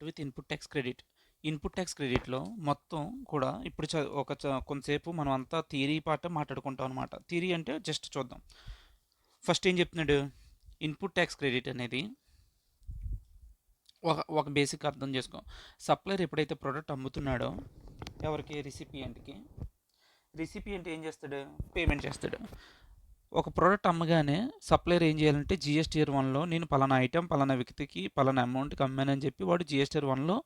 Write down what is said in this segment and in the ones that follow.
With input tax credit. Input tax క్రెడిట్‌లో మొత్తం కూడా ఇప్పుడు కొంతసేపు మనం అంతా థియరీ పార్ట్ మాట్లాడుకుంటాం అనమాట. థియరీ అంటే జస్ట్ చూద్దాం. ఫస్ట్ ఏం చెప్తున్నాడు? ఇన్పుట్ ట్యాక్స్ క్రెడిట్ అనేది ఒక బేసిక్ అర్థం చేసుకో. సప్లయర్ ఎప్పుడైతే ప్రోడక్ట్ అమ్ముతున్నాడో ఎవరికి? రిసిపియంట్ ఏం చేస్తాడు? పేమెంట్ చేస్తాడు. ఒక ప్రోడక్ట్ అమ్మగానే సప్లయర్ ఏం చేయాలంటే జిఎస్టీఆర్ వన్లో నేను పలానా ఐటెం పలానా వ్యక్తికి పలానా అమౌంట్కి అమ్మానని చెప్పి వాడు జిఎస్టీఆర్ వన్లో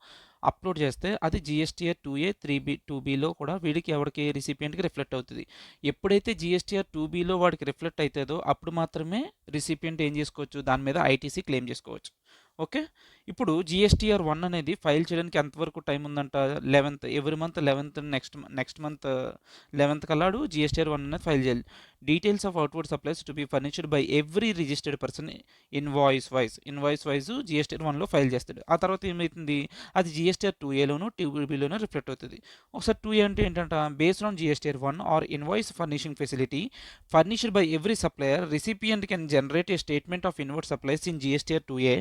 అప్లోడ్ చేస్తే అది జిఎస్టీఆర్ 2A 3B 2Bలో కూడా వీడికి ఎవరికి? రిసిపియంట్కి రిఫ్లెక్ట్ అవుతుంది. ఎప్పుడైతే జిఎస్టీఆర్ 2Bలో వాడికి రిఫ్లెక్ట్ అవుతుందో అప్పుడు మాత్రమే రిసిపియంట్ ఏం చేసుకోవచ్చు? దాని మీద ఐటీసీ క్లెయిమ్ చేసుకోవచ్చు. ఓకే. ఇప్పుడు జిఎస్టీఆర్ 1 అనేది ఫైల్ చేయడానికి ఎంతవరకు టైం ఉందంట? 11th, every month 11th, next month 11th కల్లాడు జిఎస్టీఆర్ 1 అనేది ఫైల్ చేయాలి. Details of outward supplies to be furnished by every registered person invoice wise GSTR 1లో ఫైల్ చేస్తాడు. ఆ తర్వాత ఏమవుతుంది? అది జిఎస్టీఆర్ 2Aలోను 2Bలోనూ రిఫ్లెక్ట్ అవుతుంది. ఒకసారి 2A అంటే ఏంటంట? Based on GSTR 1 or invoice furnishing facility furnished by every supplier recipient can generate a statement of inward supplies in GSTR 2A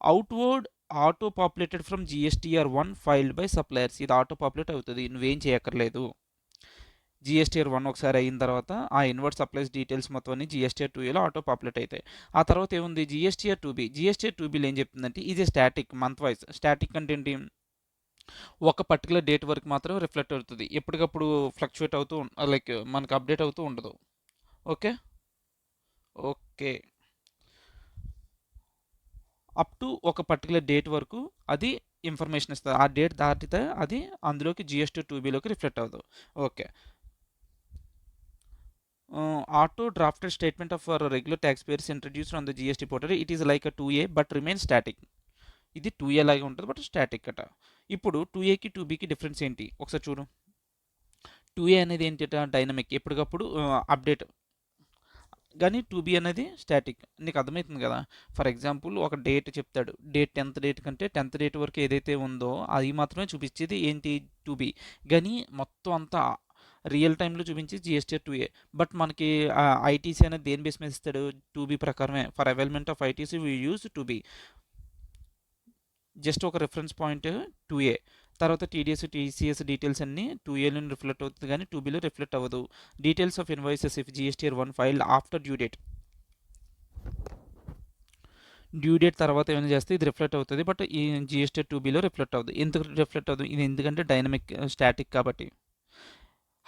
outward auto populated from GSTR 1 filed by suppliers. ఇది auto populate అవుతుంది, నువ్వేం చేయక్కర్లేదు. GSTR 1 ఒకసారి అయిన తర్వాత ఆ invert supplies details మొత్తం అన్ని జిఎస్టీఆర్ 2Aలో ఆటో పాపులేట్ అవుతాయి. ఆ తర్వాత ఏముంది? జిఎస్టీఆర్ 2Bలో ఏం చెప్తుందంటే ఇది స్టాటిక్, మంత్ వైజ్. స్టాటిక్ అంటే ఏంటి? ఒక పర్టికులర్ డేట్ వరకు మాత్రం రిఫ్లెక్ట్ అవుతుంది, ఎప్పటికప్పుడు ఫ్లక్చువేట్ అవుతూ లైక్ మనకు అప్డేట్ అవుతూ ఉండదు. ఓకే. ఓకే. అప్ టు ఒక పర్టికులర్ డేట్ వరకు అది ఇన్ఫర్మేషన్ ఇస్తుంది. ఆ డేట్ దాటితే అది అందులోకి జిఎస్టీ 2Bలోకి రిఫ్లెక్ట్ అవ్వదు. Okay. Auto drafted statement of regular tax payers introduced on the GST portal. It is like 2A but remain static. ఇది 2A లాగే ఉంటుంది బట్ స్టాటిక్ అట. ఇప్పుడు 2Aకి 2Bకి డిఫరెన్స్ ఏంటి ఒకసారి చూడు. 2A అనేది ఏంటట? డైనమిక్, ఎప్పటికప్పుడు అప్డేట్. కానీ 2B అనేది స్టాటిక్. నీకు అర్థమవుతుంది కదా? ఫర్ ఎగ్జాంపుల్ ఒక డేట్ చెప్తాడు, డేట్ 10th డేట్ కంటే 10th డేట్ వరకు ఏదైతే ఉందో అది మాత్రమే చూపించేది ఏంటి? 2B. కానీ మొత్తం అంతా రియల్ టైంలో చూపించి జిఎస్టీఆర్ 2A. బట్ మనకి ఐటీసీ అనేది దేని బేస్ మీద ఇస్తాడు? 2B ప్రకారమే. For availment of ITC we use 2B. Just ఒక రిఫరెన్స్ పాయింట్ 2A. తర్వాత టీడీఎస్ టీసీఎస్ డీటెయిల్స్ అన్ని 2Aలో రిఫ్లెక్ట్ అవుతుంది కానీ 2Bలో రిఫ్లెక్ట్ అవ్వదు. Details of invoices if GSTR 1 file after due date తర్వాత ఏమైనా చేస్తే ఇది రిఫ్లెక్ట్ అవుతుంది, బట్ ఈ జిఎస్టీఆర్ 2Bలో రిఫ్లెక్ట్ అవ్వదు. ఎందుకు రిఫ్లెక్ట్ అవ్వదు? ఇది ఎందుకంటే డైనమిక్, స్టాటిక్ కాబట్టి.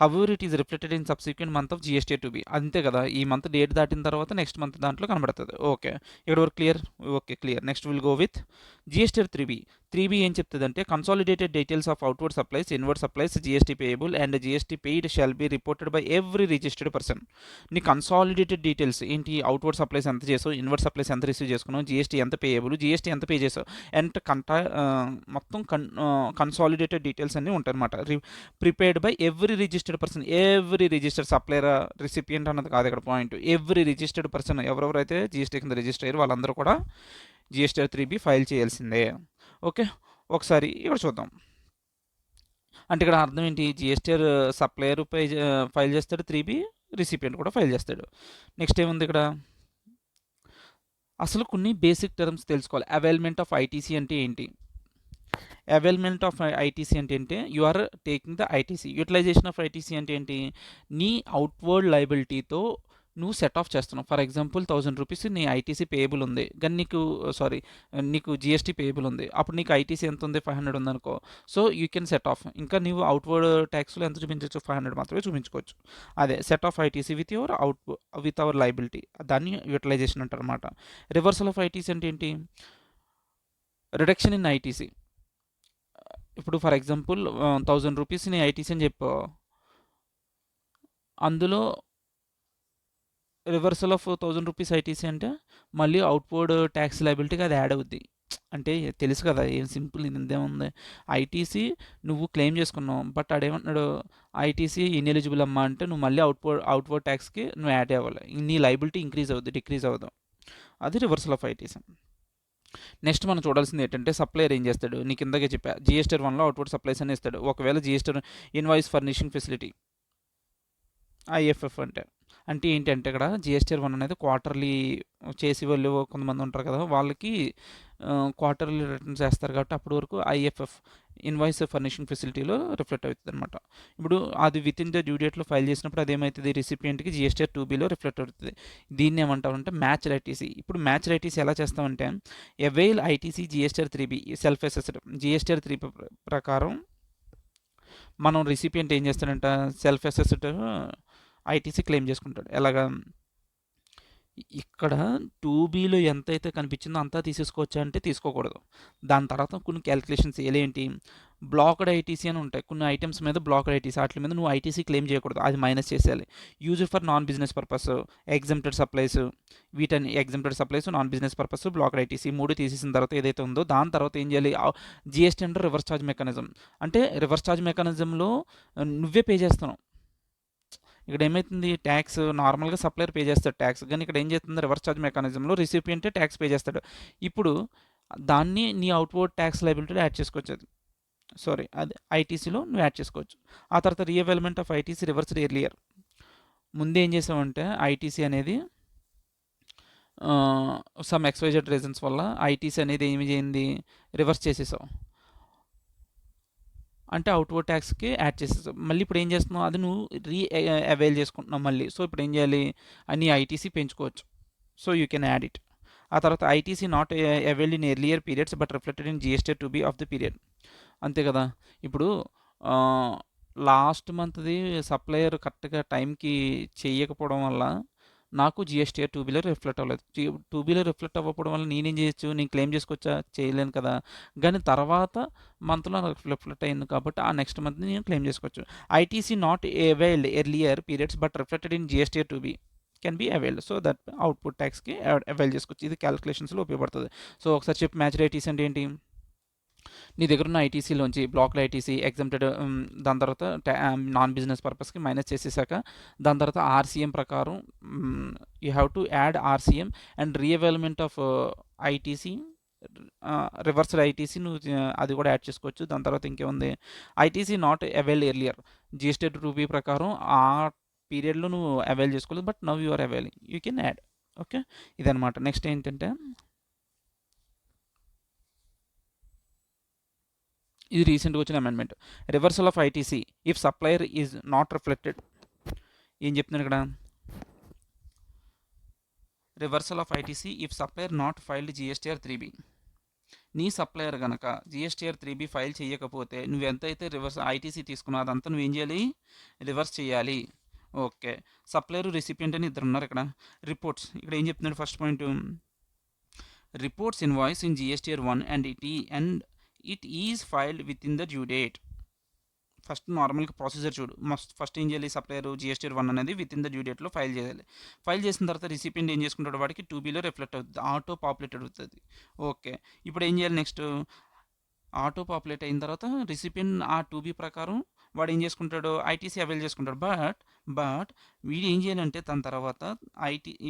However it is reflected in subsequent month of GSTR 2B. అంతే కదా, ఈ మంత్ డేట్ దాటిన తర్వాత నెక్స్ట్ మంత్ దాంట్లో కనబడుతుంది. ఓకే, ఇక్కడ వరకు clear? Okay, clear. Next will go with GSTR 3B ఏం చెప్తుంది అంటే consolidated details of outward supplies, inward supplies, GST payable and GST paid shall be reported by every registered person. నీ consolidated details ఏంటి? Outward supplies ఎంత చేసావు, inward supplies ఎంత receive చేసుకున్నావు, GST ఎంత పేయబుల్, జిఎస్టీ ఎంత పే చేసావు అండ్ మొత్తం కన్సాలిడేటెడ్ డీటెయిల్స్ అన్నీ ఉంటాయి అనమాట. Prepared by every registered person. Every registered supplier, recipient అన్నది కాదు ఇక్కడ పాయింట్. ఎవ్రీ రిజిస్టర్డ్ పర్సన్ ఎవరెవరైతే జిఎస్టీ కింద రిజిస్టర్ అయ్యారు వాళ్ళందరూ కూడా జిఎస్టీఆర్ 3B ఫైల్ చేయాల్సిందే. ఓకే, ఒకసారి ఇక్కడ చూద్దాం. అంటే ఇక్కడ అర్థం ఏంటి? జిఎస్టీఆర్ సప్లయర్ ఫైల్ చేస్తాడు, 3B రిసిపియంట్ కూడా ఫైల్ చేస్తాడు. నెక్స్ట్ ఏముంది ఇక్కడ? అసలు కొన్ని బేసిక్ టర్మ్స్ తెలుసుకోవాలి. అవైల్మెంట్ ఆఫ్ ఐటీసీ అంటే ఏంటి? అవైల్మెంట్ ఆఫ్ ఐటీసీ అంటే ఏంటి? You are taking the ITC. Utilisation of ITC అంటే ఏంటి? నీ అవుట్వర్డ్ లైబిలిటీతో నువ్వు సెట్ ఆఫ్ చేస్తున్నావు. ఫర్ ఎగ్జాంపుల్ 1000 రూపీస్ నీ ఐటీసీ పేయబుల్ ఉంది, కానీ నీకు జిఎస్టీ పేయబుల్ ఉంది. అప్పుడు నీకు ఐటీసీ ఎంత ఉంది? 500 ఉంది అనుకో. So you can set of. ఇంకా నీవు అవుట్వర్డ్ ట్యాక్స్లో ఎంత చూపించవచ్చు? 500 మాత్రమే చూపించుకోవచ్చు. అదే set of ITC with our liability. దాన్ని యూటిలైజేషన్ అంటారు అనమాట. రివర్సల్ ఆఫ్ ఐటీసీ అంటే ఏంటి? Reduction in ITC. ఇప్పుడు ఫర్ ఎగ్జాంపుల్ 1000 రూపీస్ నీ ఐటీసీ అని చెప్పు, అందులో రివర్సల్ ఆఫ్ 1000 రూపీస్ ఐటీసీ అంటే మళ్ళీ అవుట్వర్డ్ ట్యాక్స్ లైబిలిటీకి అది యాడ్ అవుద్ది. అంటే తెలుసు కదా, ఏం సింపుల్, ఇందేముంది. ఐటీసీ నువ్వు క్లెయిమ్ చేసుకున్నావు, బట్ ఆడేమంటున్నాడు? ఐటీసీ ఇన్ఎలిజిబుల్ అమ్మా అంటే నువ్వు మళ్ళీ అవుట్వర్డ్ ట్యాక్స్కి నువ్వు యాడ్ అవ్వాలి. నీ లైబిలిటీ ఇంక్రీజ్ అవుద్ది, డిక్రీజ్ అవ్వదు. అది రివర్సల్ ఆఫ్ ఐటీసీ. నెక్స్ట్ మనం చూడాల్సింది ఏంటంటే సప్లయర్ ఏం చేస్తాడు? నీకు ఇందాకే చెప్పా, జిఎస్టీఆర్ 1లో అవుట్వర్డ్ సప్లైస్ అని ఇస్తాడు. ఒకవేళ GSTR invoice furnishing facility, IFF అంటే ఏంటంటే ఇక్కడ జిఎస్టీఆర్ 1 అనేది క్వార్టర్లీ చేసి వాళ్ళు కొంతమంది ఉంటారు కదా, వాళ్ళకి క్వార్టర్లీ రిటర్న్స్ వేస్తారు కాబట్టి అప్పటి వరకు ఐఎఫ్ఎఫ్ ఇన్వాయిస్ ఫర్నిషింగ్ ఫెసిలిటీలో రిఫ్లెక్ట్ అవుతుంది అనమాట. ఇప్పుడు అది విత్ ఇన్ ద డ్యూ డేట్లో ఫైల్ చేసినప్పుడు అదేమవుతుంది, రిసిపియంట్కి జిఎస్టీఆర్ 2Bలో రిఫ్లెక్ట్ అవుతుంది. దీన్ని ఏమంటామంటే మ్యాచ్ ఐటీసీ. ఇప్పుడు మ్యాచ్ ఐటీసీ ఎలా చేస్తామంటే avail ITC GSTR 3B self assessed. GSTR 3B ప్రకారం మనం రిసిపియంట్ ఏం చేస్తాడంట, సెల్ఫ్ అసెస్డ్ ఐటీసీ క్లెయిమ్ చేసుకుంటాడు. ఎలాగా, ఇక్కడ 2Bలో ఎంతైతే కనిపించిందో అంతా తీసేసుకోవచ్చా అంటే తీసుకోకూడదు. దాని తర్వాత కొన్ని క్యాలిక్యులేషన్స్ ఏంటి, బ్లాక్డ్ ఐటీసీ అని ఉంటాయి. కొన్ని ఐటమ్స్ మీద బ్లాక్డ్ ఐటీసీ, వాటి మీద నువ్వు ఐటీసీ క్లెయిమ్ చేయకూడదు, అది మైనస్ చేసేయాలి. Used for non business purpose, exempted supplies, వీటన్ని exempted supplies, non business purpose, blocked ITC 3 తీసేసిన తర్వాత ఏదైతే ఉందో దాని తర్వాత ఏం చేయాలి, జిఎస్టీ అంటే రివర్స్ ఛార్జ్ మెకానిజం. అంటే రివర్స్ ఛార్జ్ మెకానిజంలో నువ్వే పే చేస్తున్నావు. ఇక్కడ ఏమవుతుంది, ట్యాక్స్ నార్మల్గా సప్లయర్ పే చేస్తాడు ట్యాక్స్, కానీ ఇక్కడ ఏం చేస్తుంది, రివర్స్ ఛార్జ్ మెకానిజంలో రిసిపియంటే ట్యాక్స్ పే చేస్తాడు. ఇప్పుడు దాన్ని నీ అవుట్వర్డ్ ట్యాక్స్ లైబిలిటీలో యాడ్ చేసుకోవచ్చు. అది ఐటీసీలో నువ్వు యాడ్ చేసుకోవచ్చు. ఆ తర్వాత రీఅవైల్మెంట్ ఆఫ్ ఐటీసీ రివర్స్డ్ ఎర్లియర్. ముందే ఏం చేసామంటే ఐటీసీ అనేది సమ్ ఎక్స్వైజెడ్ రీజన్స్ వల్ల ఐటీసీ అనేది ఏమి చేయింది, రివర్స్ చేసేసావు. అంటే అవుట్వర్డ్ ట్యాక్స్కి యాడ్ చేసేసావు. మళ్ళీ ఇప్పుడు ఏం చేస్తున్నావు, అది నువ్వు అవైల్ చేసుకుంటున్నావు మళ్ళీ. సో ఇప్పుడు ఏం చేయాలి, అన్ని ఐటీసీ పెంచుకోవచ్చు. So you can add it. ఆ తర్వాత ITC not availed in earlier periods but reflected in GSTR 2B of the period. అంతే కదా. ఇప్పుడు లాస్ట్ మంత్ది సప్లయర్ కరెక్ట్గా టైంకి చేయకపోవడం వల్ల నాకు జిఎస్టీఆర్ 2Bలో రిఫ్లెక్ట్ అవ్వలేదు. 2Bలో రిఫ్లెక్ట్ అవ్వకపోవడం వల్ల నేనేం చేయొచ్చు, నేను క్లెయిమ్ చేసుకోవచ్చా, చేయలేను కదా. కానీ తర్వాత మంత్లో నాకు రిఫ్లెక్ట్ అయింది కాబట్టి ఆ నెక్స్ట్ మంత్ నేను క్లెయిమ్ చేసుకోవచ్చు. ITC not availed earlier periods but reflected in GSTR 2B can be availed. So that output ట్యాక్స్కి అవైల్ చేసుకోవచ్చు. ఇది క్యాలిక్యులేషన్స్లో ఉపయోగపడుతుంది. సో ఒకసారి చెప్పి మ్యాచ్ ఐటీసీ అంటే ఏంటి, నీ దగ్గర ఉన్న ఐటీసీలోంచి బ్లాక్డ్ ఐటీసీ ఎగ్జంప్టెడ్, దాని తర్వాత నాన్ బిజినెస్ పర్పస్కి మైనస్ చేసేసాక దాని తర్వాత ఆర్సీఎం ప్రకారం you have to add RCM and reavailment of ITC, reversed ITC నువ్వు అది కూడా యాడ్ చేసుకోవచ్చు. దాని తర్వాత ఇంకేముంది, ITC not avail earlier GST 2B ప్రకారం ఆ పీరియడ్లో నువ్వు అవైల్ చేసుకోలేదు, but now you are availing, you can add. Okay, ఇదనమాట. నెక్స్ట్ ఏంటంటే ఇది రీసెంట్గా వచ్చిన amendment, reversal of ITC if supplier is not reflected. ఏం చెప్తున్నాను ఇక్కడ, reversal of ITC if supplier not filed GSTR 3B. నీ సప్లయర్ కనుక జిఎస్టీఆర్ 3B ఫైల్ చేయకపోతే నువ్వు ఎంతైతే రివర్స్ ఐటీసీ తీసుకున్నావు అదంతా నువ్వేం చేయాలి, రివర్స్ చేయాలి. ఓకే, సప్లయర్ రిసిపియంట్ అని ఇద్దరు ఉన్నారు ఇక్కడ. రిపోర్ట్స్ ఇక్కడ ఏం చెప్తున్నాడు, first point, reports invoice in GSTR 1 and it is filed within the due date. First నార్మల్గా ప్రొసీజర్ చూడు, ఫస్ట్ ఏం చేయాలి, సప్లయర్ జిఎస్టీఆర్ 1 అనేది విత్ ఇన్ ద డ్యూ డేట్లో ఫైల్ చేయాలి. ఫైల్ చేసిన తర్వాత రిసిపియంట్ ఏం చేసుకుంటాడు, వాడికి 2Bలో రిఫ్లెక్ట్ అవుతుంది, ఆటో పాపులేటెడ్ అవుతుంది. ఓకే, ఇప్పుడు ఏం చేయాలి, నెక్స్ట్ ఆటో పాపులేట్ అయిన తర్వాత రిసిపియంట్ ఆ 2B ప్రకారం వాడు ఏం చేసుకుంటాడు, ఐటీసీ అవైల్ చేసుకుంటాడు. బట్ వీడు ఏం చేయాలంటే దాని తర్వాత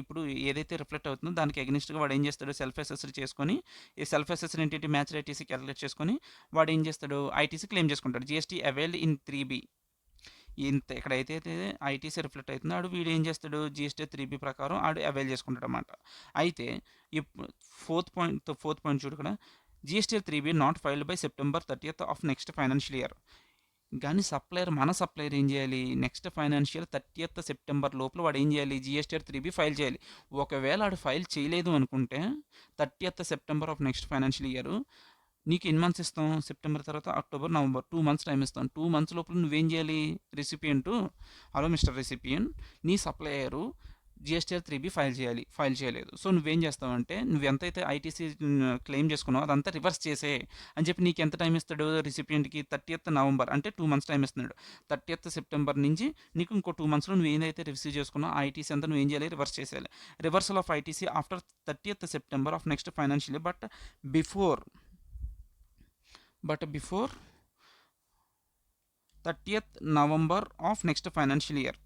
ఇప్పుడు ఏదైతే రిఫ్లెక్ట్ అవుతుందో దానికి అగెనిస్ట్గా వాడు ఏం చేస్తాడు, సెల్ఫ్ అసెసరీ చేసుకొని, ఈ సెల్ఫ్ అసెసరీ ఏంటి, మ్యాచ్ ఐటీసీ క్యాలిక్యులేట్ చేసుకొని వాడు ఏం చేస్తాడు, ఐటీసీ క్లెయిమ్ చేసుకుంటాడు. జిఎస్టీ అవైల్డ్ ఇన్ 3B ఇంత ఎక్కడైతే ఐటీసీ రిఫ్లెక్ట్ అవుతుందో ఆడు వీడు ఏం చేస్తాడు, జిఎస్టీ 3B ప్రకారం ఆడు అవైల్ చేసుకుంటాడు అన్నమాట. అయితే ఇప్పుడు ఫోర్త్ పాయింట్ చూడు ఇక్కడ, GSTR 3B not filed by September 30th of next financial year. కానీ మన సప్లయర్ ఏం చేయాలి, నెక్స్ట్ ఫైనాన్షియల్ 30th September లోపల వాడు ఏం చేయాలి, జిఎస్టీఆర్ 3B ఫైల్ చేయాలి. ఒకవేళ వాడు ఫైల్ చేయలేదు అనుకుంటే 30th September of next financial year నీకు ఎన్ని మంత్స్ ఇస్తాం, సెప్టెంబర్ తర్వాత అక్టోబర్ నవంబర్ 2 months టైం ఇస్తాం. 2 months లోపల నువ్వేం చేయాలి, రిసిపియంట్, హలో మిస్టర్ రిసిపియంట్, నీ సప్లయరు జిఎస్టీఆర్ 3B ఫైల్ చేయలేదు. సో నువ్వేం చేస్తావంటే నువ్వు ఎంతైతే ఐటీసీ క్లెయిమ్ చేసుకున్నావు అదంతా రివర్స్ చేసే అని చెప్పి నీకు ఎంత టైం ఇస్తాడు, రిసిపియంట్కి 30th November అంటే 2 months టైం ఇస్తున్నాడు. 30th September నుంచి నీకు ఇంకో 2 monthsలో నువ్వు ఏదైతే రిసీవ్ చేసుకున్నావు ఐటీసీ అంతా నువ్వేం చేయాలి, రివర్స్ చేసేయాలి. Reversal of ITC after 30th September of next financial year but before 30th November of next financial year.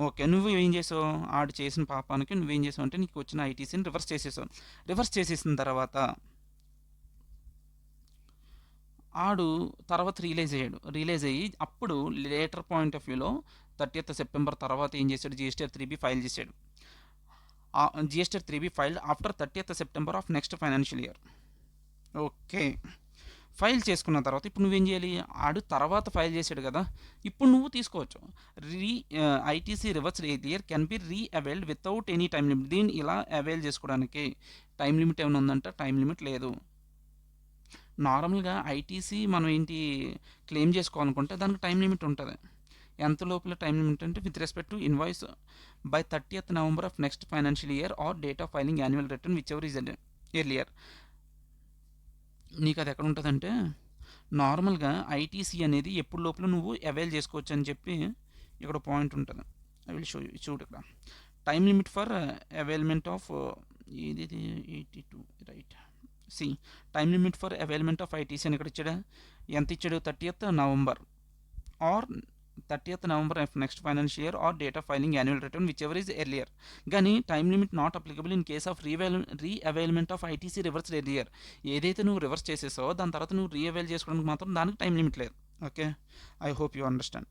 Okay, నువ్వు ఏం చేసావు, ఆడు చేసిన పాపానికి నువ్వేం చేసావు అంటే నీకు వచ్చిన ఐటీసీని రివర్స్ చేసేసావు. రివర్స్ చేసేసిన తర్వాత ఆడు తర్వాత రియలైజ్ అయ్యి అప్పుడు లేటర్ పాయింట్ ఆఫ్ వ్యూలో 30th September తర్వాత ఏం చేశాడు, జిఎస్టీఆర్ 3B ఫైల్ చేశాడు. GSTR 3B filed after 30th September of next financial year. Okay. File చేసుకున్న తర్వాత ఇప్పుడు నువ్వేం చేయాలి? ఆడు తర్వాత ఫైల్ చేసాడు కదా! ఇప్పుడు నువ్వు తీసుకోవచ్చు. Re ITC reverse earlier can be availed without any time limit. దీన్ని ఇలా అవైల్ చేసుకోవడానికి టైమ్ లిమిట్ ఏమైనా ఉందంటే టైమ్ లిమిట్ లేదు. నార్మల్‌గా ఐటీసీ మనం ఏంటి క్లెయిమ్ చేసుకోవాలనుకుంటే దానికి టైమ్ లిమిట్ ఉంటది. ఎంత లోపల టైమ్ లిమిట్ అంటే with respect to invoice by 30th November of next financial year or date of filing annual return which ever is earlier. నీకు అది ఎక్కడ ఉంటదంటే నార్మల్‌గా ఐటీసీ అనేది ఎప్పుడు లోపల నువ్వు అవైల్ చేసుకోవచ్చు అని చెప్పి ఇక్కడ పాయింట్ ఉంటది. I will show you. చూడు ఇక్కడ time limit for availment of ఇదిది 82 right. See time limit for availment of ITC అని ఇక్కడ ఇచ్చాడా? ఎంత ఇచ్చాడు? 30th November or 30th November of next financial year or date of filing annual return which ever is earlier. కానీ time limit not applicable in case of re availment of ITC reverse earlier. ఏదైతే నువ్వు reverse చేసేసావో దాని తర్వాత నువ్వు రీ avail చేసుకోవడానికి మాత్రం దానికి time limit లేదు. Okay. I hope you understand.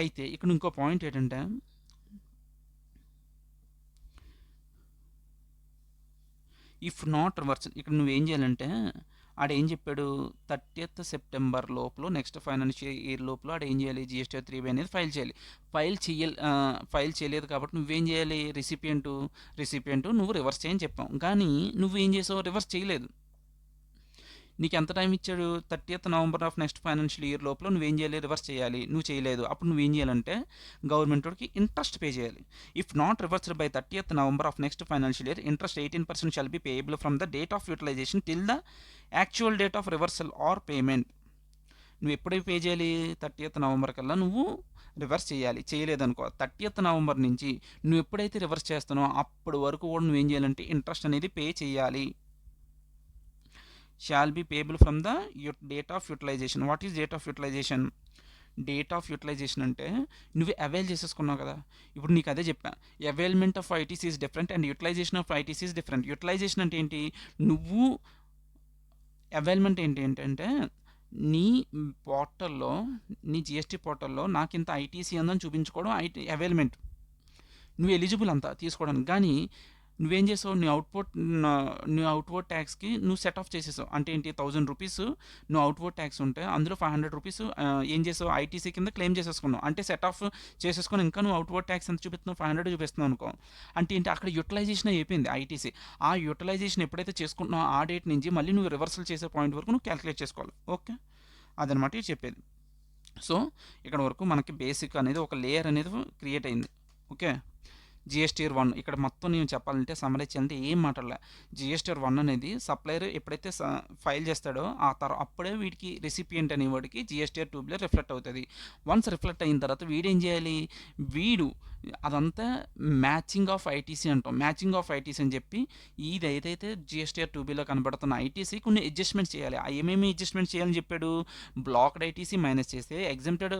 అయితే ఇక్కడ ఇంకో పాయింట్ ఏంటంటే ఇఫ్ నాట్ రివర్స్ ఇక్కడ నువ్వేం చేయాలంటే ఆడేం చెప్పాడు? 30th September లోపల నెక్స్ట్ ఫైనాన్షియల్ ఇయర్ లోపల ఆడేం చేయాలి? GSTR 3B అనేది ఫైల్ చేయాలి. ఫైల్ చేయలేదు కాబట్టి నువ్వేం చేయాలి? రిసిపియంట్ నువ్వు రివర్స్ చేయని చెప్పాం. కానీ నువ్వేం చేసావు? రివర్స్ చేయలేదు. నీకు ఎంత టైం ఇచ్చాడు? 30th November of next financial year లోపల నువ్వేం చేయాలి? రివర్స్ చేయాలి. నువ్వు చేయలేదు. అప్పుడు నువ్వేం చేయాలంటే గవర్నమెంట్ వాడికి ఇంట్రెస్ట్ పే చేయాలి. If not reversed by 30th November of next financial year interest 18% shawl be payable from the date of utilisation till the actual date of reversal are payment. నువ్వు ఎప్పుడైతే పే చేయాలి? 30th November కల్లా నువ్వు reverse చేయాలి. చేయలేదనుకో 30th November నుంచి నువ్వు ఎప్పుడైతే reverse చేస్తున్నావో అప్పటి వరకు కూడా నువ్వేం చేయాలంటే ఇంట్రెస్ట్ అనేది పే చేయాలి. Shall be payable from the date of utilization. What is date of utilization? Date of utilization అంటే నువ్వు అవైల్ చేసేసుకున్నావు కదా! ఇప్పుడు నీకు అదే చెప్పా. Availment of ITC is different and utilization of ITC is different. Utilization అంటే ఏంటి? నువ్వు అవైల్‌మెంట్ ఏంటంటే నీ పోర్టల్‌లో నీ జీఎస్టీ పోర్టల్‌లో నాకింత ఐటీసీ ఉందని చూపించుకోవడం అవైల్‌మెంట్. నువ్వు ఎలిజిబుల్ అంతా తీసుకోవడానికి. కానీ నువ్వేం చేసావు? నీ అవుట్‌వర్డ్ ట్యాక్స్‌కి నువ్వు సెట్ ఆఫ్ చేసేసావు. అంటే ఏంటి? ₹1000 నువ్వు అవుట్‌వర్డ్ ట్యాక్స్ ఉంటే అందులో ₹500 ఏం చేసావు? ఐటీసీ కింద క్లెయిమ్ చేసేసుకున్నావు. అంటే సెట్ ఆఫ్ చేసేసుకొని ఇంకా నువ్వు అవుట్‌వర్డ్ ట్యాక్స్ ఎంత చూపిస్తున్నావు? 500 చూపిస్తున్నావు అనుకో. అంటే ఏంటి? అక్కడ యూటిలైజేషన్ అయిపోయింది ఐటీసీ. ఆ యూటిలైజేషన్ ఎప్పుడైతే చేసుకుంటున్నావో ఆ డేట్ నుంచి మళ్ళీ నువ్వు రివర్సల్ చేసే పాయింట్ వరకు నువ్వు క్యాలిక్యులేట్ చేసుకోవాలి. ఓకే. అదనమాట ఇది చెప్పేది. సో ఇక్కడ వరకు మనకి బేసిక్ అనేది ఒక లేయర్ అనేది క్రియేట్ అయింది. ఓకే. GSTR 1 ఇక్కడ మొత్తం నేను చెప్పాలంటే సమ్మరైజ్ చేయాలంటే ఏం మాట్లాడలే. GSTR 1 అనేది సప్లయర్ ఎప్పుడైతే ఫైల్ చేస్తాడో అప్పుడే వీడికి రెసిపియంట్ అనేవాడికి GSTR 2Bలో రిఫ్లెక్ట్ అవుతుంది. వన్స్ రిఫ్లెక్ట్ అయిన తర్వాత వీడేం చేయాలి? వీడు అదంతా మ్యాచింగ్ ఆఫ్ ఐటీసీ అంటాం. మ్యాచింగ్ ఆఫ్ ఐటీసీ అని చెప్పి ఇది ఏదైతే GSTR 2Bలో కనబడుతున్న ఐటీసీ కొన్ని అడ్జస్ట్మెంట్స్ చేయాలి. ఏమేమి అడ్జస్ట్మెంట్స్ చేయాలని చెప్పాడు? బ్లాక్డ్ ఐటీసీ మైనస్ చేస్తే ఎగ్జెంప్టెడ్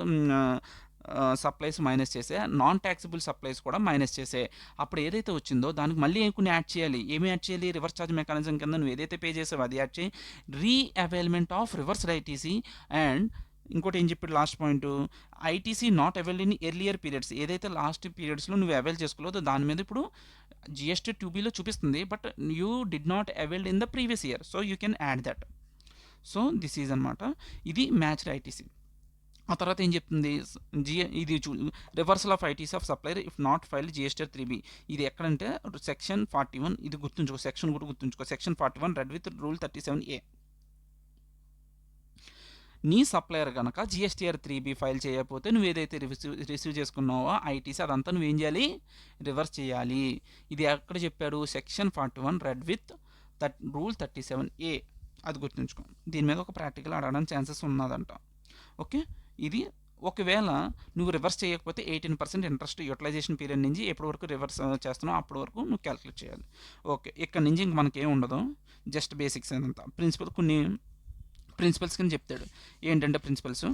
సప్లైస్ మైనస్ చేసే, నాన్ ట్యాక్సిబుల్ సప్లైస్ కూడా మైనస్ చేసే. అప్పుడు ఏదైతే వచ్చిందో దానికి మళ్ళీ కొన్ని యాడ్ చేయాలి. ఏమి యాడ్ చేయాలి? రివర్స్ ఛార్జ్ మెకానిజం కింద నువ్వు ఏదైతే పే చేసావో అది యాడ్ చేయి. అవైల్‌మెంట్ ఆఫ్ రివర్స్డ్ ఐటీసీ అండ్ ఇంకోటి ఏం చెప్పాడు last point? ITC not availed in earlier periods. ఏదైతే లాస్ట్ పీరియడ్స్లో నువ్వు అవైల్ చేసుకోలేదో దాని మీద ఇప్పుడు GST 2Bలో చూపిస్తుంది. But you did not availed in the previous year. So you can add that. So this is అనమాట. ఇది మ్యాచ్డ్ ఐటీసీ. ఆ తర్వాత ఏం చెప్తుంది? ఇది reversal of ITC of supplier if not filed GSTR 3B. ఇది ఎక్కడంటే సెక్షన్ 41. ఇది గుర్తుంచుకో, సెక్షన్ కూడా గుర్తుంచుకో. Section 41 red with rule 37A. నీ సప్లయర్ కనుక GSTR 3B ఫైల్ చేయకపోతే నువ్వు ఏదైతే రిసీవ్ చేసుకున్నావో ఐటీసీ అదంతా నువ్వేం చేయాలి? రివర్స్ చేయాలి. ఇది ఎక్కడ చెప్పాడు? Section 41 red with rule 37A. అది గుర్తుంచుకో. దీని మీద ఒక ప్రాక్టికల్ అడగడానికి ఛాన్సెస్ ఉన్నదంట. ఓకే. ఇది ఒకవేళ నువ్వు రివర్స్ చేయకపోతే 18% ఇంట్రెస్ట్ యూటిలైజేషన్ పీరియడ్ నుంచి ఎప్పటి వరకు రివర్స్ చేస్తున్నావు అప్పటి వరకు నువ్వు క్యాలిక్యులేట్ చేయాలి. ఓకే. ఇక్కడ నుంచి ఇంక మనకేం ఉండదు. జస్ట్ బేసిక్స్ అదంతా. కొన్ని ప్రిన్సిపల్స్ కింద చెప్తాడు. ఏంటంటే ప్రిన్సిపల్స్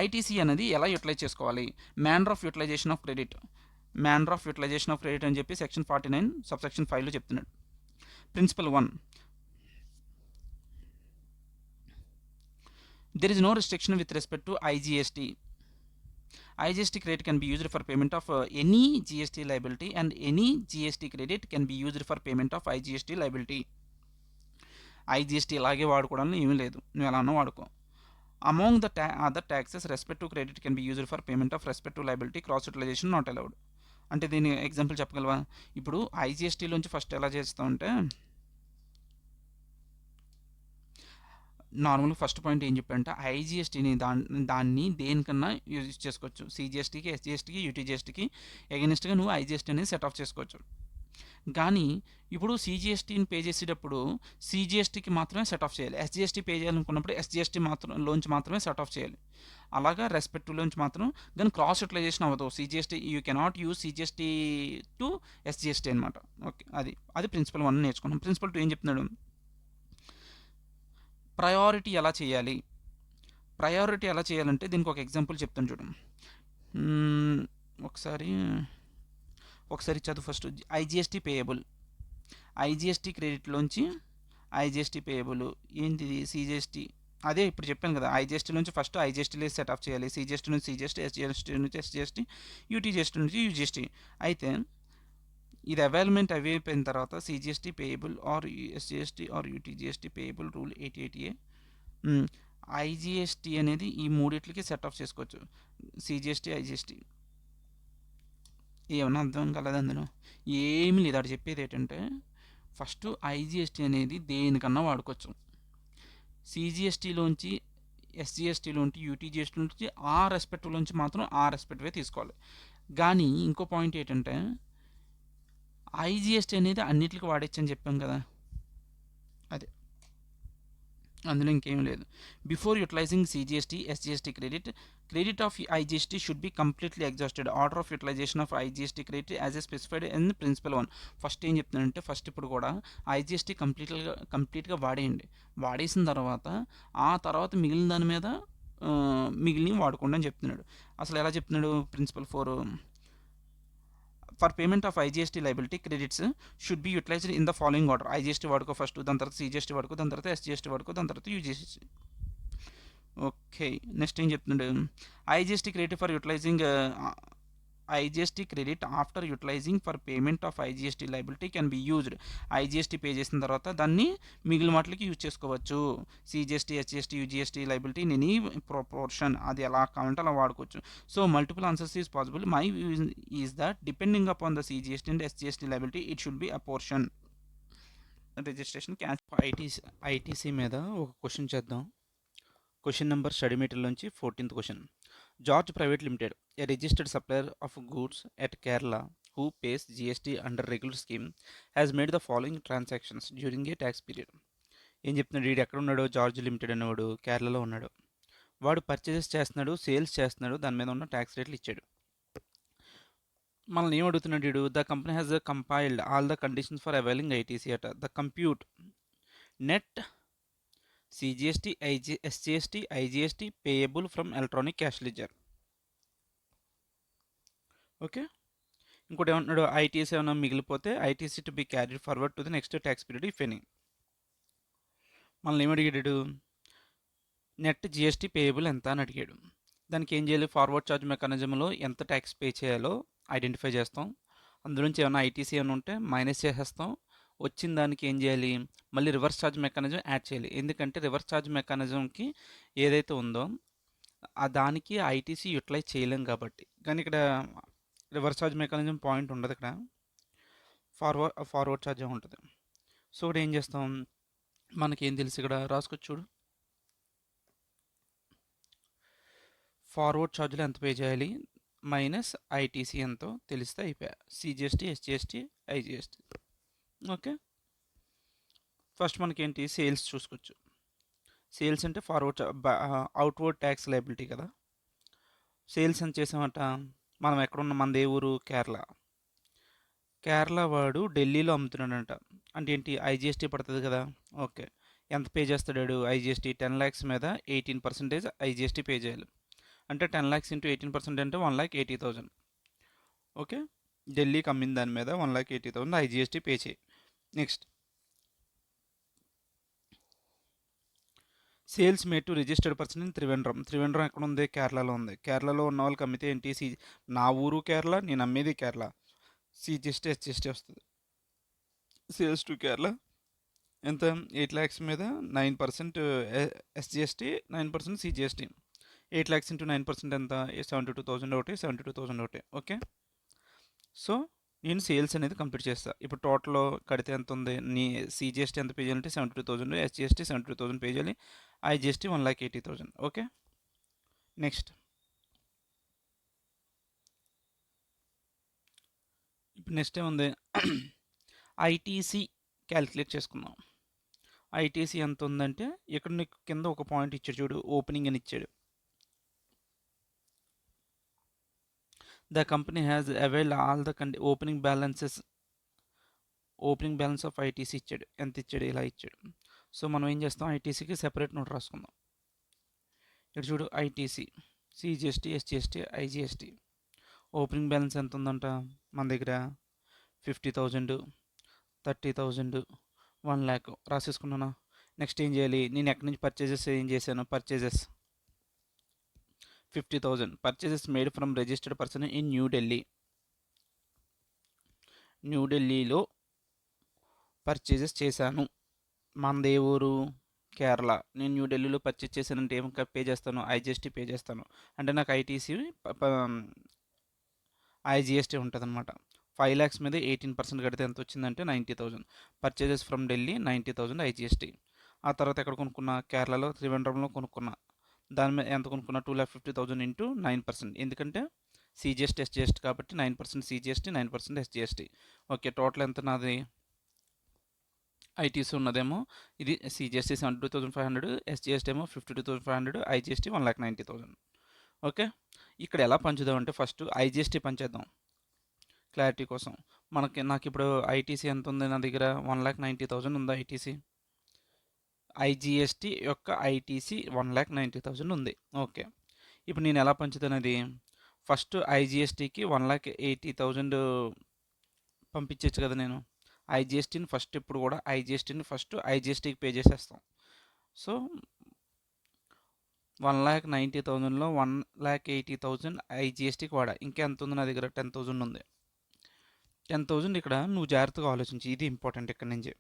ఐటీసీ అనేది ఎలా యూటిలైజ్ చేసుకోవాలి? Manner of utilisation of credit. అని చెప్పి సెక్షన్ 49 సబ్సెక్షన్ 5లో చెప్తున్నాడు. Principle 1, there is no restriction with respect to IGST. IGST credit can be used for payment of any GST liability, and any GST credit can be used for payment of IGST liability. IGST ఇలాగే వాడుకోవడానికి ఏమీ లేదు, నువ్వు ఎలా అన్నా వాడుకో. Among the other taxes respective credit can be used for payment of respective liability, cross utilisation not allowed. అంటే దీని ఎగ్జాంపుల్ చెప్పగలవా? ఇప్పుడు ఐజిఎస్టీలోంచి ఫస్ట్ ఎలా చేస్తామంటే, నార్మల్గా ఫస్ట్ పాయింట్ ఏం చెప్పారంటే ఐజిఎస్టీని దాన్ని దేనికన్నా యూజ్ చేసుకోవచ్చు. సిజిఎస్టీకి, ఎస్జిఎస్టీకి, యూటీజిఎస్టీకి ఎగెనిస్ట్గా నువ్వు ఐజిఎస్టీ అనేది సెట్ ఆఫ్ చేసుకోవచ్చు. కానీ ఇప్పుడు సిజిఎస్టీని పే చేసేటప్పుడు సిజిఎస్టీకి మాత్రమే సెట్ ఆఫ్ చేయాలి. ఎస్జిఎస్టీ పే చేయాలనుకున్నప్పుడు ఎస్జిఎస్టీ లోంచి మాత్రమే సెట్ ఆఫ్ చేయాలి. అలాగా రెస్పెక్టివ్లోంచి మాత్రం, కానీ క్రాస్ యూటిలైజేషన్ అవ్వదు. CGST you cannot use CGST to SGST అనమాట. ఓకే, అది ప్రిన్సిపల్ 1 నేర్చుకున్నాం. ప్రిన్సిపల్ 2 ఏం చెప్తున్నాడు? ప్రయారిటీ ఎలా చేయాలి? ప్రయారిటీ ఎలా చేయాలంటే దీనికి ఒక ఎగ్జాంపుల్ చెప్తాను చూడు. ఒకసారి చదువు ఫస్ట్. ఐజిఎస్టీ పేయబుల్, ఐజిఎస్టీ క్రెడిట్లోంచి ఐజిఎస్టీ పేయబుల్ ఏంటిది? సిజిఎస్టీ. అదే ఇప్పుడు చెప్పాను కదా, ఐజిఎస్టీ నుంచి ఫస్ట్ ఐజిఎస్టీలో సెట్ ఆఫ్ చేయాలి, సిజిఎస్టీ నుంచి సిజిఎస్టీ, ఎస్జిఎస్టీ నుంచి ఎస్జిఎస్టీ, యూటీజిఎస్టీ నుంచి యూజిఎస్టీ. అయితే ఇది అవైలమెంట్ అయిపోయిన తర్వాత CGST payable or SGST or UTGST payable rule 88A, IGST అనేది ఈ మూడిట్లకి సెట్ ఆఫ్ చేసుకోవచ్చు. CGST, IGST. ఏమన్నా అర్థం కాలేదు అందులో? ఏమీ లేదు. అక్కడ చెప్పేది ఏంటంటే ఫస్ట్ ఐజిఎస్టీ అనేది దేనికన్నా వాడుకోవచ్చు. సిజిఎస్టీలోంచి, ఎస్జిఎస్టీలోంచి, యూటీజిఎస్టీ నుంచి ఆ రెస్పెక్టివ్లోంచి మాత్రం ఆ రెస్పెక్టివే తీసుకోవాలి. కానీ ఇంకో పాయింట్ ఏంటంటే ఐజిఎస్టీ అనేది అన్నిటికీ వాడచ్చు అని చెప్పాం కదా, అదే అందులో ఇంకేం లేదు. Before utilising CGST, SGST credit of IGST should be completely exhausted. Order of utilisation of IGST credit as a specified in principle 1. First ఏం చెప్తున్నానంటే ఫస్ట్ ఇప్పుడు కూడా ఐజిఎస్టీ కంప్లీట్గా వాడేసిన తర్వాత ఆ తర్వాత మిగిలిన దాని మీద మిగిలినవి వాడుకోండి అని చెప్తున్నాడు. అసలు ఎలా చెప్తున్నాడు? Principle 4, for payment of IGST liability credits should be utilised in the following order. IGST వాడుకో ఫస్ట్, దాని తర్వాత సిజిఎస్టీ వాడుకో, దాని తర్వాత ఎస్జిఎస్టీ వాడుకో, దాని తర్వాత యూజిఎస్టీ. ఓకే, నెక్స్ట్ ఏం చెప్తున్నాడు? IGST credit for utilising IGST credit after utilising for payment of IGST liability can be used. IGST pay చేసిన తర్వాత దాన్ని మిగిలిన వాటికి యూజ్ చేసుకోవచ్చు. CGST, SGST, UGST liability in any proportion, అది ఎలా కావాలంటే అలా వాడుకోవచ్చు. So multiple answers is possible. My is that depending upon the CGST and SGST liability it should be a portion. Registration can ITC మీద ఒక question చేద్దాం. Question number study material నుంచి 14th question. George private limited, a registered supplier of goods at Kerala who pays GST under regular scheme has made the following transactions during a tax period. ఏం చెప్తున్నాడు? వీడు ఎక్కడ ఉన్నాడు? George limited అనేవాడు కేరళలో ఉన్నాడు. వాడు పర్చేసెస్ చేస్తున్నాడు, సేల్స్ చేస్తున్నాడు, దాని మీద ఉన్న ట్యాక్స్ రేట్లు ఇచ్చాడు. మనల్ని ఏం అడుగుతున్నాడు వీడు? The company has compiled all the conditions for availing ITC అట. The compute net CGST, SGST, IGST payable from electronic cash ledger. Okay, ఇంకోటి ఏమంటున్నాడు? ఐటీసీ ఏమైనా మిగిలిపోతే ITC to be carried forward to the next tax period if any. మనల్ని ఏమి అడిగాడు? Net GST payable ఎంత అని అడిగాడు. దానికి ఏం చేయాలి? ఫార్వర్డ్ ఛార్జ్ మెకానిజంలో ఎంత ట్యాక్స్ పే చేయాలో ఐడెంటిఫై చేస్తాం. అందులోంచి ఏమైనా ఐటీసీ ఏమైనా ఉంటే మైనస్ చేసేస్తాం. వచ్చిన దానికి ఏం చేయాలి? మళ్ళీ రివర్స్ ఛార్జ్ మెకానిజం యాడ్ చేయాలి. ఎందుకంటే రివర్స్ ఛార్జ్ మెకానిజంకి ఏదైతే ఉందో దానికి ఐటీసీ యూటిలైజ్ చేయలేం కాబట్టి. కానీ ఇక్కడ రివర్స్ ఛార్జ్ మెకానిజం పాయింట్ ఉండదు, ఇక్కడ ఫార్వర్డ్ ఛార్జ్ ఉంటుంది. సో ఇక్కడ ఏం చేస్తాం? మనకేం తెలుసు? ఇక్కడ రాసుకోవచ్చు చూడు. ఫార్వర్డ్ ఛార్జ్లో ఎంత పే చేయాలి మైనస్ ఐటీసీ ఎంతో తెలిస్తే అయిపోయా. CGST, SGST, IGST. Okay, first మనకేంటి? సేల్స్ చూసుకోవచ్చు. సేల్స్ అంటే ఫార్వర్డ్ అవుట్వర్డ్ ట్యాక్స్ లైబిలిటీ కదా. సేల్స్ ఎంత చేసామట? మనం ఎక్కడున్న, మనది ఏ ఊరు? కేరళ వాడు ఢిల్లీలో అమ్ముతున్నాడంట. అంటే ఏంటి? ఐజిఎస్టీ పడుతుంది కదా. ఓకే, ఎంత పే చేస్తాడు? ఐజిఎస్టీ 10 lakhs మీద 18% ఐజిఎస్టీ పే చేయాలి. అంటే 10 lakhs ఇంటూ 18% అంటే 1,80,000. ఓకే, ఢిల్లీకి అమ్మిన దాని మీద 1,80,000 ఐజిఎస్టీ పే చేయి. Next sales made to registered person in Trivandrum. Trivandrum ఎక్కడ ఉంది? కేరళలో ఉంది. కేరళలో ఉన్న వాళ్ళకి అమ్మితే ఏంటి? నా ఊరు కేరళ, నేను అమ్మేది కేరళ. సిజిఎస్టీ ఎస్జిఎస్టీ వస్తుంది. సేల్స్ టు కేరళ ఎంత? 8 lakhs మీద 9% ఎస్జిఎస్టీ, 9% సిజిఎస్టీ. 8 lakhs ఇంటూ 9% ఎంత? 72,000 ఒకటి, 72,000 ఒకటి. ఓకే, సో నేను సేల్స్ అనేది కంప్లీట్ చేస్తాను. ఇప్పుడు టోటల్ కడితే ఎంత ఉంది? నీ సిజిఎస్టీ ఎంత పే చేయాలంటే 72,000, ఎస్జిఎస్టీ 72,000 పే చేయాలి, ఐజిఎస్టీ 1,80,000. ఓకే, నెక్స్ట్ ఇప్పుడు నెక్స్ట్ ఏముంది? ఐటీసీ క్యాలిక్యులేట్ చేసుకుందాం. ఐటీసీ ఎంత ఉందంటే ఇక్కడ నీకు కింద ఒక పాయింట్ ఇచ్చాడు చూడు, ఓపెనింగ్ అని ఇచ్చాడు. The company has availed all the opening balances. Opening balance of ITC ఇచ్చాడు. ఎంత ఇచ్చాడు? ఇలా ఇచ్చాడు. సో మనం ఏం చేస్తాం? ఐటీసీకి సెపరేట్ నోట్ రాసుకుందాం. ఇక్కడ చూడు, ITC, CGST, SGST, IGST. Opening balance ఎంత ఉందంట మన దగ్గర? 50,000, 30,000, 1 lakh రాసేసుకున్నానా? నెక్స్ట్ ఏం చేయాలి? నేను ఎక్కడి నుంచి పర్చేజెస్ ఏం చేశాను? Purchases 50,000. Purchases made from registered person in New Delhi. న్యూఢిల్లీలో పర్చేజెస్ చేశాను. మనది ఏ ఊరు? కేరళ. నేను న్యూఢిల్లీలో పర్చేజ్ చేశానంటే ఏం పే చేస్తాను? ఐజిఎస్టీ పే చేస్తాను. అంటే నాకు ఐటీసీ ఐజిఎస్టీ ఉంటుంది అనమాట. 5 lakhs మీద 18% కడితే ఎంత వచ్చిందంటే 90,000. Purchases from Delhi 90,000 IGST. ఆ తర్వాత ఎక్కడ కొనుక్కున్నా? కేరళలో త్రివేంద్రంలో కొనుక్కున్నా. దాని మీద ఎంత కొనుక్కున్నా? 2,50,000 ఇంటూ 9%. ఎందుకంటే సిజిఎస్టీ ఎస్జిఎస్టీ కాబట్టి 9% సిజిఎస్టీ, 9% ఎస్జిఎస్టీ. ఓకే, టోటల్ ఎంత నాది? ఐటీసీ ఉన్నదేమో ఇది సిజిఎస్టీ 72,500, ఎస్జిఎస్టీ ఏమో 52,500, ఐజిఎస్టీ 1,90,000. ఓకే, ఇక్కడ ఎలా పంచుదామంటే ఫస్ట్ ఐజిఎస్టీ పంచేద్దాం క్లారిటీ కోసం. నాకు ఇప్పుడు ఐటీసీ ఎంత ఉంది నా దగ్గర? 1,90,000 ఉంది ఐటీసీ. ఐజిఎస్టీ యొక్క ఐటీసీ 1,90,000 ఉంది. ఓకే, ఇప్పుడు నేను ఎలా పంచుతాను అది? ఫస్ట్ ఐజిఎస్టీకి 1,80,000 పంపించవచ్చు కదా నేను. ఐజిఎస్టీని ఫస్ట్ ఇప్పుడు కూడా ఐజిఎస్టీకి పే చేసేస్తాం. సో 1,90,000లో 1,80,000 ఐజిఎస్టీకి వాడా. ఇంకా ఎంత ఉంది నా దగ్గర? 10,000 ఉంది. 10,000 ఇక్కడ నువ్వు జాగ్రత్తగా ఆలోచించి, ఇది ఇంపార్టెంట్. ఇక్కడ నుంచి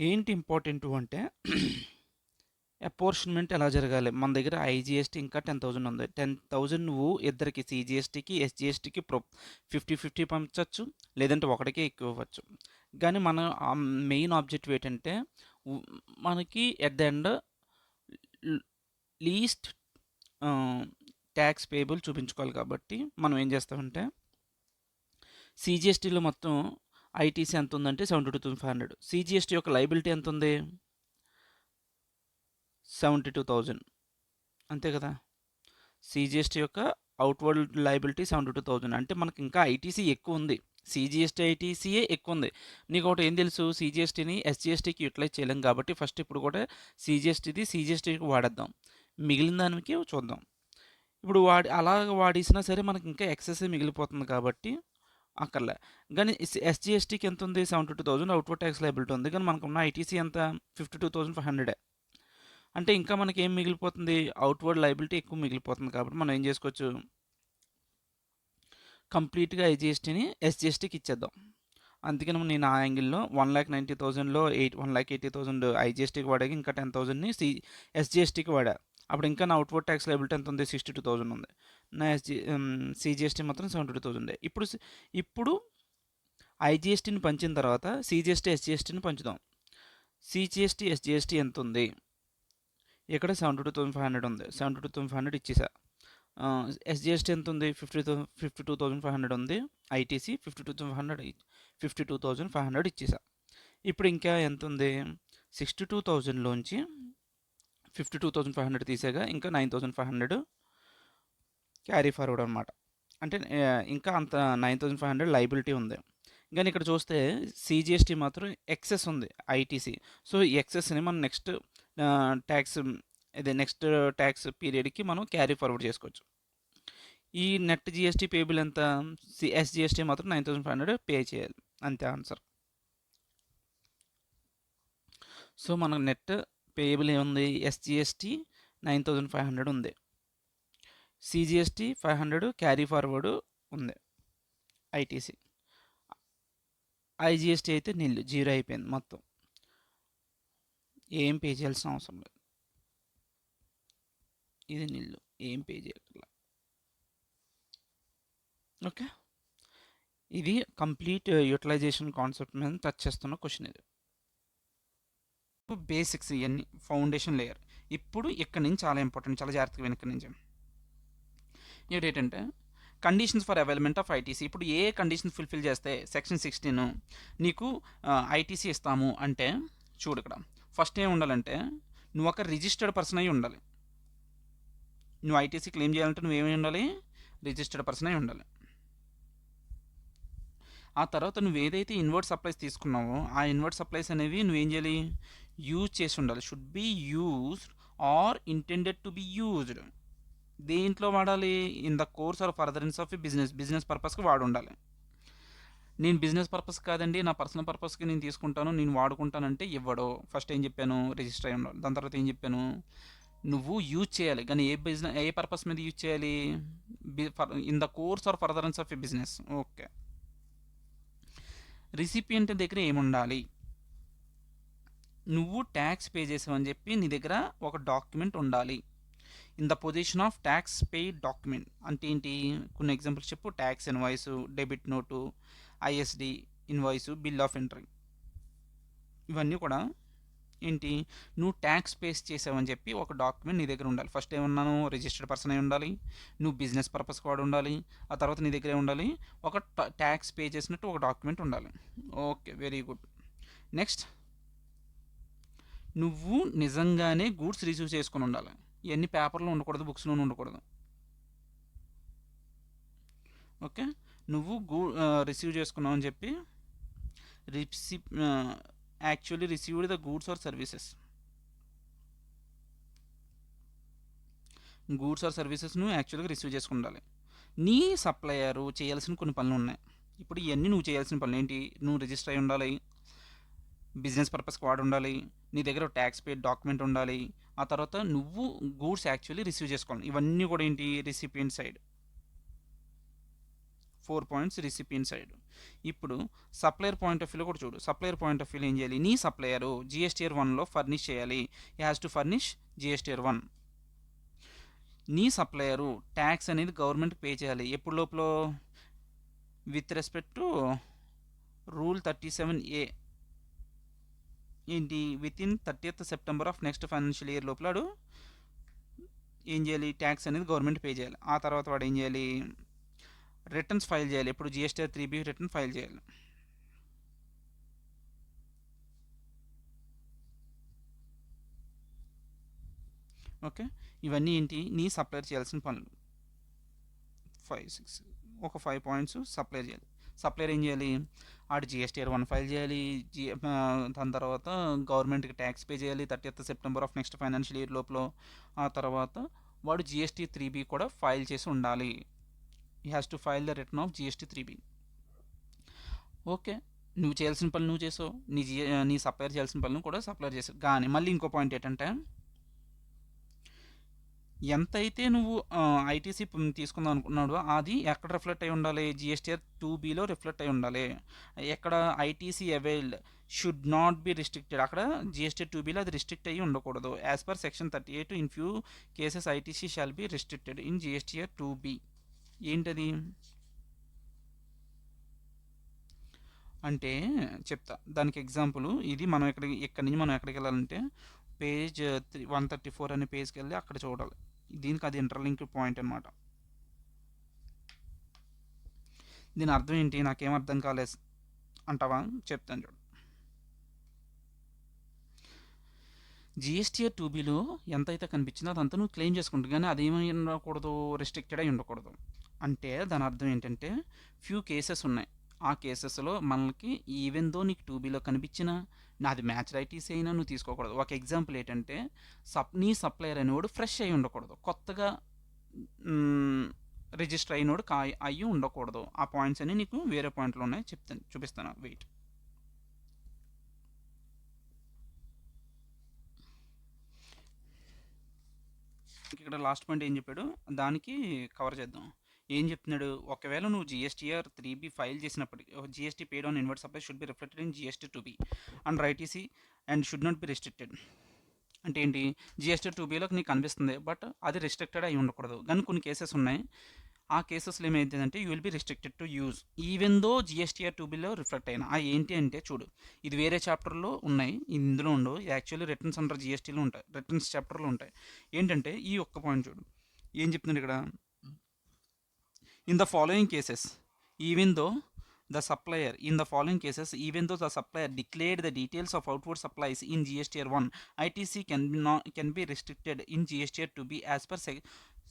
ఏంటి ఇంపార్టెంట్ అంటే అపోర్షన్మెంట్ ఎలా జరగాలి? మన దగ్గర ఐజిఎస్టీ ఇంకా 10,000 ఉంది. 10,000 నువ్వు ఇద్దరికి సిజిఎస్టీకి ఎస్జిఎస్టీకి 50-50 పంపించవచ్చు, లేదంటే ఒకటికే ఎక్కువ ఇవ్వచ్చు. కానీ మన మెయిన్ ఆబ్జెక్టివ్ ఏంటంటే మనకి at the end least tax payable చూపించుకోవాలి. కాబట్టి మనం ఏం చేస్తామంటే సిజిఎస్టీలో మొత్తం ఐటీసీ ఎంత ఉందంటే 72,500. సిజిఎస్టీ యొక్క లైబిలిటీ ఎంత ఉంది? 72,000. అంతే కదా. సిజిఎస్టీ యొక్క అవుట్వర్డ్ లైబిలిటీ 72,000. అంటే మనకి ఇంకా ఐటీసీ ఎక్కువ ఉంది. సిజిఎస్టీ ఐటీసీయే ఎక్కువ ఉంది. నీకు ఒకటి ఏం తెలుసు? సిజిఎస్టీని ఎస్జిఎస్టీకి యూటిలైజ్ చేయలేం కాబట్టి ఫస్ట్ ఇప్పుడు కూడా సిజిఎస్టీకి వాడేద్దాం. మిగిలిన దానికి చూద్దాం. ఇప్పుడు అలాగ వాడేసినా సరే మనకి ఇంకా ఎక్సెస్ మిగిలిపోతుంది కాబట్టి అక్కర్లే. కానీ ఎస్జిఎస్టీకి ఎంత ఉంది? 72,000 అవుట్వర్డ్ ట్యాక్స్ లైబిలిటీ ఉంది. కానీ మనకున్న ఐటీసీ ఎంత? 52,500. అంటే ఇంకా మనకి ఏం మిగిలిపోతుంది? అవుట్వర్డ్ లైబిలిటీ ఎక్కువ మిగిలిపోతుంది. కాబట్టి మనం ఏం చేసుకోవచ్చు? కంప్లీట్గా ఐజిఎస్టీని ఎస్జిఎస్టీకి ఇచ్చేద్దాం. అందుకని నేను ఆ యాంగిల్లో 1,90,000లో 1,80,000 ఐజిఎస్టీకి వాడాక ఇంకా 10,000ని ఎస్జిఎస్టీకి వాడా. అప్పుడు ఇంకా నా అవుట్వర్డ్ ట్యాక్స్ లైబిలిటీ ఎంత ఉంది? 62,000 ఉంది. నా సిజిఎస్టీ మాత్రం 72,000. ఇప్పుడు ఐజిఎస్టీని పంచిన తర్వాత సిజిఎస్టీ ఎస్జిఎస్టీని పంచుదాం. సిజిఎస్టీ ఎస్జిఎస్టీ ఎంత ఉంది? ఇక్కడ 72,500 ఉంది. 72,500 ఇచ్చేసా. ఎస్జిఎస్టీ ఎంత ఉంది? 52,500 ఉంది. ఐటీసీ 52,500 ఇచ్చేసా. ఇప్పుడు ఇంకా ఎంత ఉంది? 62,000లోంచి 52,500 తీసాగా ఇంకా 9,500 క్యారీ ఫార్వర్డ్ అనమాట. అంటే ఇంకా అంత 9,500 లైబిలిటీ ఉంది. కానీ ఇక్కడ చూస్తే సిజిఎస్టీ మాత్రం ఎక్సెస్ ఉంది ఐటీసీ. సో ఈ ఎక్సెస్ని మనం నెక్స్ట్ ట్యాక్స్ పీరియడ్కి మనం క్యారీ ఫార్వర్డ్ చేసుకోవచ్చు. ఈ నెట్ జిఎస్టీ పేబుల్ ఎంత? ఎస్జిఎస్టీ మాత్రం 9,500 పే చేయాలి. అంతే ఆన్సర్. సో మనకు నెట్ పేయబుల్ ఏముంది, ఎస్జిఎస్టీ 9500 ఉంది, సిజిఎస్టీ 500 క్యారీ ఫార్వర్డ్ ఉంది, ఐటీసీ. ఐజిఎస్టీ అయితే నిల్లు, జీరో అయిపోయింది మొత్తం, ఏం పే చేయాల్సిన అవసరం లేదు, ఇది నిల్లు, ఏం పే చేయట్లా. ఓకే, ఇది కంప్లీట్ యూటిలైజేషన్ కాన్సెప్ట్ మీద టచ్ చేస్తున్న క్వశ్చన్ ఇది. బేసిక్స్ ఇవన్నీ ఫౌండేషన్ లేయర్. ఇప్పుడు ఇక్కడ నుంచి చాలా ఇంపార్టెంట్, చాలా జాగ్రత్తగా వెనక్కి నుంచి ఏంటంటే కండిషన్స్ ఫర్ అవైలమెంట్ ఆఫ్ ఐటీసీ. ఇప్పుడు ఏ కండిషన్ ఫుల్ఫిల్ చేస్తే సెక్షన్ 16 నీకు ఐటీసీ ఇస్తాము అంటే, చూడు ఇక్కడ ఫస్ట్ ఏం ఉండాలంటే నువ్వు ఒక రిజిస్టర్డ్ పర్సన్ అయి ఉండాలి. నువ్వు ఐటీసీ క్లెయిమ్ చేయాలంటే నువ్వేమై ఉండాలి, రిజిస్టర్డ్ పర్సన్ అయి ఉండాలి. ఆ తర్వాత నువ్వు ఏదైతే ఇన్వర్ట్ సప్లైస్ తీసుకున్నావో ఆ ఇన్వర్ట్ సప్లైస్ అనేవి నువ్వేం చేయాలి, యూజ్ చేసి ఉండాలి. Should be used or intended to be used. దేంట్లో వాడాలి, in the course or furtherance of business పర్పస్కి వాడు ఉండాలి. నేను బిజినెస్ పర్పస్ కాదండి, నా పర్సనల్ పర్పస్కి నేను తీసుకుంటాను, నేను వాడుకుంటానంటే ఇవ్వడు. ఫస్ట్ ఏం చెప్పాను, రిజిస్టర్ అయి ఉండాలి. దాని తర్వాత ఏం చెప్పాను, నువ్వు యూజ్ చేయాలి, కానీ ఏ పర్పస్ మీద యూజ్ చేయాలి, in the course or furtherance of business. Okay, recipient దగ్గర ఏముండాలి, నువ్వు ట్యాక్స్ పే చేసావని చెప్పి నీ దగ్గర ఒక డాక్యుమెంట్ ఉండాలి. In the position of tax paid document అంటే ఏంటి, కొన్ని ఎగ్జాంపుల్స్ చెప్పు. Tax invoice, debit note, ISD invoice, bill of entry. ఇవన్నీ కూడా ఏంటి, నువ్వు ట్యాక్స్ పే చేసావని చెప్పి ఒక డాక్యుమెంట్ నీ దగ్గర ఉండాలి. ఫస్ట్ ఏమన్నాను, రిజిస్టర్డ్ పర్సన్ అయి ఉండాలి, నువ్వు బిజినెస్ పర్పస్కి వాడు ఉండాలి, ఆ తర్వాత నీ దగ్గరే ఉండాలి ఒక ట్యాక్స్ పే చేసినట్టు ఒక డాక్యుమెంట్ ఉండాలి. Okay, very good. నెక్స్ట్, నువ్వు నిజంగానే గూడ్స్ రిసీవ్ చేసుకుని ఉండాలి. ఇవన్నీ పేపర్లో ఉండకూడదు, బుక్స్లోనే ఉండకూడదు. ఓకే, నువ్వు రిసీవ్ చేసుకున్నావు అని చెప్పి actually received the goods or services. Goods or services నువ్వు యాక్చువల్గా రిసీవ్ చేసుకుని ఉండాలి. నీ సప్లయరు చేయాల్సిన కొన్ని పనులు ఉన్నాయి. ఇప్పుడు ఇవన్నీ నువ్వు చేయాల్సిన పనులు ఏంటి, నువ్వు రిజిస్టర్ అయి ఉండాలి, బిజినెస్ పర్పస్కి వాడు ఉండాలి, నీ దగ్గర ట్యాక్స్ పే డాక్యుమెంట్ ఉండాలి, ఆ తర్వాత నువ్వు గూడ్స్ యాక్చువల్లీ రిసీవ్ చేసుకోవాలి. ఇవన్నీ కూడా ఏంటి, recipient side. 4 points recipient side. ఇప్పుడు సప్లయర్ పాయింట్ ఆఫ్ వ్యూలో కూడా చూడు. సప్లయర్ పాయింట్ ఆఫ్ వ్యూలో ఏం చేయాలి, నీ సప్లయరు జిఎస్టీఆర్ 1లో ఫర్నిష్ చేయాలి, he has to furnish GSTR 1. నీ సప్లయరు ట్యాక్స్ అనేది గవర్నమెంట్కి పే చేయాలి. ఎప్పుడు లోపల, with respect to rule 37A ఏంటి, with in 30th September of next financial year లోపల వాడు ఏం చేయాలి, ట్యాక్స్ అనేది గవర్నమెంట్ పే చేయాలి. ఆ తర్వాత వాడు ఏం చేయాలి, రిటర్న్స్ ఫైల్ చేయాలి. ఎప్పుడు జిఎస్టీఆర్ 3B రిటర్న్ ఫైల్ చేయాలి. ఓకే, ఇవన్నీ ఏంటి, నీ సప్లైర్ చేయాల్సిన పనులు. 5, 6 ఒక 5 పాయింట్స్ సప్లైర్ చేయాలి. సప్లైర్ ఏం చేయాలి, ఆడు జిఎస్టీఆర్ 1 ఫైల్ చేయాలి, దాని తర్వాత గవర్నమెంట్కి ట్యాక్స్ పే చేయాలి 30th September of next financial year లోపల. ఆ తర్వాత వాడు జిఎస్టీ 3B కూడా ఫైల్ చేసి ఉండాలి. He has to file the return of GST 3B. Okay, నువ్వు చేయాల్సిన పనులు నువ్వు చేసావు, నీ సప్లైర్ చేయాల్సిన పనులు కూడా సప్లైర్ చేసావు. కానీ మళ్ళీ ఇంకో పాయింట్ ఏంటంటే, ఎంతైతే నువ్వు ఐటీసీ తీసుకుందాం అనుకున్నాడో అది ఎక్కడ రిఫ్లెక్ట్ అయి ఉండాలి, జిఎస్టీఆర్ 2Bలో రిఫ్లెక్ట్ అయి ఉండాలి. ఎక్కడ ITC availed should not B restricted, అక్కడ జిఎస్టీఆర్ 2Bలో అది రిస్ట్రిక్ట్ అయ్యి ఉండకూడదు. As per section 38 in few cases ITC shall B restricted in GSTR 2B. ఏంటది అంటే చెప్తా, దానికి ఎగ్జాంపుల్ ఇది. మనం ఇక్కడి నుంచి మనం ఎక్కడికి వెళ్ళాలంటే పేజ్ 134 అనే పేజ్కి వెళ్ళి అక్కడ చూడాలి. దీనికి అది ఇంటర్లింక్ పాయింట్ అనమాట. దీని అర్థం ఏంటి, నాకేం అర్థం కాలేదు అంటావా, చెప్తాను చూడు. జిఎస్టీఆర్ 2Bలో ఎంతైతే కనిపించిందో అదంతా నువ్వు క్లెయిమ్ చేసుకుంటావు, కానీ అదేమై ఉండకూడదు, రిస్ట్రిక్టెడ్ అయి ఉండకూడదు. అంటే దాని అర్థం ఏంటంటే ఫ్యూ కేసెస్ ఉన్నాయి. ఆ కేసెస్లో మనకి ఈవెన్ దో నీకు 2Bలో కనిపించినా నాది మ్యాచ్ రైటీస్ అయినా నువ్వు తీసుకోకూడదు. ఒక ఎగ్జాంపుల్ ఏంటంటే, నీ సప్లయర్ అనేవాడు ఫ్రెష్ అయి ఉండకూడదు, కొత్తగా రిజిస్టర్ అయినోడు అయ్యి ఉండకూడదు. ఆ పాయింట్స్ అన్ని నీకు వేరే పాయింట్లో ఉన్నాయి, చూపిస్తాను, వెయిట్. ఇక్కడ లాస్ట్ పాయింట్ ఏం చెప్పాడు దానికి కవర్ చేద్దాం. ఏం చెప్తున్నాడు, ఒకవేళ నువ్వు జిఎస్టీఆర్ 3B ఫైల్ చేసినప్పటికీ GST paid on invert supply should be reflected in GST 2B and right EC and should not be restricted. అంటే ఏంటి, జిఎస్టీ 2Bలోకి నీకు కనిపిస్తుంది బట్ అది రెస్ట్రిక్టెడ్ అయి ఉండకూడదు. కానీ కొన్ని కేసెస్ ఉన్నాయి, ఆ కేసెస్లో ఏమైందంటే you will be restricted to use even though GSTR 2Bలో రిఫ్లెక్ట్ అయినా. ఆ ఏంటి అంటే చూడు, ఇది వేరే చాప్టర్లో ఉన్నాయి, ఇందులో ఉండవు. యాక్చువల్లీ రిటర్న్స్ అండర్ జిఎస్టీలో ఉంటాయి, రిటర్న్స్ చాప్టర్లో ఉంటాయి. ఏంటంటే ఈ ఒక్క పాయింట్ చూడు ఏం చెప్తున్నాడు ఇక్కడ, in the following cases even though the supplier in the following cases even though the supplier declared the details of outward supplies in GSTR 1, ITC can be restricted in GSTR 2B as per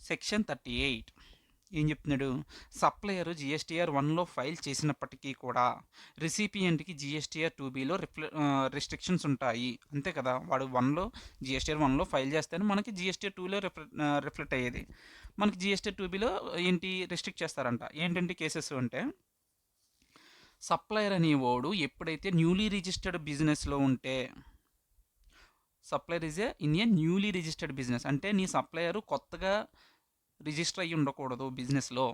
section 38. ఏం చెప్తున్నాడు, supplier GSTR 1లో file చేసినప్పటికీ కూడా రిసిపియంట్కి GSTR 2Bలో restrictions ఉంటాయి. అంతే కదా, వాడు GSTR 1లో ఫైల్ చేస్తేనే మనకి జిఎస్టీఆర్ 2లో రిఫ్లెక్ట్ అయ్యేది. మనకి జిఎస్టీఆర్ 2Bలో ఏంటి రిస్ట్రిక్ట్ చేస్తారంట. ఏంటంటే కేసెస్ అంటే, సప్లయర్ అనేవాడు ఎప్పుడైతే న్యూలీ రిజిస్టర్డ్ బిజినెస్లో ఉంటే, supplier in a newly registered business అంటే నీ సప్లయరు కొత్తగా రిజిస్టర్ అయ్యి ఉండకూడదు బిజినెస్లో.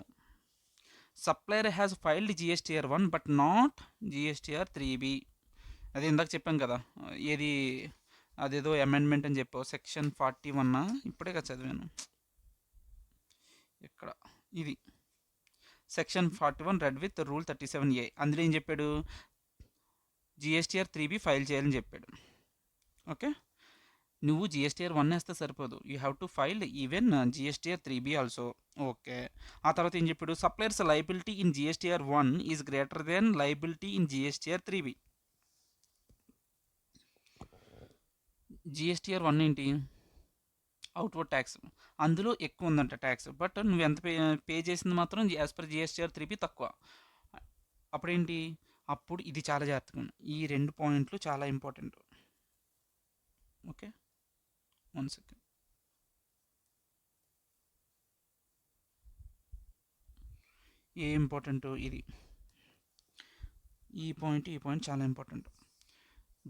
Supplier has filed GSTR 1 but not GSTR 3B. అది ఇందాక చెప్పాం కదా, ఏది అదేదో అమెండ్మెంట్ అని చెప్పావు, సెక్షన్ 41 ఇప్పుడే కదా చదివాను, ఇక్కడ ఇది section 41 red with rule 37A. అందులో ఏం చెప్పాడు, జిఎస్టీఆర్ 3B ఫైల్ చేయాలని చెప్పాడు. ఓకే, నువ్వు జిఎస్టీఆర్ 1 వేస్తే సరిపోదు, you have to file even GSTR 3B also. Okay, ఆ తర్వాత ఏం చెప్పాడు, suppliers liability in GSTR 1 is greater than liability in GSTR 3B. GSTR 1 ఏంటి, అవుట్వర్డ్ ట్యాక్స్, అందులో ఎక్కువ ఉందంట ట్యాక్స్, బట్ నువ్వు ఎంత పే చేసింది మాత్రం యాజ్ పర్ జిఎస్టీఆర్ 3B తక్కువ. అప్పుడేంటి, అప్పుడు ఇది చాలా జాగ్రత్తగా ఉంది. ఈ 2 పాయింట్లు చాలా ఇంపార్టెంట్. Okay, 1 second. ఏ ఇంపార్టెంట్ ఇది, ఈ పాయింట్ చాలా ఇంపార్టెంట్.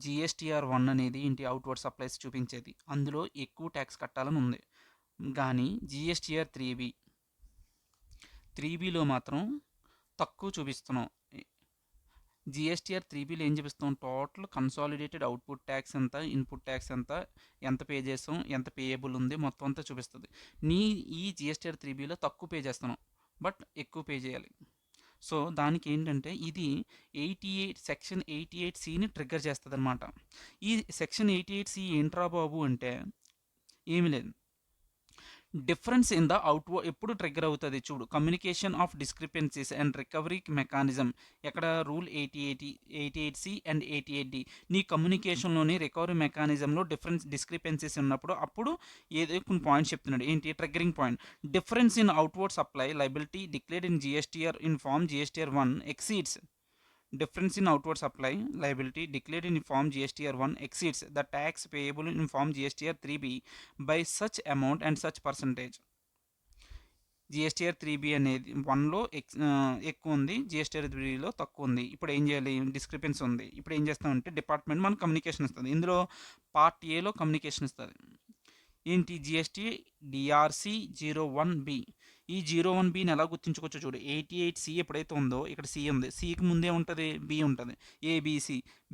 జిఎస్టీఆర్ 1 అనేది ఇంటి అవుట్వర్డ్ సప్లైస్ చూపించేది, అందులో ఎక్కువ ట్యాక్స్ కట్టాలని ఉంది. కానీ జిఎస్టీఆర్ 3Bలో మాత్రం తక్కువ చూపిస్తున్నాం. జిఎస్టీఆర్ 3Bలో ఏం చూపిస్తాం, టోటల్ కన్సాలిడేటెడ్ అవుట్పుట్ ట్యాక్స్ ఎంత, ఇన్పుట్ ట్యాక్స్ ఎంత పే చేస్తాం, ఎంత పేయబుల్ ఉంది, మొత్తం అంతా చూపిస్తుంది. ఈ జిఎస్టీఆర్ 3Bలో తక్కువ పే చేస్తున్నాం బట్ ఎక్కువ పే చేయాలి. సో దానికి ఏంటంటే ఇది సెక్షన్ 88Cని ట్రిగ్గర్ చేస్తుంది అనమాట. ఈ సెక్షన్ 88C ఏంట్రా బాబు అంటే ఏమీ లేదు, డిఫరెన్స్ ఇన్ ద అవుట్వర్డ్ ఎప్పుడు ట్రిగ్గర్ అవుతుంది చూడు, communication of discrepancies and recovery mechanism. ఎక్కడ రూల్ 88C అండ్ 88D. నీ కమ్యూనికేషన్లోని రికవరీ మెకానిజంలో డిస్క్రిపెన్సీస్ ఉన్నప్పుడు అప్పుడు ఏదో కొన్ని పాయింట్స్ చెప్తున్నాడు. ఏంటి triggering point, difference in outward supply liability declared in GSTR in form GSTR 1 exceeds difference in outward supply liability declared in form GSTR 1 exceeds the tax payable in form GSTR 3B by such amount and such percentage. GSTR 3B అనేది 1లో ఎక్కువ ఉంది, GSTR 3లో తక్కువ ఉంది. ఇప్పుడు ఏం చేయాలి, discrepancy ఉంది. ఇప్పుడు ఏం చేస్తామంటే డిపార్ట్మెంట్ మనకు కమ్యూనికేషన్ ఇస్తుంది. ఇందులో పార్ట్ ఏలో కమ్యూనికేషన్ ఇస్తుంది. ఏంటి, జిఎస్టీ DRC 01B. ఈ 01Bని ఎలా గుర్తించుకోవచ్చు చూడు, 88C ఎప్పుడైతే ఉందో ఇక్కడ C ఉంది, Cకి ముందే ఉంటుంది B ఉంటుంది, ABC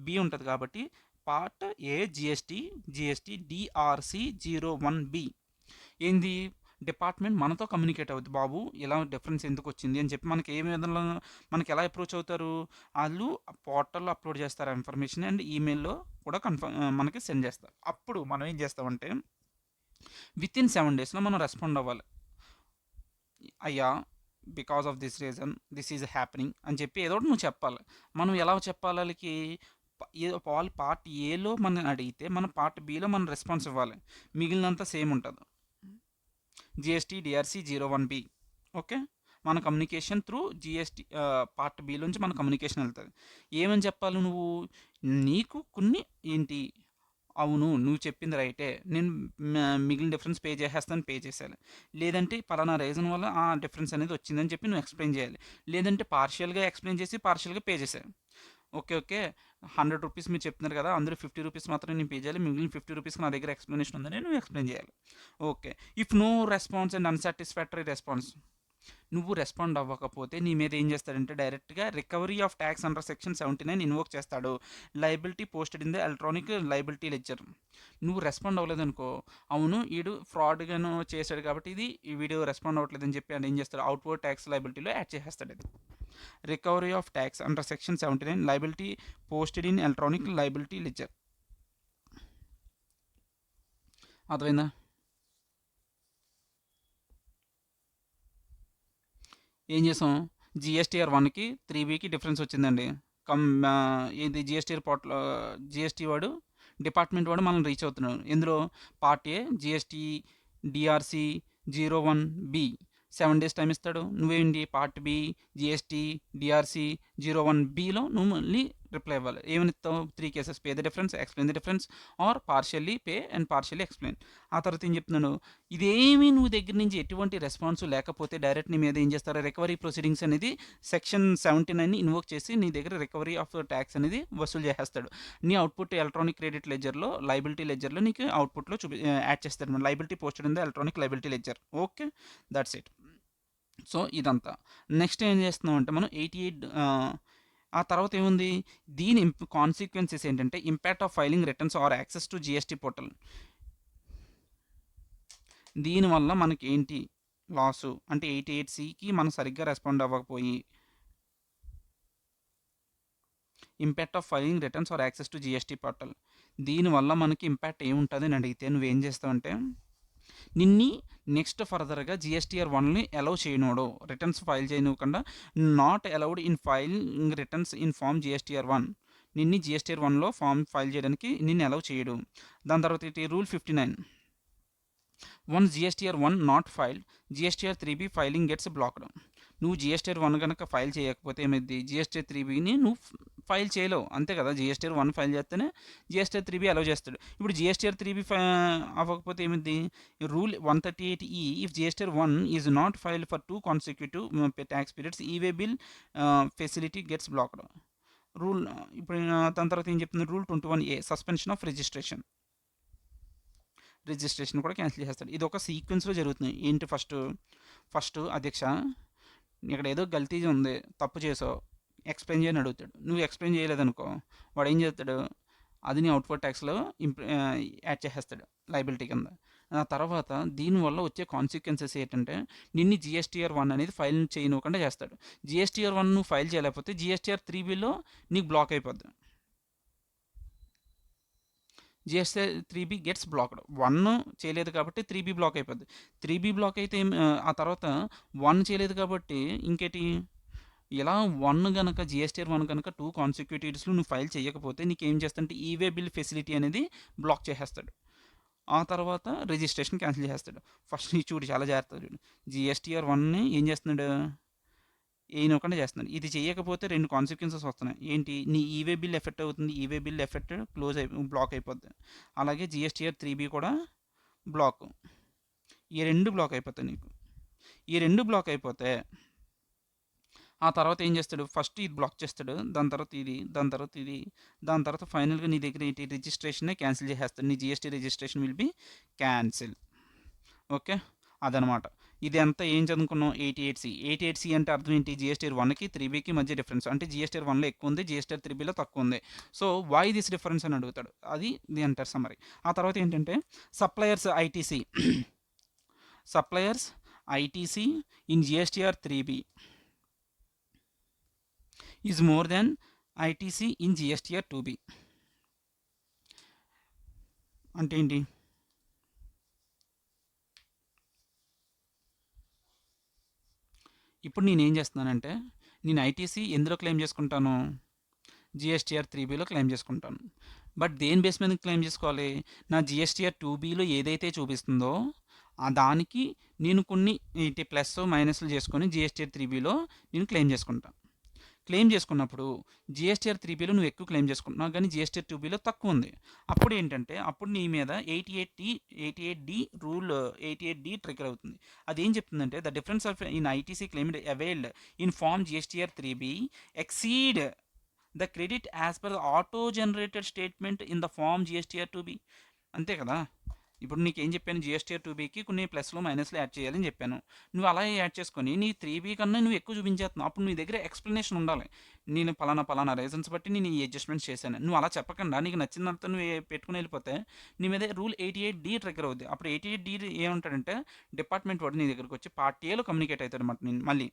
B ఉంటుంది. కాబట్టి part A GST DRC 01B ఏంది, డిపార్ట్మెంట్ మనతో కమ్యూనికేట్ అవుతుంది, బాబు ఇలా డిఫరెన్స్ ఎందుకు వచ్చింది అని చెప్పి మనకి ఏ విధంగా మనకి ఎలా అప్రోచ్ అవుతారు, వాళ్ళు పోర్టల్లో అప్లోడ్ చేస్తారు ఇన్ఫర్మేషన్ అండ్ ఈమెయిల్లో కూడా మనకి సెండ్ చేస్తారు. అప్పుడు మనం ఏం చేస్తామంటే విత్ ఇన్ 7 daysలో మనం రెస్పాండ్ అవ్వాలి. అయ్యా because of this reason this is happening అని చెప్పి ఏదో ఒకటి నువ్వు చెప్పాలి. మనం ఎలా చెప్పాలి, వాళ్ళకి వాళ్ళు పార్ట్ ఏలో మనం అడిగితే మనం పార్ట్ బిలో మనం రెస్పాన్స్ ఇవ్వాలి, మిగిలినంతా సేమ్ ఉంటుంది. GST DRC 01B. ఓకే, మన కమ్యూనికేషన్ త్రూ జిఎస్టీ పార్ట్ బిలోంచి మన కమ్యూనికేషన్ వెళ్తుంది. ఏమని చెప్పాలి నువ్వు, నీకు కొన్ని ఏంటి, అవును నువ్వు చెప్పింది రైటే, నేను మిగిలిన డిఫరెన్స్ పే చేసేయాలి, లేదంటే పలానా రీజన్ వల్ల ఆ డిఫరెన్స్ అనేది వచ్చిందని చెప్పి నువ్వు ఎక్స్ప్లెయిన్ చేయాలి, లేదంటే పార్షియల్గా ఎక్స్ప్లెయిన్ చేసి పార్షియల్గా పే చేసేయాలి. ఓకే. ఓకే. రూ. 100 మీరు చెప్తున్నారు కదా! అందులో రూ. 50 మాత్రమే నేను పే చేయాలి. మిగిలిన రూ. 50కి నా దగ్గర ఎక్స్‌ప్లనేషన్ ఉందని నువ్వు ఎక్స్‌ప్లెయిన్ చేయాలి. Okay. If no response and unsatisfactory response, నువ్వు రెస్పాండ్ అవ్వకపోతే నీ మీద ఏం చేస్తాడంటే డైరెక్ట్‌గా recovery of tax under section 79 invoke చేస్తాడు. Liability posted in the electronic liability ledger. నువ్వు రెస్పాండ్ అవ్వలేదనుకో, అవును ఈడు ఫ్రాడ్‌గాను చేశాడు కాబట్టి ఈ వీడియో రెస్పాండ్ అవ్వట్లేదని చెప్పి ఆయన ఏం చేస్తాడు అవుట్‌వర్డ్ టాక్స్ లయబిలిటీలో యాడ్ చేసేస్తాడు ఇది. Recovery of tax under section 79 liability posted in electronic liability ledger. అర్థమైందా? ఏం చేసాం, జిఎస్టీఆర్ 1కి 3Bకి డిఫరెన్స్ వచ్చిందండి. ఇది జిఎస్టీ పోర్టల్, జిఎస్టీ వాడు డిపార్ట్మెంట్ వాడు మనం రీచ్ అవుతున్నాడు. ఇందులో part A GST DRC 01B 7 days time ఇస్తాడు. నువ్వేంటి పార్ట్ బి జిఎస్టీ డిఆర్సి 01Bలో నువ్వు మళ్ళీ రిప్లై ఇవ్వాలి. ఏమని ఇస్తావు, 3 cases: pay the difference, explain the difference, or partially pay and partially explain. ఆ తర్వాత ఏం చెప్తున్నాను, ఇదేమీ నువ్వు దగ్గర నుంచి ఎటువంటి రెస్పాన్స్ లేకపోతే డైరెక్ట్ నీ మీద ఏం చేస్తారు, రికవరీ ప్రొసీడింగ్స్ అనేది సెక్షన్ 79 ఇన్వోక్ చేసి నీ దగ్గర రికవరీ ఆఫ్ ట్యాక్స్ అనేది వసూలు చేసేస్తాడు. నీ అవుట్పుట్ ఎలక్ట్రానిక్ క్రెడిట్ లెడ్జర్లో లయబిలిటీ లెడ్జర్లో నీకు అవుట్పుట్లో యాడ్ చేస్తాడు. Liability posted in the electronic liability ledger. Okay, that's it. So ఇదంతా. నెక్స్ట్ ఏం చేస్తున్నాం అంటే మనం 88 ఆ తర్వాత ఏముంది, దీని కాన్సిక్వెన్సెస్ ఏంటంటే impact of filing returns or access to GST portal. దీనివల్ల మనకి ఏంటి లాసు అంటే 88Cకి మనం సరిగ్గా రెస్పాండ్ అవ్వకపోయి, impact of filing returns or access to GST portal, దీనివల్ల మనకి ఇంపాక్ట్ ఏముంటుంది అని అడిగితే నువ్వేం చేస్తావంటే నిన్ని నెక్స్ట్ ఫర్దర్గా జిఎస్టీఆర్ 1ని అలౌ చేయనోడు, రిటర్న్స్ ఫైల్ చేయనివ్వకుండా, not allowed in filing returns in form GSTR 1, నిన్ని జిఎస్టీఆర్ 1లో ఫామ్ ఫైల్ చేయడానికి నిన్ను అలౌ చేయడు. దాని తర్వాత ఏంటి, rule 59, once GSTR 1 not filed, GSTR 3B filing gets blocked. నువ్వు జిఎస్టీఆర్ 1 కనుక ఫైల్ చేయకపోతే ఏమైంది, జిఎస్టీఆర్ 3Bని నువ్వు ఫైల్ చేయలేవు, అంతే కదా. జిఎస్టీఆర్ 1 ఫైల్ చేస్తేనే జిఎస్టీఆర్ 3B అలౌ చేస్తాడు. ఇప్పుడు జిఎస్టీఆర్ 3B అవ్వకపోతే ఏమైంది, rule 138E, if GSTR 1 is not filed for 2 consecutive tax periods, e-way bill facility gets blocked. Rule ఇప్పుడు దాని తర్వాత ఏం చెప్తుంది, rule 21A, suspension of registration కూడా క్యాన్సిల్ చేస్తాడు. ఇది ఒక సీక్వెన్స్లో జరుగుతుంది. ఏంటి, ఫస్ట్ అధ్యక్ష ఇక్కడ ఏదో గల్తీ ఉంది, తప్పు చేసావు, ఎక్స్ప్లెయిన్ చేయని అడుగుతాడు. నువ్వు ఎక్స్ప్లెయిన్ చేయలేదనుకో, వాడు ఏం చేస్తాడు, అది నీ అవుట్పుట్ ట్యాక్స్లో యాడ్ చేసేస్తాడు లైబిలిటీ కింద. ఆ తర్వాత దీనివల్ల వచ్చే కాన్సిక్వెన్సెస్ ఏంటంటే నిన్ను జిఎస్టీఆర్ 1 అనేది ఫైల్ చేయనివ్వకుండా చేస్తాడు. జిఎస్టీఆర్ 1 నువ్వు ఫైల్ చేయలేకపోతే జిఎస్టీఆర్ 3Bలో నీకు బ్లాక్ అయిపోద్ది. GSTR 3B gets blocked. 1 చేయలేదు కాబట్టి 3B బ్లాక్ అయిపోద్ది. 3B బ్లాక్ అయితే ఆ తర్వాత 1 చేయలేదు కాబట్టి ఇంకేటి, ఇలా 1 గనక జిఎస్టీఆర్ 1 కనుక 2 కాన్సిక్యూటివ్స్లో నువ్వు ఫైల్ చేయకపోతే నీకేం చేస్తాడంటే ఈవే బిల్ ఫెసిలిటీ అనేది బ్లాక్ చేసేస్తాడు. ఆ తర్వాత రిజిస్ట్రేషన్ క్యాన్సిల్ చేస్తాడు. ఫస్ట్ ఈ చూడు, చాలా జాగ్రత్త చూడు, జిఎస్టీఆర్ 1ని ఏం చేస్తున్నాడు, ఏనొకటి చేస్తున్నాడు. ఇది చేయకపోతే 2 కాన్సిక్వెన్సెస్ వస్తున్నాయి. ఏంటి, నీ ఈవే బిల్ ఎఫెక్ట్ అవుతుంది, ఈవే బిల్ ఎఫెక్ట్ బ్లాక్ అయిపోద్ది. అలాగే జిఎస్టీఆర్ 3B కూడా బ్లాక్. ఈ 2 బ్లాక్ అయిపోతాయి నీకు. ఈ 2 బ్లాక్ అయిపోతే ఆ తర్వాత ఏం చేస్తాడు, ఫస్ట్ ఇది బ్లాక్ చేస్తాడు, దాని తర్వాత ఇది, దాని తర్వాత ఇది, దాని తర్వాత ఫైనల్గా నీ దగ్గర ఏంటి, రిజిస్ట్రేషనే క్యాన్సిల్ చేసేస్తాడు. నీ GST registration will be cancel. Okay, అదనమాట. ఇది అంతా ఏం చదువుకున్నాం, 88C అంటే అర్థం ఏంటి, జిఎస్టీఆర్ 1కి 3Bకి మధ్య డిఫరెన్స్, అంటే జిఎస్టీఆర్ 1లో ఎక్కువ ఉంది, జిఎస్టీఆర్ 3Bలో తక్కువ ఉంది. సో వై దిస్ డిఫరెన్స్ అని అడుగుతాడు, అది ది అంటారు సమ్మరీ. ఆ తర్వాత ఏంటంటే suppliers ITC in GSTR 3B is more than ITC in GSTR 2B. అంటే ఏంటి, ఇప్పుడు నేనేం చేస్తున్నానంటే నేను ఐటీసీ ఎందులో క్లెయిమ్ చేసుకుంటాను, జిఎస్టీఆర్ 3Bలో క్లెయిమ్ చేసుకుంటాను. బట్ దేని బేస్ మీద క్లెయిమ్ చేసుకోవాలి, నా జిఎస్టీఆర్ 2Bలో ఏదైతే చూపిస్తుందో ఆ దానికి నేను కొన్ని ఏంటి ప్లస్ మైనస్లు చేసుకొని జిఎస్టీఆర్ 3Bలో నేను క్లెయిమ్ చేసుకుంటాను. క్లెయిమ్ చేసుకున్నప్పుడు జిఎస్టీఆర్ 3Bలో నువ్వు ఎక్కువ క్లెయిమ్ చేసుకుంటున్నావు కానీ జిఎస్టీఆర్ 2Bలో తక్కువ ఉంది. అప్పుడు ఏంటంటే అప్పుడు నీ మీద 88D రూల్ 88D ట్రిగర్ అవుతుంది. అదేం చెప్తుందంటే the difference of in ITC claimed availed in form GSTR 3B exceed the credit as per the auto generated statement in the form GSTR two B. అంతే కదా. ఇప్పుడు నీకేం చెప్పాను, జిఎస్టీఆర్ 2బీకి కొన్ని ప్లస్లు మైనస్లు యాడ్ చేయాలని చెప్పాను. నువ్వు అలా యాడ్ చేసుకొని నీ 3బీ కన్నా నువ్వు ఎక్కువ చూపించేస్తున్నావు. అప్పుడు నీ దగ్గర ఎక్స్ప్లెనేషన్ ఉండాలి. నేను పలానా పలానా రీజన్స్ బట్టి నేను ఈ అడ్జస్ట్మెంట్స్ చేశాను. నువ్వు అలా చెప్పకుండా నీకు నచ్చినంత నువ్వు పెట్టుకుని వెళ్ళిపోతే నీ మీద రూల్ 88D ట్రిగ్గర్ అవుద్ది. అప్పుడు 88D ఏమంటాడంటే డిపార్ట్మెంట్ వాడు నీ దగ్గరికి వచ్చి పార్ట్ ఏలో కమ్యూనికేట్ అవుతాడు అనమాట. నేను మళ్ళీ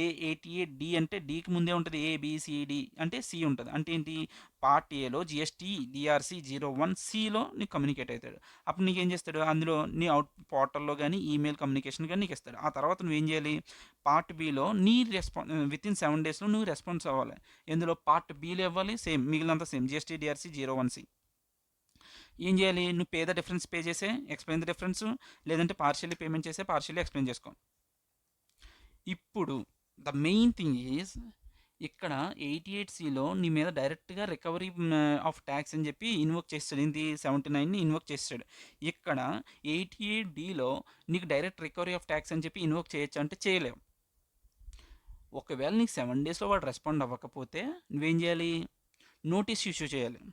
A88D అంటే డీకి ముందే ఉంటుంది, ABCD అంటే సి ఉంటుంది. అంటే ఏంటి, పార్ట్ ఏలో జిఎస్టీ డిఆర్సి 01Cలో నీకు కమ్యూనికేట్ అవుతాడు. అప్పుడు నీకేం చేస్తాడు, అందులో నీ అవుట్ పోర్టల్లో కానీ ఈమెయిల్ కమ్యూనికేషన్ కానీ నీకు ఇస్తాడు. ఆ తర్వాత నువ్వేం చేయాలి, పార్ట్ బిలో నీ విత్ ఇన్ 7 డేస్లో నువ్వు రెస్పాన్స్ అవ్వాలి. ఎందులో పార్ట్ బిలో ఇవ్వాలి, సేమ్ మిగిలినంత సేమ్ జిఎస్టీ డిఆర్సి 01C. ఏం చేయాలి, నువ్వు పే ద డిఫరెన్స్ పే చేసే ఎక్స్ప్లెయిన్ ద డిఫరెన్స్, లేదంటే పార్షియల్లీ పేమెంట్ చేసే పార్షియల్లీ ఎక్స్ప్లెయిన్ చేసుకో. ఇప్పుడు ద మెయిన్ థింగ్ ఈజ్ ఇక్కడ 88Cలో నీ మీద డైరెక్ట్గా రికవరీ ఆఫ్ ట్యాక్స్ అని చెప్పి ఇన్వోక్ చేస్తాడు. ఇది 79ని ఇన్వోక్ చేస్తాడు. ఇక్కడ 88Dలో నీకు డైరెక్ట్ రికవరీ ఆఫ్ ట్యాక్స్ అని చెప్పి ఇన్వోక్ చేయొచ్చు అంటే చేయలేవు. ఒకవేళ నీకు 7 డేస్లో వాడు రెస్పాండ్ అవ్వకపోతే నువ్వేం చేయాలి, నోటీస్ ఇష్యూ చేయాలి.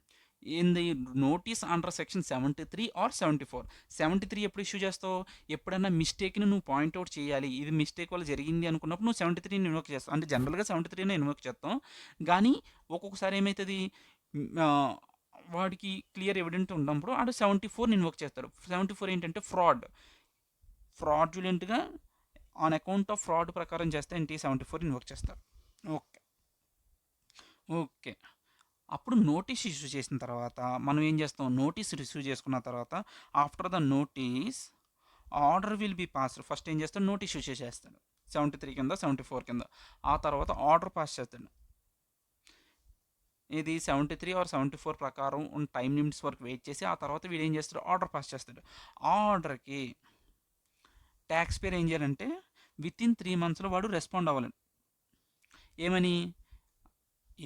In the notice under section 73 or 74. 73 ఎప్పుడు ఇష్యూ చేస్తావు, ఎప్పుడైనా మిస్టేక్ని నువ్వు పాయింట్అవుట్ చేయాలి, ఇది మిస్టేక్ వల్ల జరిగింది అనుకున్నప్పుడు నువ్వు 73ని ఇన్వోక్ చేస్తావు. అంటే జనరల్గా 73ని ఇన్వోక్ చేస్తాం, కానీ ఒక్కొక్కసారి ఏమవుతుంది, వాడికి క్లియర్ ఎవిడెంట్ ఉన్నప్పుడు ఆడు 74ని ఇన్వోక్ చేస్తాడు. 74 ఏంటంటే ఫ్రాడ్యులెంట్గా ఆన్ అకౌంట్ ఆఫ్ ఫ్రాడ్ ప్రకారం చేస్తే ఏంటి 74 ఇన్వోక్ చేస్తారు. Okay okay. అప్పుడు నోటీస్ ఇష్యూ చేసిన తర్వాత మనం ఏం చేస్తాం, నోటీస్ రిసీవ్ చేసుకున్న తర్వాత after the notice order will be passed. First ఏం చేస్తాడు, నోటీస్ ఇష్యూ చేస్తాడు 73 కింద 74 కింద. ఆ తర్వాత ఆర్డర్ పాస్ చేస్తాడు. ఇది 73 ఆర్ 74 ప్రకారం ఉన్న టైం లిమిట్స్ వరకు వెయిట్ చేసి ఆ తర్వాత వీడు ఏం చేస్తాడు, ఆర్డర్ పాస్ చేస్తాడు. ఆర్డర్కి ట్యాక్స్ పేర్ ఏం చేయాలంటే విత్ ఇన్ 3 మంత్స్లో వాడు రెస్పాండ్ అవ్వాలి. ఏమని,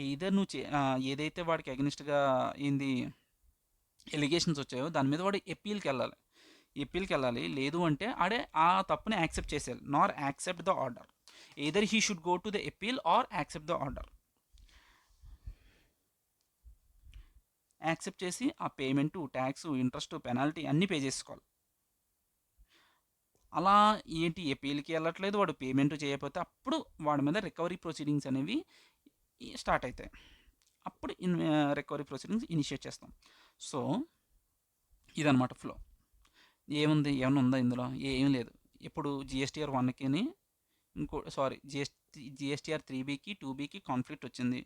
ఇదర్ నువ్వు ఏదైతే వాడికి అగెనిస్ట్గా ఏంది ఎలిగేషన్స్ వచ్చాయో దాని మీద వాడు ఎప్పీల్కి వెళ్ళాలి. లేదు అంటే ఆడే ఆ తప్పుని యాక్సెప్ట్ చేసేయాలి. Nor accept the order. Either he should go to the appeal or accept the order. Accept చేసి ఆ పేమెంటు, ట్యాక్స్, ఇంట్రెస్ట్, పెనాల్టీ అన్నీ పే చేసుకోవాలి. అలా ఏంటి ఎప్పీల్కి వెళ్ళట్లేదు వాడు, పేమెంట్ చేయకపోతే అప్పుడు వాడి మీద రికవరీ ప్రొసీడింగ్స్ అనేవి స్టార్ట్ అవుతాయి. అప్పుడు రికవరీ ప్రొసీడింగ్స్ ఇనిషియేట్ చేస్తాం. సో ఇదనమాట ఫ్లో. ఏమైనా ఉందా ఇందులో, ఏం లేదు. ఇప్పుడు జిఎస్టీఆర్ 1కి జిఎస్టీఆర్ 3బీకి 2బీకి కాన్ఫ్లిక్ట్ వచ్చింది.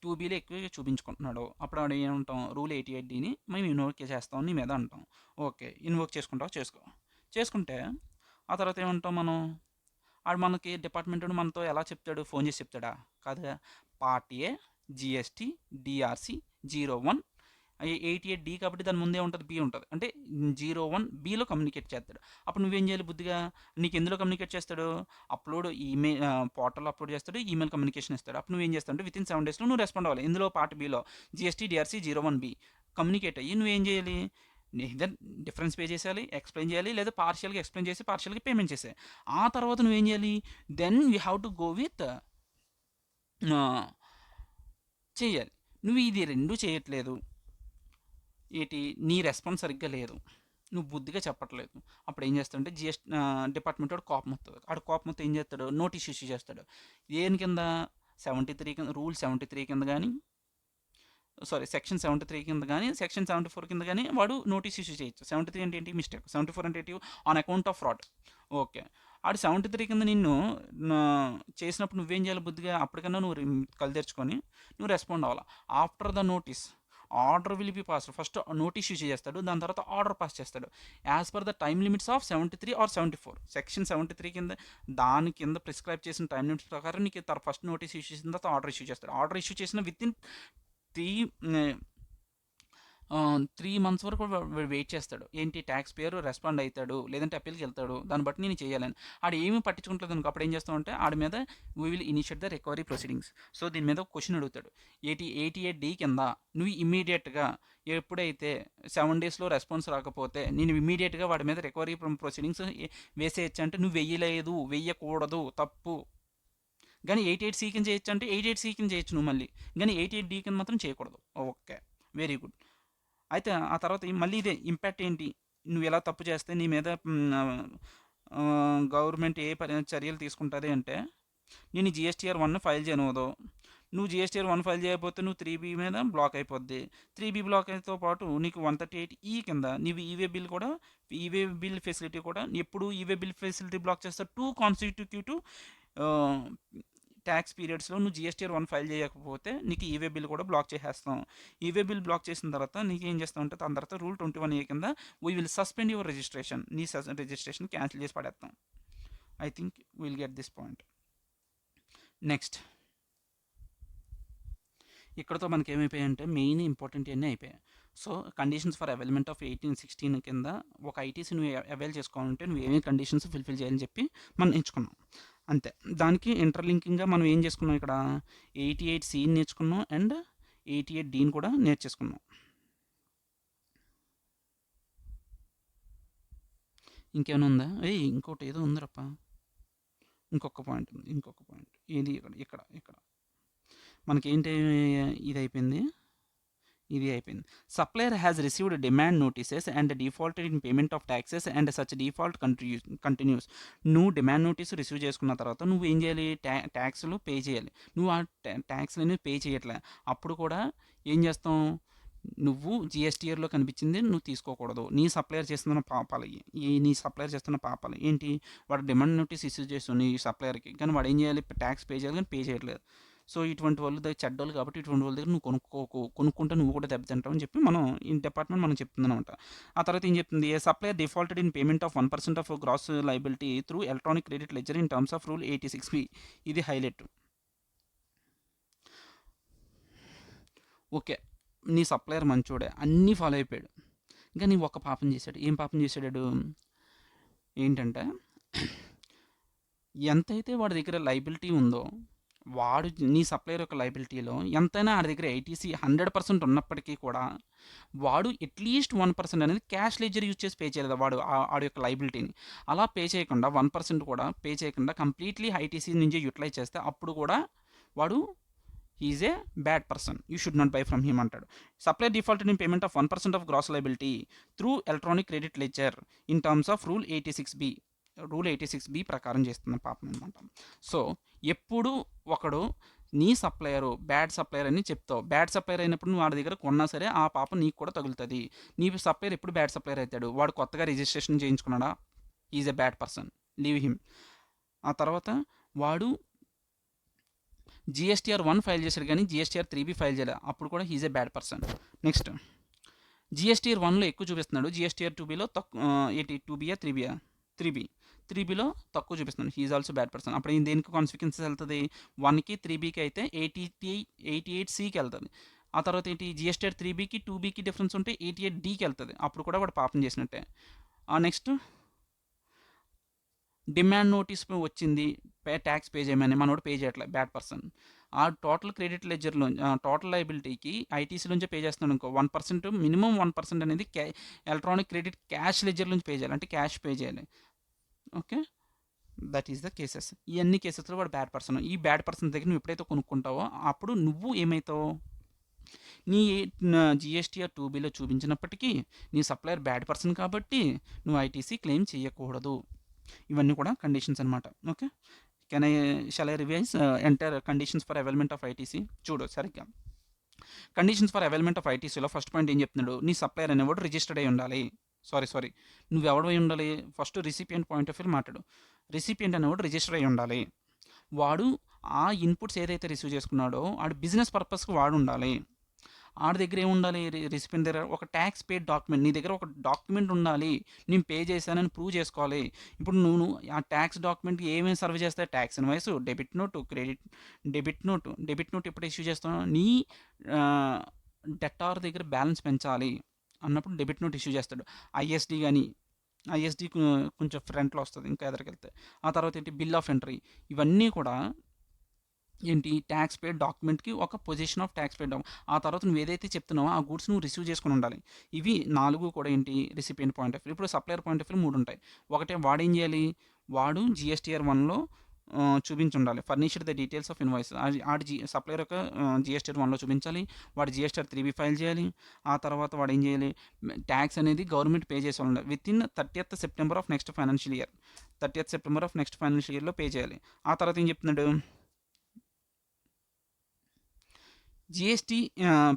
2బీలో ఎక్కువ చూపించుకుంటున్నాడు. అప్పుడు ఆడు ఏమంటాం, రూల్ 88Dని మేము ఇన్వోక్ చేస్తాం నీ మీద అంటాం. ఓకే, ఇన్వోక్ చేసుకుంటావు చేసుకుంటే ఆ తర్వాత ఏమంటాం మనం, ఆడు మనకి డిపార్ట్మెంట్ మనతో ఎలా చెప్తాడు, ఫోన్ చేసి చెప్తాడా, కాదు. Part A GST DRC 01 88D కాబట్టి దాని ముందే ఉంటుంది, బి ఉంటుంది. అంటే 01Bలో కమ్యూనికేట్ చేస్తాడు. అప్పుడు నువ్వేం చేయాలి బుద్ధిగా, నీకు ఎందులో కమ్యూనికేట్ చేస్తాడు, అప్లోడ్ ఈమెయిల్ పోర్టల్ అప్లోడ్ చేస్తాడు, ఈమెయిల్ కమ్యూనికేషన్ ఇస్తాడు. అప్పుడు నువ్వేం చేస్తావు అంటే విత్ ఇన్ 7 డేస్లో నువ్వు రెస్పాండ్ అవ్వాలి. ఇందులో part below GST DRC 01B communicate అయ్యి నువ్వేం చేయాలి, ఇదర్ డిఫరెన్స్ పే చేసేయాలి, ఎక్స్ప్లెయిన్ చేయాలి, లేదా పార్షియల్గా ఎక్స్ప్లెయిన్ చేసి పార్షియల్గా పేమెంట్ చేసే. ఆ తర్వాత నువ్వేం చేయాలి, then you have to go with చేయాలి. నువ్వు ఇది రెండు చేయట్లేదు, ఏంటి నీ రెస్పాన్స్ సరిగ్గా లేదు, నువ్వు బుద్ధిగా చెప్పట్లేదు. అప్పుడు ఏం చేస్తాడంటే డిపార్ట్మెంట్ వాడు కోపం వస్తుంది. కోపం వస్తే ఏం చేస్తాడు, నోటీస్ ఇష్యూ చేస్తాడు. దేని కింద, 73 కింద, రూల్ 73 కింద కానీ, సెక్షన్ 73 కింద కానీ, సెక్షన్ 74 కింద కానీ వాడు నోటీస్ ఇష్యూ చేయొచ్చు. 73 అంటే ఏంటి, మిస్టేక్. 74 అంటే ఏంటి, on account of fraud. Okay, 73 కింద నిన్ను చేసినప్పుడు నువ్వేం చేయాలి బుద్ధిగా, అప్పటికన్నా నువ్వు కళ్ళు తెరుచుకొని నువ్వు రెస్పాండ్ అవ్వాలి. After the notice order will be pass. First notice issue చేస్తాడు, దాని తర్వాత ఆర్డర్ పాస్ చేస్తాడు as per the time limits of 73 or 74. Section 73 కింద దాని కింద ప్రిస్క్రైబ్ చేసిన టైం లిమిట్స్ ప్రకారం నీకు ఫస్ట్ నోటీస్ ఇష్యూ చేసిన తర్వాత ఆర్డర్ ఇష్యూ చేస్తాడు. ఆర్డర్ ఇష్యూ చేసిన విత్ ఇన్ 3 మంత్స్ వరకు వెయిట్ చేస్తాడు. ఏంటి, ట్యాక్స్ పేరు రెస్పాండ్ అవుతాడు, లేదంటే అప్పీల్కి వెళ్తాడు, దాన్ని బట్టి నేను చేయాలని. ఆడు ఏమీ పట్టించుకుంటలేదు అనుకో, అప్పుడు ఏం చేస్తామంటే ఆడి మీద we will initiate the recovery proceedings. So దీని మీద క్వశ్చన్ అడుగుతాడు, 88D కింద నువ్వు ఇమ్మీడియట్గా ఎప్పుడైతే 7 డేస్లో రెస్పాన్స్ రాకపోతే నేను ఇమ్మీడియట్గా వాడి మీద రికవరీ ప్రొసీడింగ్స్ వేసేయచ్చు అంటే, నువ్వు వెయ్యలేదు, వెయ్యకూడదు, తప్పు. కానీ 88C కింద చేయొచ్చు అంటే 88C కింద చేయొచ్చు నువ్వు మళ్ళీ. కానీ 88D కింద మాత్రం చేయకూడదు. ఓకే. Very good. అయితే ఆ తర్వాత మళ్ళీ ఇదే ఇంపాక్ట్ ఏంటి? నువ్వు ఎలా తప్పు చేస్తే నీ మీద గవర్నమెంట్ ఏ చర్యలు తీసుకుంటది అంటే, నేను జీఎస్టీఆర్ 1 ఫైల్ చేయనివ్వదు. నువ్వు జీఎస్టీఆర్ 1 ఫైల్ చేయకపోతే నువ్వు 3B మీద బ్లాక్ అయిపోద్ది. 3B బ్లాక్ అయితో పాటు నీకు 138E కింద నీవు ఈవే బిల్ కూడా, ఈవే బిల్ ఫెసిలిటీ కూడా ఎప్పుడు ఈవే బిల్ ఫెసిలిటీ బ్లాక్ చేస్తా 2 కాన్సిక్యూటివ్ ట్యాక్స్ పీరియడ్స్లో నువ్వు జీఎస్టీఆర్ 1 ఫైల్ చేయకపోతే నీకు ఈవే బిల్ కూడా బ్లాక్ చేసేస్తాం. ఈవే బిల్ బ్లాక్ చేసిన తర్వాత నీకు ఏం చేస్తాం అంటే దాని తర్వాత రూల్ 21A కింద we will suspend your registration. నీ రిజిస్ట్రేషన్ క్యాన్సిల్ చేసి పడేస్తాం. I think will get this point. Next ఇక్కడతో మనకి ఏమైపోయాయి అంటే మెయిన్ ఇంపార్టెంట్ అన్నీ అయిపోయాయి. So conditions for availment of 1816 కింద ఒక ఐటీసీ నువ్వు అవైల్ చేసుకోవాలంటే నువ్వు ఏమేమి కండిషన్స్ ఫుల్ఫిల్ చేయాలని చెప్పి మనం ఎంచుకున్నాం. అంతే. దానికి ఇంటర్లింకింగ్గా మనం ఏం చేసుకున్నాం ఇక్కడ 88Cని నేర్చుకున్నాం అండ్ 88Dని కూడా నేర్చేసుకున్నాం. ఇంకేమైనా ఉందా? ఇంకోటి ఏదో ఉందిరప్ప. ఇంకొక పాయింట్ ఉంది. ఇది ఇక్కడ మనకేంటి ఇది అయిపోయింది. Supplier has received demand notices and defaulted in payment of taxes and such default continuous. నువ్వు డిమాండ్ నోటీస్ రిసీవ్ చేసుకున్న తర్వాత నువ్వు ఏం చేయాలి? ట్యాక్స్లు పే చేయాలి. నువ్వు ఆ ట్యాక్స్లు అనేవి పే చేయట్లే. అప్పుడు కూడా ఏం చేస్తాం? నువ్వు జిఎస్టీఆర్లో కనిపించింది నువ్వు తీసుకోకూడదు. నీ సప్లయర్ చేస్తున్న పాపాలు ఏంటి? వాడు డిమాండ్ నోటీస్ ఇష్యూ చేస్తుంది నీ సప్లయర్కి, కానీ వాడు ఏం చేయాలి? ట్యాక్స్ పే చేయాలి, కానీ పే చేయట్లేదు. సో ఇటువంటి వాళ్ళు చెడ్డోళ్ళు కాబట్టి ఇటువంటి వాళ్ళ దగ్గర నువ్వు కొనుక్కుంటే నువ్వు కూడా దెబ్బతింటావు అని చెప్పి మనం ఈ డిపార్ట్మెంట్ మనం చెప్తుంది అనమాట. ఆ తర్వాత ఏం చెప్తుంది? A supplier defaulted in payment of 1% of gross liability through electronic credit ledger in terms of rule 86B. ఇది హైలైట్. ఓకే, నీ సప్లయర్ మంచోడే, అన్నీ ఫాలో అయిపోయాడు, ఇంకా నీ ఒక పాపం చేశాడు. ఏం పాపం చేశాడు? ఏంటంటే ఎంతైతే వాడి దగ్గర లైబిలిటీ ఉందో వాడు నీ సప్లయర్ యొక్క లైబిలిటీలో ఎంతైనా ఆడి దగ్గర ఐటీసీ 100% ఉన్నప్పటికీ కూడా వాడు అట్లీస్ట్ 1% అనేది క్యాష్ లెడ్జర్ యూజ్ చేసి పే చేయలేదు వాడు ఆడి యొక్క లైబిలిటీని. అలా పే చేయకుండా 1% కూడా పే చేయకుండా కంప్లీట్లీ ఐటీసీ నుంచి యూటిలైజ్ చేస్తే అప్పుడు కూడా వాడు is a bad person, you should not buy from him అంటాడు. Supplier defaulted in payment of 1% of gross liability through electronic credit ledger in terms of rule 86B. Rule 86B ప్రకారం చేస్తున్న పాపం అనమాట. సో ఎప్పుడు ఒకడు నీ సప్లయరు బ్యాడ్ సప్లయర్ అని చెప్తావు. బ్యాడ్ సప్లయర్ అయినప్పుడు నువ్వు వాడి దగ్గర కొన్నా సరే ఆ పాపం నీకు కూడా తగులుతుంది. నీ సప్లయర్ ఎప్పుడు బ్యాడ్ సప్లయర్ అవుతాడు? వాడు కొత్తగా రిజిస్ట్రేషన్ చేయించుకున్నాడా? Is a bad person, leave him. ఆ తర్వాత వాడు జిఎస్టీఆర్ 1 ఫైల్ చేశాడు కానీ జిఎస్టీఆర్ 3B ఫైల్ చేయలేదు, అప్పుడు కూడా he's a bad person. Next GSTR 1లో ఎక్కువ చూపిస్తున్నాడు, జిఎస్టీఆర్ 2Bలో తక్కువ. 2Bయా 3Bయా? 3Bలో తక్కువ చూపిస్తున్నాడు, హీఈస్ ఆల్సో బ్యాడ్ పర్సన్. అప్పుడు దేనికి కాన్సిక్వెన్సెస్ వెళ్తుంది? 1కి 3Bకి అయితే 88Cకి వెళ్తుంది. ఆ తర్వాత ఏంటి? జిఎస్టీఆర్ 3Bకి 2Bకి డిఫరెన్స్ ఉంటే 88Dకి వెళ్తుంది, అప్పుడు కూడా వాడు పాపం చేసినట్టే. నెక్స్ట్ డిమాండ్ నోటీస్ వచ్చింది, ట్యాక్స్ పే చేయమని, మనోడు పే చేయట్లే, బ్యాడ్ పర్సన్. ఆ టోటల్ క్రెడిట్ లెడ్జర్లో టోటల్ లైబిలిటీకి ఐటీసీలోంచి పే చేస్తున్నాడు ఇంకో 1%, మినిమం 1% అనేది ఎలక్ట్రానిక్ క్రెడిట్ క్యాష్ లెడ్జర్లోంచి పే చేయాలి, అంటే క్యాష్ పే చేయాలి. Okay, that is the cases. ఈ అన్ని కేసెస్లో వాడు బ్యాడ్ పర్సన్. ఈ బ్యాడ్ పర్సన్ దగ్గర నువ్వు ఎప్పుడైతే కొనుక్కుంటావో అప్పుడు నువ్వు ఏమవుతావు? నీ జిఎస్టీఆర్ 2Bలో చూపించినప్పటికీ నీ సప్లయర్ బ్యాడ్ పర్సన్ కాబట్టి నువ్వు ఐటీసీ క్లెయిమ్ చేయకూడదు. ఇవన్నీ కూడా కండిషన్స్ అనమాట. Okay, shall I revise entire conditions for availment of ITC? చూడు సరిగ్గా. కండిషన్స్ ఫర్ అవైల్మెంట్ ఆఫ్ ఐటీసీలో ఫస్ట్ పాయింట్ ఏం చెప్తున్నాడు? నీ సప్లయర్ అనేవాడు రిజిస్టర్డ్ అయి ఉండాలి. సారీ నువ్వు ఎవడై ఉండాలి? First recipient point of view మాట్లాడు. రిసిపియంట్ అనేవాడు రిజిస్టర్ అయి ఉండాలి. వాడు ఆ ఇన్పుట్స్ ఏదైతే రిసీవ్ చేసుకున్నాడో ఆడు బిజినెస్ పర్పస్కి వాడు ఉండాలి. ఆడి దగ్గర ఏముండాలి? రిసిపియంట్ దగ్గర ఒక ట్యాక్స్ పేడ్ డాక్యుమెంట్, నీ దగ్గర ఒక డాక్యుమెంట్ ఉండాలి, నేను పే చేశానని ప్రూవ్ చేసుకోవాలి. ఇప్పుడు నువ్వు ఆ ట్యాక్స్ డాక్యుమెంట్ ఏమేమి సర్వ్ చేస్తాయి? Tax invoice, debit note, debit note ఎప్పుడు ఇష్యూ చేస్తున్నావు? నీ డెటార్ దగ్గర బ్యాలెన్స్ పెంచాలి అన్నప్పుడు డెబిట్ నోట్ ఇష్యూ చేస్తాడు. ఐఎస్డి కానీ ఐఎస్డి కొంచెం ఫ్రంట్లో వస్తుంది ఇంకా ఎదరికెళ్తే. ఆ తర్వాత ఏంటి? Bill of entry. ఇవన్నీ కూడా ఏంటి? ట్యాక్స్ పేడ్ డాక్యుమెంట్కి ఒక పొజిషన్ ఆఫ్ ట్యాక్స్ పేడ్. ఆ తర్వాత నువ్వు ఏదైతే చెప్తున్నావో ఆ గూడ్స్ నువ్వు రిసీవ్ చేసుకుని ఉండాలి. ఇవి 4 కూడా ఏంటి? Recipient point of view. ఇప్పుడు సప్లయర్ పాయింట్ ఆఫ్ వ్యూ 3 ఉంటాయి. ఒకటే వాడు ఏం చేయాలి? వాడు జిఎస్టీఆర్ 1లో చూపించుండాలి. Furnished the details of invoice. అది ఆడి సప్లయర్ యొక్క జీఎస్టీ 1లో చూపించాలి. వాడు జీఎస్టీ 3బి ఫైల్ చేయాలి. ఆ తర్వాత వాడు ఏం చేయాలి, ట్యాక్స్ అనేది గవర్నమెంట్ పే చేసి ఉండాలి. Within 30th September of next financial year. 30th September of next financial ఇయర్‌లో పే చేయాలి. ఆ తర్వాత ఏం చెప్తున్నాడు, GST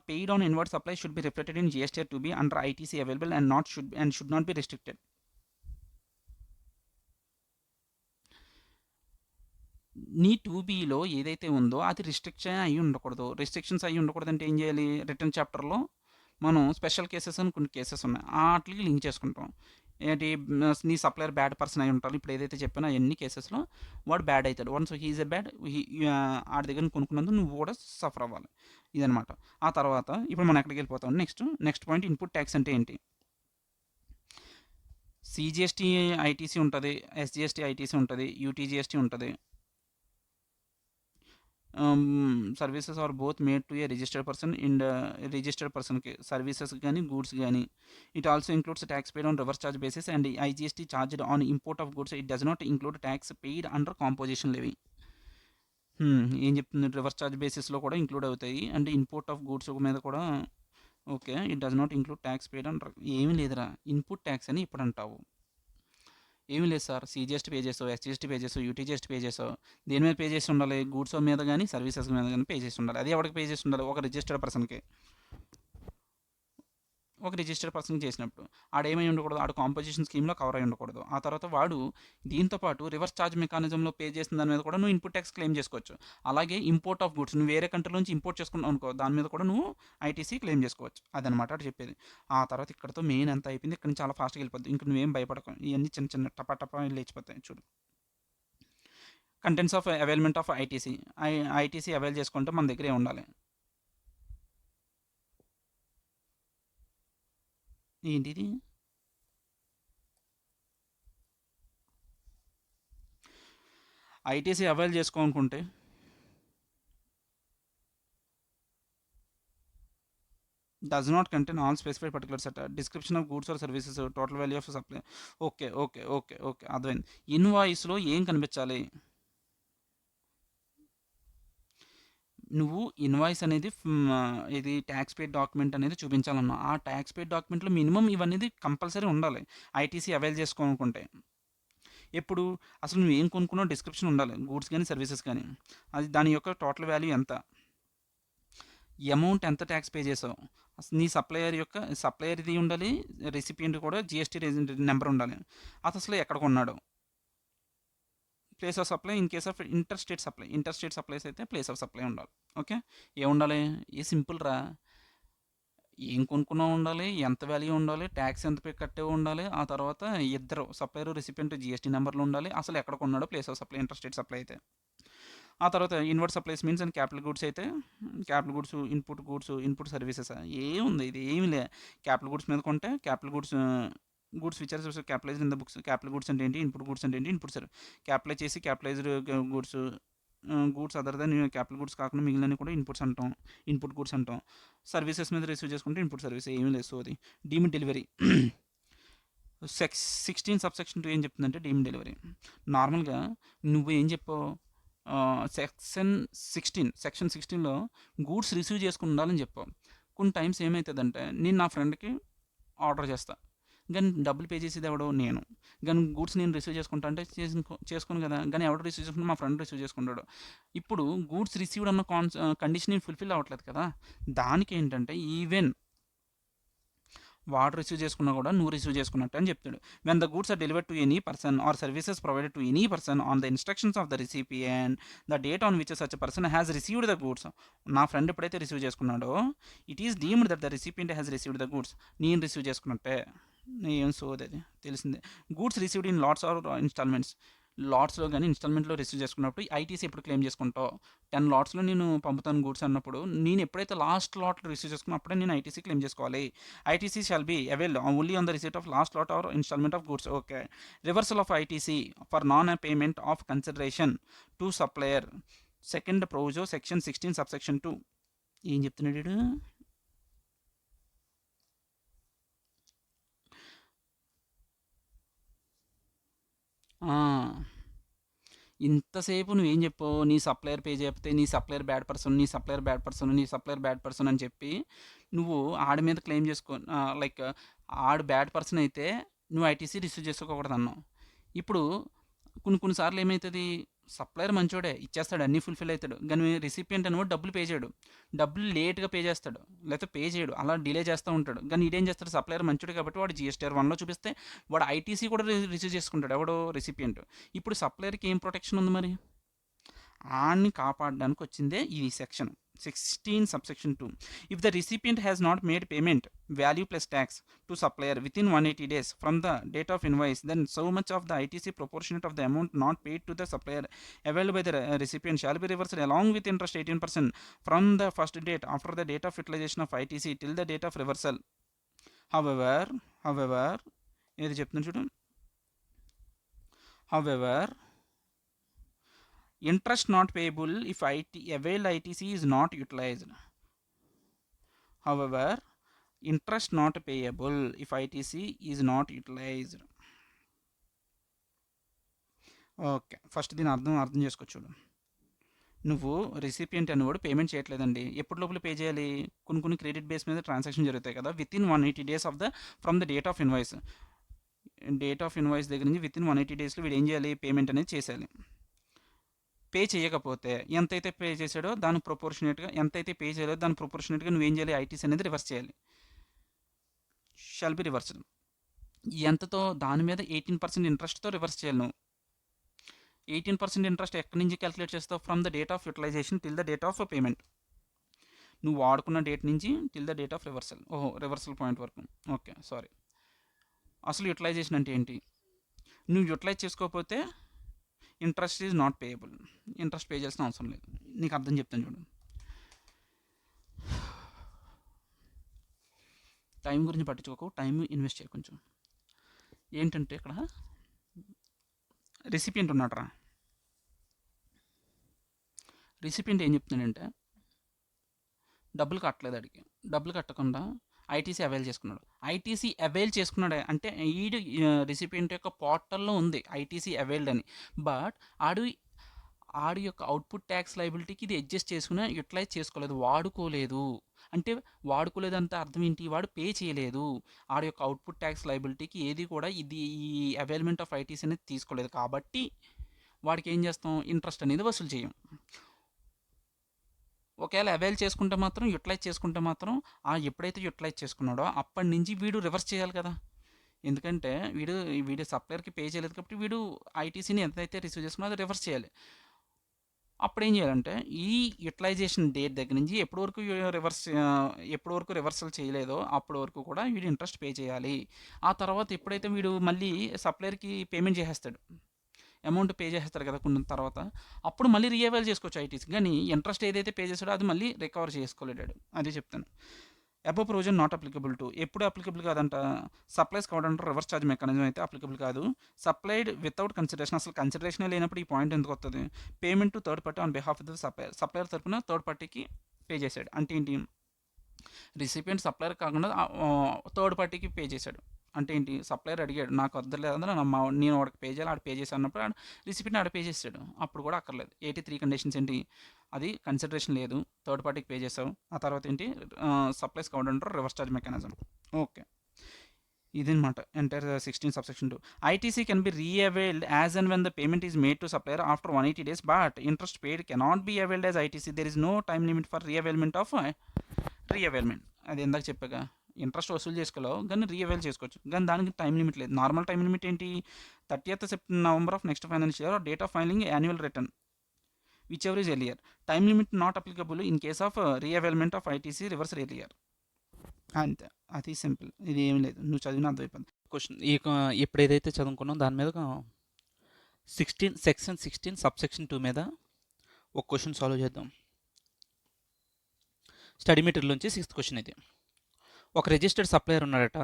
paid on inward supply should be reflected in GSTR 2బి under ITC available and should not be restricted. నీ 2బీలో ఏదైతే ఉందో అది రిస్ట్రిక్షన్ అయ్యి ఉండకూడదు. రిస్ట్రిక్షన్స్ అయ్యి ఉండకూడదంటే ఏం చేయాలి, రిటర్న్ చాప్టర్‌లో మనం స్పెషల్ కేసెస్ అని కొన్ని కేసెస్ ఉన్నాయి. ఆటిలికి లింక్ చేసుకుంటాం. ఏంటి, నీ సప్లయర్ బ్యాడ్ పర్సన్ అయి ఉంటారు. ఇప్పుడు ఏదైతే చెప్పానో అయన్ని కేసెస్‌లో వాడు బ్యాడ్ అయితాడు. Once he is a bad, ఆడి దగ్గర కొనుక్కున్నందుకు నువ్వు కూడా సఫర్ అవ్వాలి. ఇదనమాట. ఆ తర్వాత ఇప్పుడు మనం ఎక్కడికెళ్ళిపోతాం, నెక్స్ట్ పాయింట్ ఇన్‌పుట్ ట్యాక్స్ అంటే ఏంటి? సీజీఎస్టీ ఐటీసీ ఉంటది. ఎస్‌జీఎస్టీ ఐటీసీ ఉంటది. యూటీజీఎస్టీ ఉంటది. Services are both made to a registered person and registered పర్సన్‌కి సర్వీసెస్ గానీ, గూడ్స్ గానీ. It also includes tax paid on reverse charge basis and IGST charged on import of goods. It does not include tax paid under composition levy. ఏం చెప్తుంది, reverse charge బేసిస్‌లో కూడా include అవుతాయి. And import of goods మీద కూడా okay. It does not include tax paid under. ఏమీ లేదురా, input tax అని ఇప్పుడంటావు. ఏమీ లేదు సార్. సీజీఎస్టీ పే చేసావు, ఎస్జీఎస్టీ పే చేసావు, యూటీజీఎస్టీ పే చేసావు. దేని మీద పే చేసి ఉండాలి? గూడ్స్ మీద గానీ, సర్వీసెస్ మీద గానీ పే చేసి ఉండాలి. అది ఎవరికి పే చేసి ఉండాలి? ఒక రిజిస్టర్డ్ పర్సన్‌కి. ఒక రిజిస్టర్డ్ పర్సన్‌కి చేసినప్పుడు ఆడేమై ఉండకూడదు, ఆడు కాంపోజిషన్ స్కీమ్‌లో కవర్ అయ్యి ఉండకూడదు. ఆ తర్వాత వాడు దీంతో పాటు రివర్స్ చార్జ్ మెకానిజంలో పే చేసిన దాని మీద కూడా నువ్వు ఇన్పుట్ ట్యాక్స్ క్లెయిమ్ చేసుకోవచ్చు. అలాగే ఇంపోర్ట్ ఆఫ్ గూడ్స్ నువ్వు వేరే కంట్రీ నుంచి ఇంపోర్ట్ చేసుకున్నావు అనుకో, దాని మీద కూడా నువ్వు ఐటీసీ క్లెయిమ్ చేసుకోవచ్చు. అదనమాట ఆడు చెప్పేది. ఆ తర్వాత ఇక్కడితో మెయిన్ అంతా అయిపోయింది. ఇక్కడ నుంచి చాలా ఫాస్ట్‌గా వెళ్ళిపోద్ది. ఇంక నువ్వేం భయపడకు. ఇయన్నీ చిన్న చిన్న టపా టపా లేచిపోతాయి చూడు. Contents of availment of ITC. ITC avail చేసుకుంటే మన దగ్గరే ఉండాలి. ఏంటిది? ఐటీసీ అవైల్ చేసుకోవాలనుకుంటే does not contain all specified particular set description of goods or services, total value of supply. Okay, okay, okay, okay, అర్థమైంది. ఇన్వాయిస్లో ఏం కనిపించాలి? నువ్వు ఇన్వాయిస్ అనేది ఇది ట్యాక్స్ పేడ్ డాక్యుమెంట్ అనేది చూపించాలన్నా ఆ ట్యాక్స్ పేడ్ డాక్యుమెంట్లో మినిమం ఇవన్నీ కంపల్సరీ ఉండాలి. ఐటీసీ అవైల్ చేసుకోనుకుంటే ఎప్పుడు అసలు నువ్వు ఏం కొనుక్కున్నావు డిస్క్రిప్షన్ ఉండాలి, గూడ్స్ కానీ సర్వీసెస్ కానీ. అది దాని యొక్క టోటల్ వాల్యూ ఎంత, అమౌంట్ ఎంత ట్యాక్స్ పే చేసావు, నీ సప్లయర్ యొక్క సప్లయర్ది ఉండాలి, రెసిపియంట్ కూడా జిఎస్టీ నెంబర్ ఉండాలి. అది అసలు ఎక్కడ కొన్నాడు, place of supply in case of inter state supplies అయితే ప్లేస్ ఆఫ్ సప్లై ఉండాలి. ఓకే. ఏముండాలి? ఏ సింపుల్ రా, ఏం కొనుక్కున్నావు ఉండాలి, ఎంత వాల్యూ ఉండాలి, ట్యాక్స్ ఎంత పే కట్టే ఉండాలి. ఆ తర్వాత ఇద్దరు సప్లయర్ రెసిపియంట్ జిఎస్టీ నెంబర్లు ఉండాలి, అసలు ఎక్కడ కొన్నాడో place of supply interstate supply అయితే. ఆ తర్వాత inward supplies means and capital goods అయితే క్యాపిటల్ గూడ్స్, ఇన్పుట్ సర్వీసెస్. ఏముంది ఇది, ఏమి లే. క్యాపిటల్ గూడ్స్ మీద కొంటే capital goods, goods features capitalised in the books. Capital goods అంటే ఏంటి, ఇన్పుట్ గూడ్స్ అంటే ఏంటి, క్యాపిటలైజ్ చేసి capitalised goods. Goods other than capital goods కాకుండా మిగిలినవి కూడా ఇన్పుట్ గూడ్స్ అంటాం. సర్వీసెస్ మీద రిసీవ్ చేసుకుంటే ఇన్పుట్ సర్వీస్. ఏమీ లేదు. సో అది డీమ్డ్ డెలివరీ. 16 సబ్సెక్షన్ 2 ఏం చెప్తుందంటే డీమ్డ్ డెలివరీ. నార్మల్గా నువ్వు ఏం చెప్పావు, సెక్షన్ 16లో గూడ్స్ రిసీవ్ చేసుకుని ఉండాలని చెప్పావు. కొన్ని టైమ్స్ ఏమవుతుందంటే నేను నా ఫ్రెండ్కి ఆర్డర్ చేస్తా, కానీ డబ్బులు పే చేసేది ఎవడో నేను, కానీ గూడ్స్ నేను రిసీవ్ చేసుకుంటా అంటే చేసుకోను కదా, కానీ ఎవడో రిసీవ్ చేసుకుంటే మా ఫ్రెండ్ రిసీవ్ చేసుకుంటాడు. ఇప్పుడు గూడ్స్ రిసీవ్డ్ అన్న కండిషన్ ఫుల్ఫిల్ అవ్వట్లేదు కదా. దానికి ఏంటంటే ఈవెన్ వాడు రిసీవ్ చేసుకున్నా కూడా నువ్వు రిసీవ్ చేసుకున్నట్టు అని చెప్తాడు. When the goods are delivered to any person or services provided to any person on the instructions of the recipient, the date on which such person has received the goods. నా friend ఎప్పుడైతే receive చేసుకున్నాడో it is deemed that the recipient has received the goods. నేను receive చేసుకున్నట్టే. ఏం సోది తెలిసిందే. Goods received in lots or instalments. లాట్స్లో కానీ ఇన్స్టాల్మెంట్లో రిసీవ్ చేసుకున్నప్పుడు ఐటీసీ ఎప్పుడు క్లెయిమ్ చేసుకుంటావు, 10 లాట్స్లో నేను పంపుతాను గూడ్స్ అన్నప్పుడు నేను ఎప్పుడైతే లాస్ట్ లాట్లో రిసీవ్ చేసుకున్నా అప్పుడే నేను ఐటీసీ క్లెయిమ్ చేసుకోవాలి. ITC shall be avail only on the receipt of last lot or instalment of goods. Okay. Reversal of ITC for non payment of consideration to supplier second proviso section 16 subsection 2. ఏం చెప్తున్నాడు వీడు? ఇంతసేపు నువ్వేం చెప్పావు, నీ supplier pay చేయకపోతే నీ supplier bad person, నీ సప్లయర్ బ్యాడ్ పర్సన్, నీ సప్లయర్ బ్యాడ్ పర్సన్ అని చెప్పి నువ్వు ఆడి మీద క్లెయిమ్ చేసుకో, లైక్ ఆడు బ్యాడ్ పర్సన్ అయితే నువ్వు ఐటీసీ రిసీవ్ చేసుకోకూడదు అన్నావు. ఇప్పుడు కొన్ని కొన్ని సార్లు ఏమవుతుంది, సప్లయర్ మంచోడే ఇచ్చేస్తాడు, అన్నీ ఫుల్ఫిల్ అవుతాడు, కానీ రిసిపియంట్ అనేవాడు డబ్బులు పే చేయడు, డబ్బులు లేట్గా పే చేస్తాడు, లేకపోతే పే చేయడు, అలా డిలే చేస్తూ ఉంటాడు. కానీ ఇదేం చేస్తాడు, సప్లయర్ మంచోడు కాబట్టి వాడు జిఎస్టీఆర్ 1లో చూపిస్తే వాడు ఐటీసీ కూడా రిసీవ్ చేసుకుంటాడు, ఎవడో రిసిపియంట్. ఇప్పుడు సప్లయర్కి ఏం ప్రొటెక్షన్ ఉంది మరి, ఆన్ని కాపాడడానికి వచ్చిందే ఈ section 16 subsection 2. If the recipient has not made payment value plus tax to supplier within 180 days from the date of invoice, then so much of the ITC proportionate of the amount not paid to the supplier available by the recipient shall be reversed along with interest 18% from the first date after the date of utilization of ITC till the date of reversal. However ఏది చెప్తున్నాను చూడు, however interest not payable if availed ITC is not utilized. However, interest not payable if ITC is not utilized. Okay, first దీని అర్థం చేసుకోవచ్చు. నువ్వు recipient అనేవాడు payment చేయట్లేదండి, ఎప్పటి లోపల పే చేయాలి, కొన్ని క్రెడిట్ బేస్ మీద ట్రాన్సాక్షన్ జరుగుతాయి కదా, with in 180 days of the from the date of invoice. Date of invoice దగ్గర నుంచి విత్ ఇన్ 180 daysలో వీడు ఏం చేయాలి, పేమెంట్ అనేది చేసేయాలి. పే చేయకపోతే ఎంతైతే పే చేసాడో దాని ప్రొపోర్షనేట్గా, ఎంతైతే పే చేయలేదో దాని ప్రొపోర్షనేట్గా నువ్వేం చేయాలి, ఐటీసీ అనేది రివర్స్ చేయాలి, షాల్ బి రివర్స్డ్. ఎంతతో, దాని మీద 18% ఇంట్రెస్ట్తో రివర్స్ చేయాలి నువ్వు. 18% ఇంట్రెస్ట్ ఎక్కడి నుంచి క్యాలిక్యులేట్ చేస్తావు, from the date of utilisation till the date of payment. నువ్వు వాడుకున్న డేట్ నుంచి till the date of reversal, reversal point వరకు. ఓకే, సారీ, అసలు యూటిలైజేషన్ అంటే ఏంటి, నువ్వు యూటిలైజ్ చేసుకోకపోతే interest is not payable, interest pay చేయాల్సిన అవసరం లేదు. నీకు అర్థం చెప్తాను చూడు, టైం గురించి పట్టించుకోకు, టైం ఇన్వెస్ట్ చేయ కొంచెం. ఏంటంటే ఇక్కడ రిసిపియంట్ ఉన్నాడు రా, రిసిపియంట్ ఏం చెప్తున్నాడంటే డబ్బులు కట్టలేదు, అడిగి డబ్బులు కట్టకుండా ఐటీసీ అవైల్ చేసుకున్నాడు. ఐటీసీ అవైల్ చేసుకున్నాడు అంటే ఈడు రిసిపియంట్ యొక్క పోర్టల్లో ఉంది ఐటీసీ అవైల్డ్ అని, బట్ ఆడి యొక్క అవుట్పుట్ ట్యాక్స్ లైబిలిటీకి ఇది అడ్జస్ట్ చేసుకుని యూటిలైజ్ చేసుకోలేదు, వాడుకోలేదు. అంటే వాడుకోలేదు అంటే అర్థం ఏంటి, వాడు పే చేయలేదు, ఆడి యొక్క అవుట్పుట్ ట్యాక్స్ లైబిలిటీకి ఏది కూడా ఇది ఈ అవైల్మెంట్ ఆఫ్ ఐటీసీ అనేది తీసుకోలేదు, కాబట్టి వాడికి ఏం చేస్తాం, ఇంట్రెస్ట్ అనేది వసూలు చేయం. ఒకవేళ అవైల్ చేసుకుంటే మాత్రం, యూటిలైజ్ చేసుకుంటే మాత్రం, ఎప్పుడైతే యూటిలైజ్ చేసుకున్నాడో అప్పటి నుంచి వీడు రివర్స్ చేయాలి కదా, ఎందుకంటే వీడు సప్లయర్కి పే చేయలేదు కాబట్టి వీడు ఐటీసీని ఎంతైతే రిసీవ్ చేసుకున్నా అది రివర్స్ చేయాలి. అప్పుడు ఏం చేయాలంటే ఈ యూటిలైజేషన్ డేట్ దగ్గర నుంచి ఎప్పటి వరకు రివర్సల్ చేయలేదో అప్పటి వరకు కూడా వీడు ఇంట్రెస్ట్ పే చేయాలి. ఆ తర్వాత ఎప్పుడైతే వీడు మళ్ళీ సప్లయర్కి పేమెంట్ చేసేస్తాడు, అమౌంట్ పే చేసేస్తారు కదా కొన్ని తర్వాత, అప్పుడు మళ్ళీ రీఅవైల్ చేసుకోవచ్చు ఐటీసీ, కానీ ఇంట్రెస్ట్ ఏదైతే పే చేస్తాడో అది మళ్ళీ రికవర్ చేసుకోలేడాడు. అది చెప్తాను. Above provision not applicable to, ఎప్పుడు అప్లికబుల్ కాదంట, సప్లైస్ కవర్డ్ అంటారు, రివర్స్ ఛార్జ్ మెకానిజం అయితే అప్లికబుల్ కాదు. సప్లైడ్ వితౌట్ కన్సిడరేషన్, అసలు కన్సిడరేషన్ లేనప్పుడు ఈ పాయింట్ ఎందుకు వస్తుంది, payment to third party on behalf of the supplier, supplier తరపున థర్డ్ పార్టీకి పే చేశాడు అంటే ఏంటి, రిసిపియంట్ సప్లయర్ కాకుండా థర్డ్ పార్టీకి పే చేశాడు అంటే ఏంటి, సప్లయర్ అడిగాడు నాకు వద్దలేదంటే నేను వాడికి పే చేయాలి, ఆడ పే చేశాను అన్నప్పుడు రిసిపియంట్ ఆడ పే చేశాడు, అప్పుడు కూడా అక్కర్లేదు. 83 కండిషన్స్ ఏంటి, అది కన్సిడరేషన్ లేదు, థర్డ్ పార్టీకి పే చేసావు, ఆ తర్వాత ఏంటి, సప్లైస్ కవర్డ్ అంటారు, రివర్స్ ఛార్జ్ మెకానిజం. ఓకే, ఇదనమాట entire 16 subsection 2. ITC can be re-availed as and when the payment is made to supplier after 180 days, but interest paid cannot be availed as ITC. There is no time limit for re-availment of రీఅవైల్మెంట్. అది ఇందాక చెప్పాగా, interest వసూలు చేసుకోలేవు కానీ రీఅవైల్ చేసుకోవచ్చు, కానీ దానికి time limit లేదు. Normal time limit ఏంటి, 30th November of next financial year, date of filing annual return, which ever is earlier. Time limit not applicable in case of reavailment of ITC reverse earlier. అంతే, అది simple, ఇది ఏం లేదు, నువ్వు చదివిన అర్థమైపోయింది. Question ఇప్పుడు ఏదైతే చదువుకున్నాం దాని మీద సెక్షన్ 16 subsection 2 మీద ఒక క్వశ్చన్ సాల్వ్ చేద్దాం. స్టడీ మెటీరియల్లోంచి 6th క్వశ్చన్ ఇది. ఒక రిజిస్టర్డ్ సప్లయర్ ఉన్నాడట,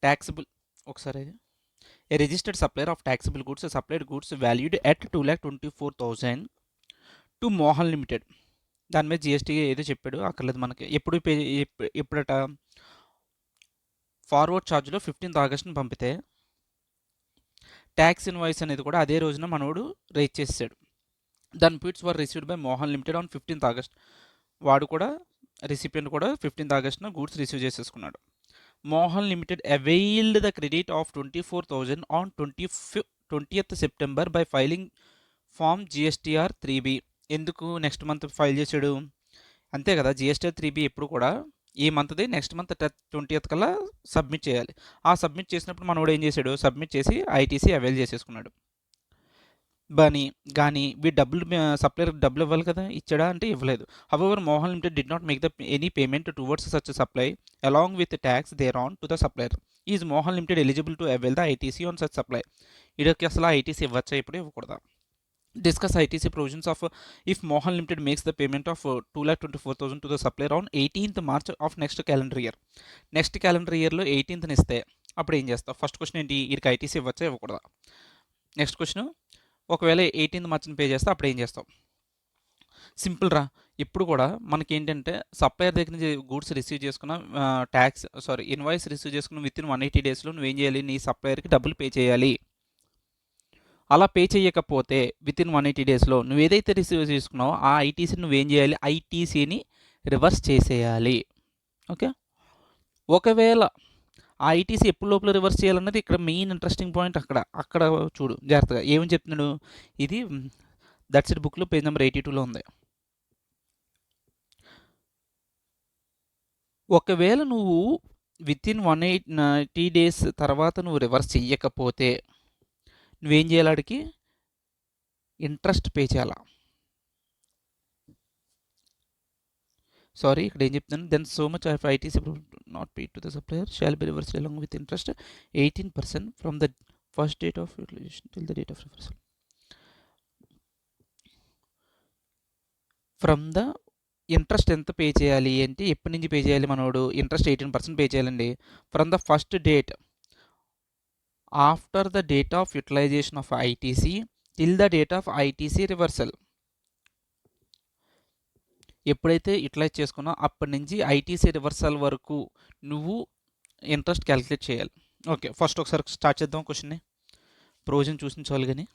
ట్యాక్సిబుల్, ఒకసారి ఇది, a registered supplier of taxable goods supplied goods valued at 2,24,000 to Mohan limited. దాని మీద జిఎస్టీ ఏదో చెప్పాడు, అక్కర్లేదు మనకి. ఎప్పుడట, ఫార్వర్డ్ ఛార్జ్లో 15th August పంపితే ట్యాక్స్ ఇన్వాయిస్ అనేది కూడా అదే రోజున మనోడు రేజ్ చేసాడు. The inputs were received by Mohan limited on 15th August. వాడు కూడా రిసిపియంట్ కూడా 15th ఆగస్ట్న గూడ్స్ రిసీవ్ చేసేసుకున్నాడు. Mohan limited availed the credit of 24,000 on 20th September by filing form GSTR 3B. ఎందుకు నెక్స్ట్ మంత్ ఫైల్ చేశాడు? అంతే కదా, జిఎస్టీఆర్ 3B ఎప్పుడు కూడా ఈ మంత్ది నెక్స్ట్ మంత్ 20th కల్లా సబ్మిట్ చేయాలి. ఆ సబ్మిట్ చేసినప్పుడు మనోడు ఏం చేశాడు? సబ్మిట్ చేసి ఐటీసీ అవైల్ చేసేసుకున్నాడు. కానీ వీడు సప్లయర్ డబ్బులు ఇవ్వాలి కదా, ఇచ్చాడా అంటే ఇవ్వలేదు. However Mohan limited did not make the any payment towards such supply along with tax there on to the supplier. Is Mohan limited eligible to avail the ITC on such supply. వీడికి అసలు ఐటీసీ ఇవ్వచ్చా, ఇప్పుడు ఇవ్వకూడదా? Discuss ITC provisions of if Mohan Limited makes the payment of 2,24,000 to the supplier on 18th March of next calendar year. Next calendar ఇయర్లో 18th ఇస్తే అప్పుడు ఏం చేస్తావు? ఫస్ట్ క్వశ్చన్ ఏంటి, వీరికి ఐటీసీ ఇవ్వచ్చా ఇవ్వకూడదా? నెక్స్ట్ క్వశ్చన్, ఒకవేళ 18th మార్చిని పే చేస్తే అప్పుడు ఏం చేస్తావు? సింపుల్ రా. ఇప్పుడు కూడా మనకి ఏంటంటే సప్లయర్ దగ్గర నుంచి గూడ్స్ రిసీవ్ చేసుకున్న ఇన్వాయిస్ రిసీవ్ చేసుకున్న విత్ ఇన్ 180 డేస్లో నువ్వేం చేయాలి? నీ సప్లయర్కి డబ్బులు పే చేయాలి. అలా పే చేయకపోతే విత్ ఇన్ 180 డేస్లో నువ్వు ఏదైతే రిసీవ్ చేసుకున్నావో ఆ ఐటీసీని నువ్వేం చేయాలి? ఐటీసీని రివర్స్ చేసేయాలి. ఓకే, ఒకవేళ ఆ ఐటీసీ ఎప్పుడు లోపల రివర్స్ చేయాలన్నది ఇక్కడ మెయిన్ ఇంట్రెస్టింగ్ పాయింట్. అక్కడ చూడు జాగ్రత్తగా ఏమని చెప్తున్నాడు. ఇది దట్స్ ఇట్ బుక్లో పేజ్ నెంబర్ 82లో ఉంది. ఒకవేళ నువ్వు విత్ ఇన్ 180 డేస్ తర్వాత నువ్వు రివర్స్ చెయ్యకపోతే నువ్వేం చేయాలి? ఆడికి ఇంట్రెస్ట్ పే చేయాలా. సారీ, ఇక్కడ ఏం చెప్తున్నాను, then so much of ITC not pay to the supplier shall be reversed along with interest 18% from the first date of utilisation till the date of reversal. From the interest ఎంత pay చేయాలి అంటే ఎప్పటి నుంచి pay చేయాలి? మనోడు interest 18% pay చేయాలండి. From the first date after the date of utilisation of ITC till the date of ITC reversal. ఎప్పుడైతే utilise చేసుకున్నా అప్పటి నుంచి ఐటీసీ రివర్సల్ వరకు నువ్వు ఇంట్రెస్ట్ క్యాలిక్యులేట్ చేయాలి. ఓకే, ఫస్ట్ ఒకసారి స్టార్ట్ చేద్దాం క్వశ్చన్ని. ప్రొవిజన్ చూసించాలి కానీ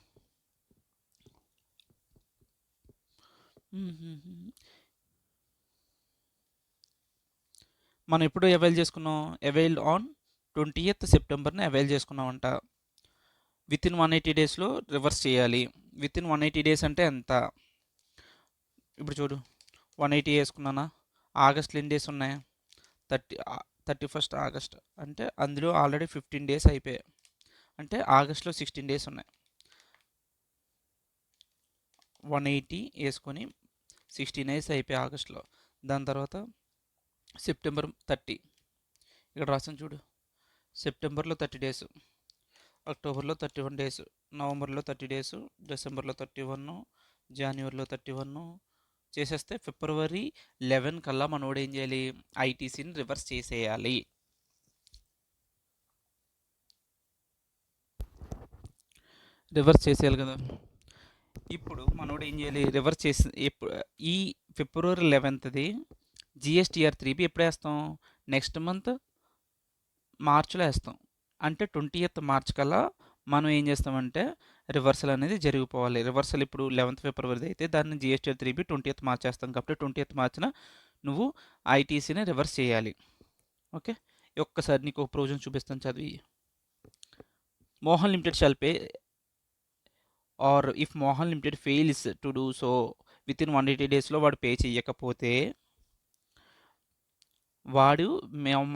మనం ఎప్పుడు అవైల్ చేసుకున్నాం? అవైల్ ఆన్ 20th సెప్టెంబర్ని అవైల్ చేసుకున్నామంట. విత్ ఇన్ 180 డేస్లో రివర్స్ చేయాలి. విత్ ఇన్ 180 డేస్ అంటే ఎంత? ఇప్పుడు చూడు, 180 వేసుకున్నానా? ఆగస్ట్లో ఎన్ని డేస్ ఉన్నాయి? 31st ఆగస్ట్ అంటే అందులో ఆల్రెడీ 15 డేస్ అయిపోయాయి. అంటే ఆగస్ట్లో 16 డేస్ ఉన్నాయి. 180 వేసుకొని 16 డేస్ అయిపోయాయి ఆగస్ట్లో. దాని తర్వాత సెప్టెంబర్ 30, ఇక్కడ రాసాను చూడు, సెప్టెంబర్లో 30 డేస్, అక్టోబర్లో 31 డేస్, నవంబర్లో 30 డేస్, డిసెంబర్లో 31, జనవరిలో 31 చేసేస్తే ఫిబ్రవరి 11 కల్లా మనోడు ఏం చేయాలి? ఐటీసీని రివర్స్ చేసేయాలి. రివర్స్ చేసేయాలి కదా. ఇప్పుడు మనోడు ఏం చేయాలి? రివర్స్ చేసి ఈ ఫిబ్రవరి 11th జిఎస్టీఆర్ 3B ఎప్పుడు వేస్తాం? నెక్స్ట్ మంత్ మార్చిలో వేస్తాం. అంటే 20th మార్చ్ కల్లా మనం ఏం చేస్తామంటే రివర్సల్ అనేది జరిగిపోవాలి. రివర్సల్ ఇప్పుడు 11th ఫిబ్రవరి అయితే దాన్ని జిఎస్టీఆర్ 3B 20th మార్చ్ చేస్తాం కాబట్టి 20th మార్చిన నువ్వు ఐటీసీని రివర్స్ చేయాలి. ఓకే, ఒక్కసారి నీకు ఒక ప్రొవిజన్ చూపిస్తాను, చదివి. Mohan limited shall pay or if Mohan limited fails to do so with in 180 డేస్లో వాడు పే చేయకపోతే వాడు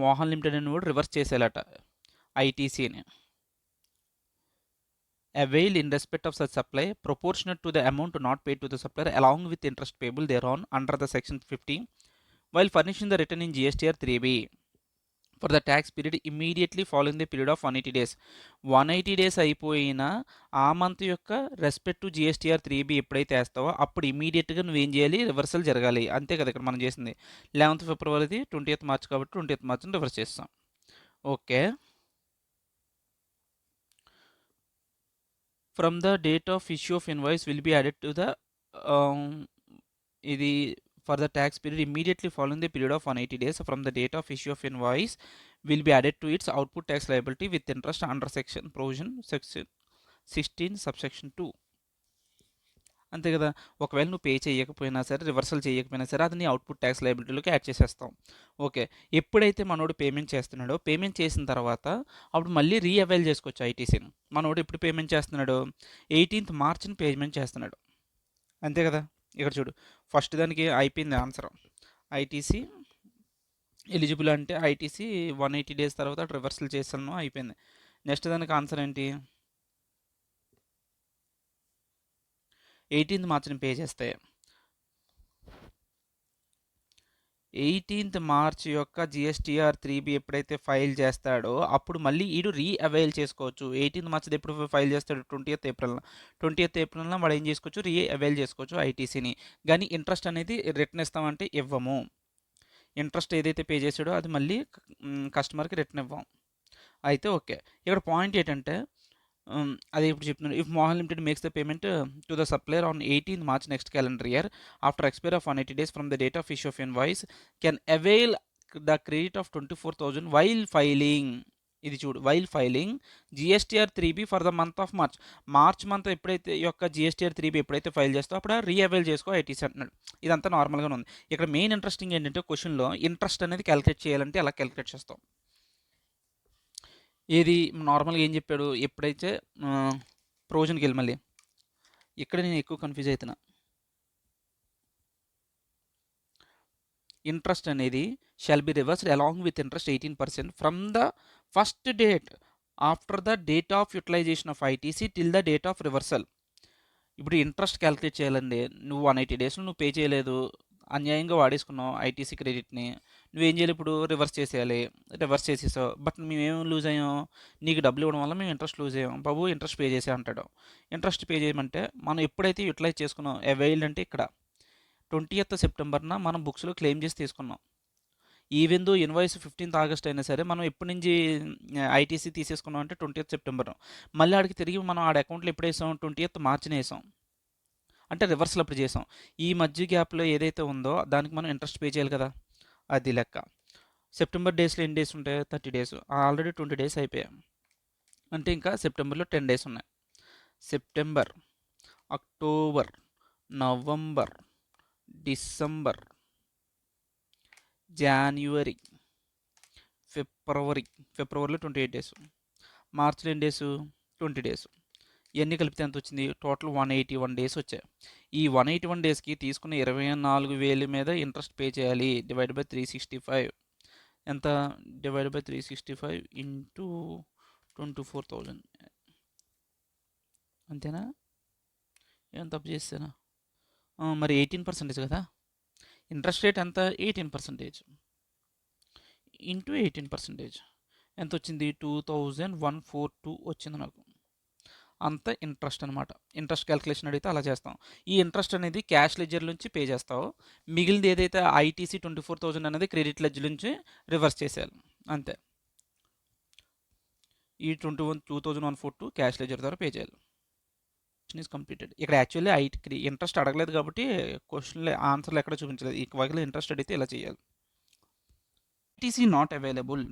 మోహన్ లిమిటెడ్ అని కూడా reverse చేసేయాలట ఐటీసీని. avail in respect of such supply proportionate to the amount not paid to the supplier along with interest payable thereon under the section 50 while furnishing the return in GSTR 3B for the tax period immediately following the period of 180 days. 180 days అయిపోయిన ఆ month యొక్క respect to GSTR 3B ఎప్పుడైతే వేస్తావో అప్పుడు ఇమీడియట్గా నువ్వేం చేయాలి? Reversal జరగాలి. అంతే కదా ఇక్కడ మనం చేసింది. 11th ఫిబ్రవరిది 20th మార్చ్ కాబట్టి 20th మార్చ్ని రివర్స్ చేస్తాం. Okay, from the date of issue of invoice will be added to the ఇది for the tax period immediately following the period of 180 days from the date of issue of invoice will be added to its output tax liability with interest under section provision section 16 subsection 2. అంతే కదా! ఒకవేళ నువ్వు pay చేయకపోయినా సరే, reversal చేయకపోయినా సరే, అది నీ అవుట్‌పుట్ టాక్స్ లయబిలిటీలోకి యాడ్ చేసేస్తాం. ఓకే. ఎప్పుడైతే మనోడు పేమెంట్ చేస్తున్నాడో, పేమెంట్ చేసిన తర్వాత అప్పుడు మళ్ళీ అవైల్ చేసుకోవచ్చు ఐటీసీని. మనోడు ఎప్పుడు పేమెంట్ చేస్తున్నాడు? 18థ్ మార్చ్‌ని పేమెంట్ చేస్తున్నాడు. అంతే కదా! ఇక్కడ చూడు. ఫస్ట్ దానికి అయిపోయింది ఆన్సర్. ఐటీసీ ఎలిజిబుల్ అంటే ఐటీసీ 180 డేస్ తర్వాత రివర్సల్ చేశాను అయిపోయింది. నెక్స్ట్ దానికి ఆన్సర్ ఏంటి? 18థ్ మార్చ్‌ని పే చేస్తే 18థ్ మార్చ్ యొక్క జిఎస్టీఆర్ 3బి ఎప్పుడైతే ఫైల్ చేస్తాడో అప్పుడు మళ్ళీ ఈడు అవైల్ చేసుకోవచ్చు. 18థ్ మార్చ్‌ది ఎప్పుడు ఫైల్ చేస్తాడు? 20th ఏప్రిల్‌న. 20th ఏప్రిల్‌న వాడు ఏం చేసుకోవచ్చు? అవైల్ చేసుకోవచ్చు ఐటీసీని. కానీ ఇంట్రెస్ట్ అనేది రిటర్న్ ఇస్తామంటే ఇవ్వము. ఇంట్రెస్ట్ ఏదైతే పే చేసాడో అది మళ్ళీ కస్టమర్కి రిటర్న్ ఇవ్వం. అయితే ఓకే. ఇక్కడ పాయింట్ ఏంటంటే అదే ఇప్పుడు చెప్తున్నాను. If Mohan limited makes the payment to the supplier on 18th March next calendar year after expire of 180 days from the date of issue of invoice can avail the credit of 24,000 while filing. ఇది చూడు, while filing GSTR 3బి for the month of March. March month ఎప్పుడైతే ఈ యొక్క GSTR 3బి ఎప్పుడైతే file చేస్తో అప్పుడు avail చేసుకో ITC అంటున్నాడు. ఇదంతా నార్మల్గానే ఉంది. ఇక్కడ మెయిన్ ఇంట్రెస్టింగ్ ఏంటంటే క్వశ్చన్లో ఇంట్రెస్ట్ అనేది క్యాలిక్యులేట్ చేయాలంటే ఎలా క్యాలిక్యులేట్ చేస్తాం? ఏది నార్మల్గా ఏం చెప్పాడు? ఎప్పుడైతే ప్రొవిజన్కి వెళ్ళి మళ్ళీ ఇక్కడ నేను ఎక్కువ కన్ఫ్యూజ్ అవుతున్నా. ఇంట్రెస్ట్ అనేది shawl be reversed along with interest 18% from the first date after the date of utilisation of ITC till the date of reversal. ఇప్పుడు ఇంట్రెస్ట్ క్యాలిక్యులేట్ చేయాలండి. నువ్వు 180 డేస్లో నువ్వు పే చేయలేదు, అన్యాయంగా వాడేసుకున్నావు ఐటీసీ క్రెడిట్ని. నువ్వేం చేయాలి? ఇప్పుడు రివర్స్ చేసేయాలి. రివర్స్ చేసేసావు. బట్ మేమేం లూజ్ అయ్యాం? నీకు డబ్బులు ఇవ్వడం వల్ల మేము ఇంట్రెస్ట్ లూజ్ అయ్యాం. బాబు ఇంట్రెస్ట్ పే చేసే అంటాడు. ఇంట్రెస్ట్ పే చేయమంటే మనం ఎప్పుడైతే యూటిలైజ్ చేసుకున్నాం అవైల్డ్ అంటే ఇక్కడ 20th సెప్టెంబర్న మనం బుక్స్లో క్లెయిమ్ చేసి తీసుకున్నాం. Even though invoice 15th August అయినా సరే మనం ఎప్పటి నుంచి ఐటీసీ తీసేసుకున్నాం అంటే 20th సెప్టెంబర్. మళ్ళీ ఆడికి తిరిగి మనం ఆడ అకౌంట్లో ఎప్పుడు వేసాం? 20th మార్చిని వేసాం. అంటే రివర్సల్ అప్పుడు చేసాం. ఈ మధ్య గ్యాప్లో ఏదైతే ఉందో దానికి మనం ఇంట్రెస్ట్ పే చేయాలి కదా, అది లెక్క. సెప్టెంబర్ డేస్లో ఎన్ని డేస్ ఉంటాయి? 30 డేస్. ఆల్రెడీ 20 డేస్ అయిపోయాయి. అంటే ఇంకా సెప్టెంబర్లో 10 డేస్ ఉన్నాయి. సెప్టెంబర్, అక్టోబర్, నవంబర్, డిసెంబర్, జనవరి, ఫిబ్రవరిలో 28 డేస్, మార్చిలో ఎన్ని డేస్? 20 డేస్. ఇవన్నీ కలిపితే ఎంత వచ్చింది? టోటల్ 181 డేస్ వచ్చాయి. ఈ 181 డేస్కి తీసుకున్న 24,000 మీద ఇంట్రెస్ట్ పే చేయాలి. డివైడ్ బై 365 ఎంత? డివైడ్ బై 365 ఇంటూ 24,000 అంతేనా? ఏం తప్పు చేస్తానా? మరి 18% కదా. ఇంట్రెస్ట్ రేట్ ఎంత? 18% ఇంటూ 18% ఎంత వచ్చింది? 2,142 వచ్చింది నాకు. అంత ఇంట్రెస్ట్ అనమాట. ఇంట్రెస్ట్ క్యాలిక్యులేషన్ అడిగితే అలా చేస్తాం. ఈ ఇంట్రెస్ట్ అనేది క్యాష్ లెడ్జర్ నుంచి పే చేస్తావు. మిగిలింది ఏదైతే ఐటీసీ 24,000 అనేది క్రెడిట్ లెడ్జర్ నుంచి రివర్స్ చేసేయాలి అంతే. ఈ 2,142 క్యాష్ లెడ్జర్ ద్వారా పే చేయాలి. Is completed. ఇక్కడ యాక్చువల్లీ ఇంట్రెస్ట్ అడగలేదు కాబట్టి క్వశ్చన్లో ఆన్సర్లు ఎక్కడ చూపించలేదు. ఈ వగల ఇంట్రెస్ట్ అడిగితే ఇలా చేయాలి. ITC not available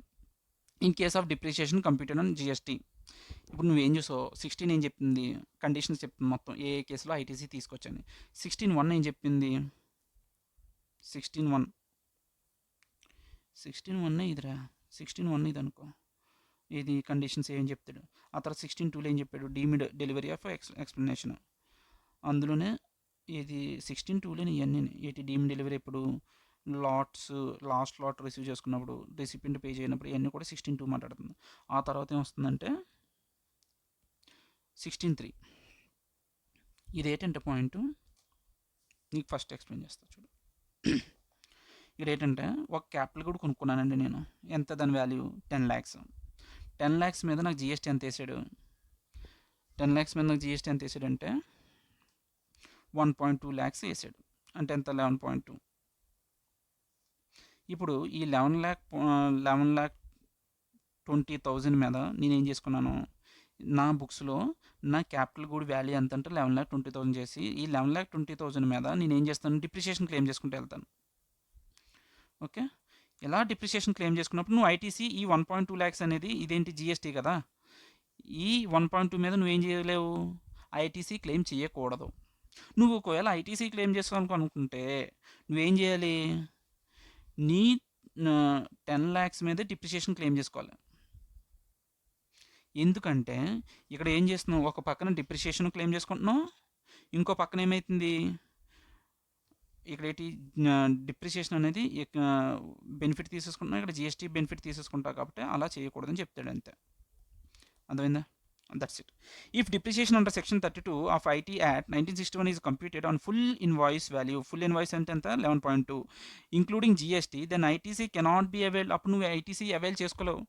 in case of depreciation computed on GST. ఇప్పుడు నువ్వేం చూసావు? 16 ఏం చెప్పింది? కండిషన్స్ చెప్తుంది మొత్తం ఏ ఏ కేసులో ఐటీసీ తీసుకొచ్చని. 16(1) ఏం చెప్పింది? 16(1) ఇదిరా. 16(1) ఇది అనుకో. ఇది కండిషన్స్ ఏం చెప్తాడు. ఆ తర్వాత 16(2) ఏం చెప్పాడు? Deemed delivery of explanation. అందులోనే ఇది 16(2)లోనే ఇవన్నీ ఏంటి? డీమ్డ్ డెలివరీ ఎప్పుడు? లాస్ట్ లాట్ రిసీవ్ చేసుకున్నప్పుడు, రెసిపియంట్ పే చేయనప్పుడు, ఇవన్నీ కూడా 16(2) మాట్లాడుతుంది. ఆ తర్వాత ఏమొస్తుందంటే 16(3). ఇది ఏంటంటే పాయింట్ నీకు ఫస్ట్ ఎక్స్ప్లెయిన్ చేస్తా చూడు. ఇక్కడ ఏంటంటే ఒక క్యాపిటల్ కూడా కొనుక్కున్నానండి నేను. ఎంత దాని వాల్యూ? 10 lakhs. 10 lakhs మీద నాకు జిఎస్టీ ఎంత వేసాడు? 10 lakhs మీద నాకు జిఎస్టీ ఎంత వేసాడంటే 1.2 lakhs వేసాడు. అంటే ఎంత? 11.2. ఇప్పుడు ఈ 11,20,000 మీద నేనేం చేసుకున్నాను? నా బుక్స్లో నా క్యాపిటల్ గుడ్ వాల్యూ ఎంత అంటే 11,20,000 చేసి ఈ 11,20,000 మీద నేనేం చేస్తాను? డిప్రిషియేషన్ క్లెయిమ్ చేసుకుంటూ వెళ్తాను. ఓకే. ఇలా డిప్రిషియేషన్ క్లెయిమ్ చేసుకున్నప్పుడు నువ్వు ఐటీసీ ఈ 1.2 lakhs అనేది ఇదేంటి? జిఎస్టీ కదా. ఈ 1.2 మీద నువ్వేం చేయలేవు? ఐటీసీ క్లెయిమ్ చేయకూడదు. నువ్వు ఒకవేళ ఐటీసీ క్లెయిమ్ చేసుకోవాలనుకుంటే నువ్వేం చేయాలి? నీ 10,00,000 మీద డిప్రిసియేషన్ క్లెయిమ్ చేసుకోవాలి. ఎందుకంటే ఇక్కడ ఏం చేస్తున్నావు, ఒక పక్కన డిప్రిసియేషన్ క్లెయిమ్ చేసుకుంటున్నావు, ఇంకో పక్కన ఏమైతుంది, ఇక్కడ ఏంటి డిప్రిసియేషన్ అనేది బెనిఫిట్ తీసేసుకుంటున్నావు, ఇక్కడ జిఎస్టీ బెనిఫిట్ తీసేసుకుంటావు, కాబట్టి అలా చేయకూడదని చెప్తాడు అంతే. అర్థమైందా? That's it. If depreciation under section 32 of IT act 1961 is computed on full invoice value, full invoice అంటే ఎంత 11.2 including GST, then ITC cannot be avail. అప్పుడు నువ్వు ఐటీసీ అవైల్ చేసుకోలేవు.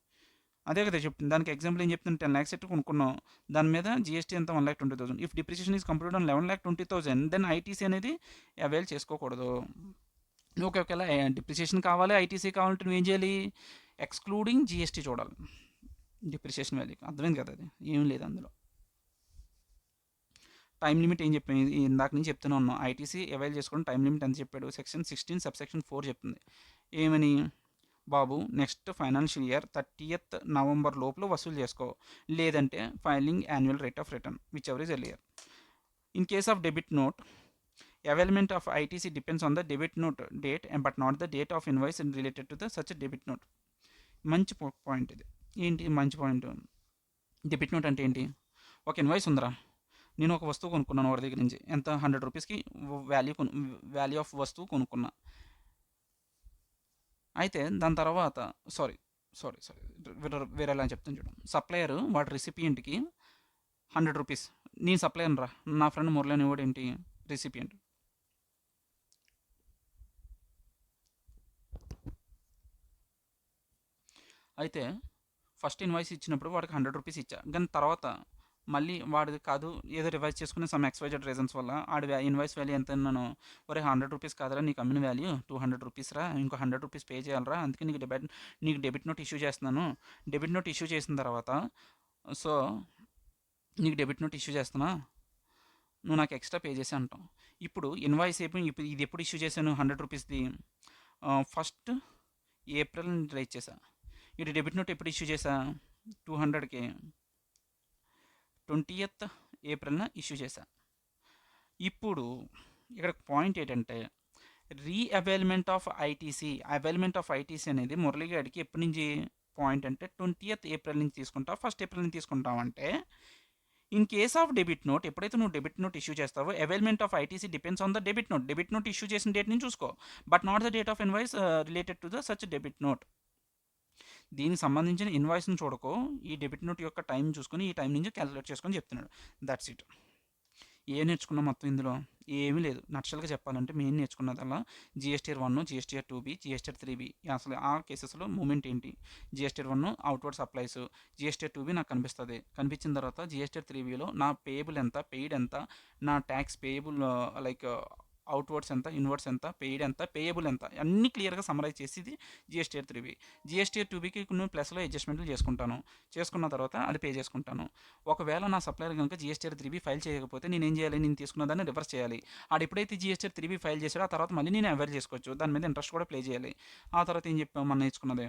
అదే కదా చెప్తుంది. దానికి ఎగ్జాంపుల్ ఏం చెప్తుంది, 10,00,000 ఎట్టు కొనుక్కున్నావు, దాని మీద జిఎస్టీ ఎంత 1,20,000. If depreciation is computed on 11,20,000 then ITC అనేది అవైల్ చేసుకోకూడదు. నువ్వు ఒకవేళ డిప్రిసియేషన్ కావాలి, ఐటీసీ కావాలంటే నువ్వేం చేయాలి, ఎక్స్క్లూడింగ్ జిఎస్టీ చూడాలి డిప్రిసియేషన్ వాల్యూకి. అర్థమైంది కదా, అది ఏం లేదు అందులో. టైం లిమిట్ ఏం చెప్పాను, ఇందాక నుంచి చెప్తూనే ఉన్నాం. ఐటీసీ అవైల్ చేసుకోవడం టైం లిమిట్ ఎంత చెప్పాడు, సెక్షన్ 16 సబ్సెక్షన్ 4 చెప్తుంది. ఏమని, బాబు next financial year 30th November లోపల వసూలు చేసుకో, లేదంటే filing annual rate of return which ever is earlier. In case of debit note, availment of ITC depends on the debit note date but not the date of invoice related to the such debit note. మంచి point ఇది. ఏంటి మంచి point, debit note అంటే ఏంటి, ఒక invoice ఉందిరా, నేను ఒక వస్తువు కొనుక్కున్నాను వాడి దగ్గర నుంచి, ఎంత 100 రూపీస్కి వాల్యూ ఆఫ్ వస్తువు కొనుక్కున్నా. అయితే దాని తర్వాత సారీ సారీ సారీ వేరేలా చెప్తాను చూడండి. సప్లయర్ వాడి రిసిపియంట్కి 100 రూపీస్, నేను సప్లయర్ రా, నా ఫ్రెండ్ మురళి అనేవాడు ఏంటి రిసిపియంట్. అయితే ఫస్ట్ ఇన్వాయిస్ ఇచ్చినప్పుడు వాడికి 100 రూపీస్ ఇచ్చా, కానీ తర్వాత మళ్ళీ వాడిది కాదు, ఏదో రివైజ్ చేసుకునే సమ్ ఎక్స్వైజెడ్ రీజన్స్ వల్ల ఆడి ఇన్వాయిస్ వాల్యూ ఎంత అన్నాను, ఒరే 100 రూపీస్ కాదురా నీకు అమ్మిన వాల్యూ 200 రూపీస్ రా, ఇంకో 100 రూపీస్ పే చేయాలరా, అందుకే నీకు డెబిట్ నోట్ ఇష్యూ చేస్తున్నాను. డెబిట్ నోట్ ఇష్యూ చేసిన తర్వాత సో నీకు డెబిట్ నోట్ ఇష్యూ చేస్తున్నా, నువ్వు నాకు ఎక్స్ట్రా పే చేసి అంటాం. ఇప్పుడు ఇన్వాయిస్ అయిపోయి, ఇప్పుడు ఇది ఎప్పుడు ఇష్యూ చేశాను 100 రూపీస్ది, ఫస్ట్ ఏప్రిల్ రైజ్ చేశా. ఇటు డెబిట్ నోట్ ఎప్పుడు ఇష్యూ చేశా 200కి 20th ఏప్రిల్న ఇష్యూ చేశా. ఇప్పుడు ఇక్కడ పాయింట్ ఏంటంటే రీఅవైల్మెంట్ ఆఫ్ ఐటీసీ, అవైల్మెంట్ ఆఫ్ ఐటీసీ అనేది మురళి గారికి ఎప్పటి నుంచి పాయింట్ అంటే 20th ఏప్రిల్ నుంచి తీసుకుంటావు, 1st ఏప్రిల్ నుంచి తీసుకుంటావు. అంటే in case of debit note, ఎప్పుడైతే నువ్వు డెబిట్ నోట్ ఇష్యూ చేస్తావో availment of ITC depends on the debit note. Debit note issue చేసిన డేట్ నుంచి చూసుకో, but not the date of invoice related to the such debit note. దీనికి సంబంధించిన ఇన్వాయిస్ని చూడకో, ఈ debit note యొక్క టైం చూసుకొని ఈ టైం నుంచి క్యాలిక్యులేట్ చేసుకొని చెప్తున్నాడు. That's it. ఏం నేర్చుకున్నాం మొత్తం ఇందులో, ఏమీ లేదు. నక్షలుగా చెప్పాలంటే మెయిన్ నేర్చుకున్నదల్లా GSTR 1, GSTR 2B, GSTR 3B. అసలు ఆ కేసెస్లో మూమెంట్ ఏంటి, GSTR 1 outward supplies, GSTR 2B నాకు కనిపిస్తుంది. కనిపించిన తర్వాత జిఎస్టీఆర్ 3Bలో నా పేయబుల్ ఎంత, పెయిడ్ ఎంత, నా ట్యాక్స్ పేయబుల్ లైక్ అవుట్వర్డ్స్ ఎంత, ఇన్వర్డ్స్ ఎంత, పెయిడ్ ఎంత, పేయబుల్ ఎంత, అన్నీ క్లియర్గా సమరైజ్ చేసి ఇది జిఎస్టీఆర్ 3B. జిఎస్టీఆర్ 2Bకి కొన్ని ప్లస్లో అడ్జస్ట్మెంట్లు చేసుకున్న తర్వాత అది పే చేసుకుంటాను. ఒకవేళ నా సప్లయర్ కనుక జిఎస్టీఆర్ 3B ఫైల్ చేయకపోతే నేను ఏం చేయాలి, నేను తీసుకున్న దాన్ని రివర్స్ చేయాలి. ఆడు ఎప్పుడైతే జిఎస్టీఆర్ 3B ఫైల్ చేశాడో ఆ తర్వాత మళ్ళీ నేను అవైల్ చేసుకోవచ్చు, దాని మీద ఇంట్రెస్ట్ కూడా ప్లే చేయాలి. ఆ తర్వాత ఏం చెప్పాము మనం నేర్చుకున్నదే,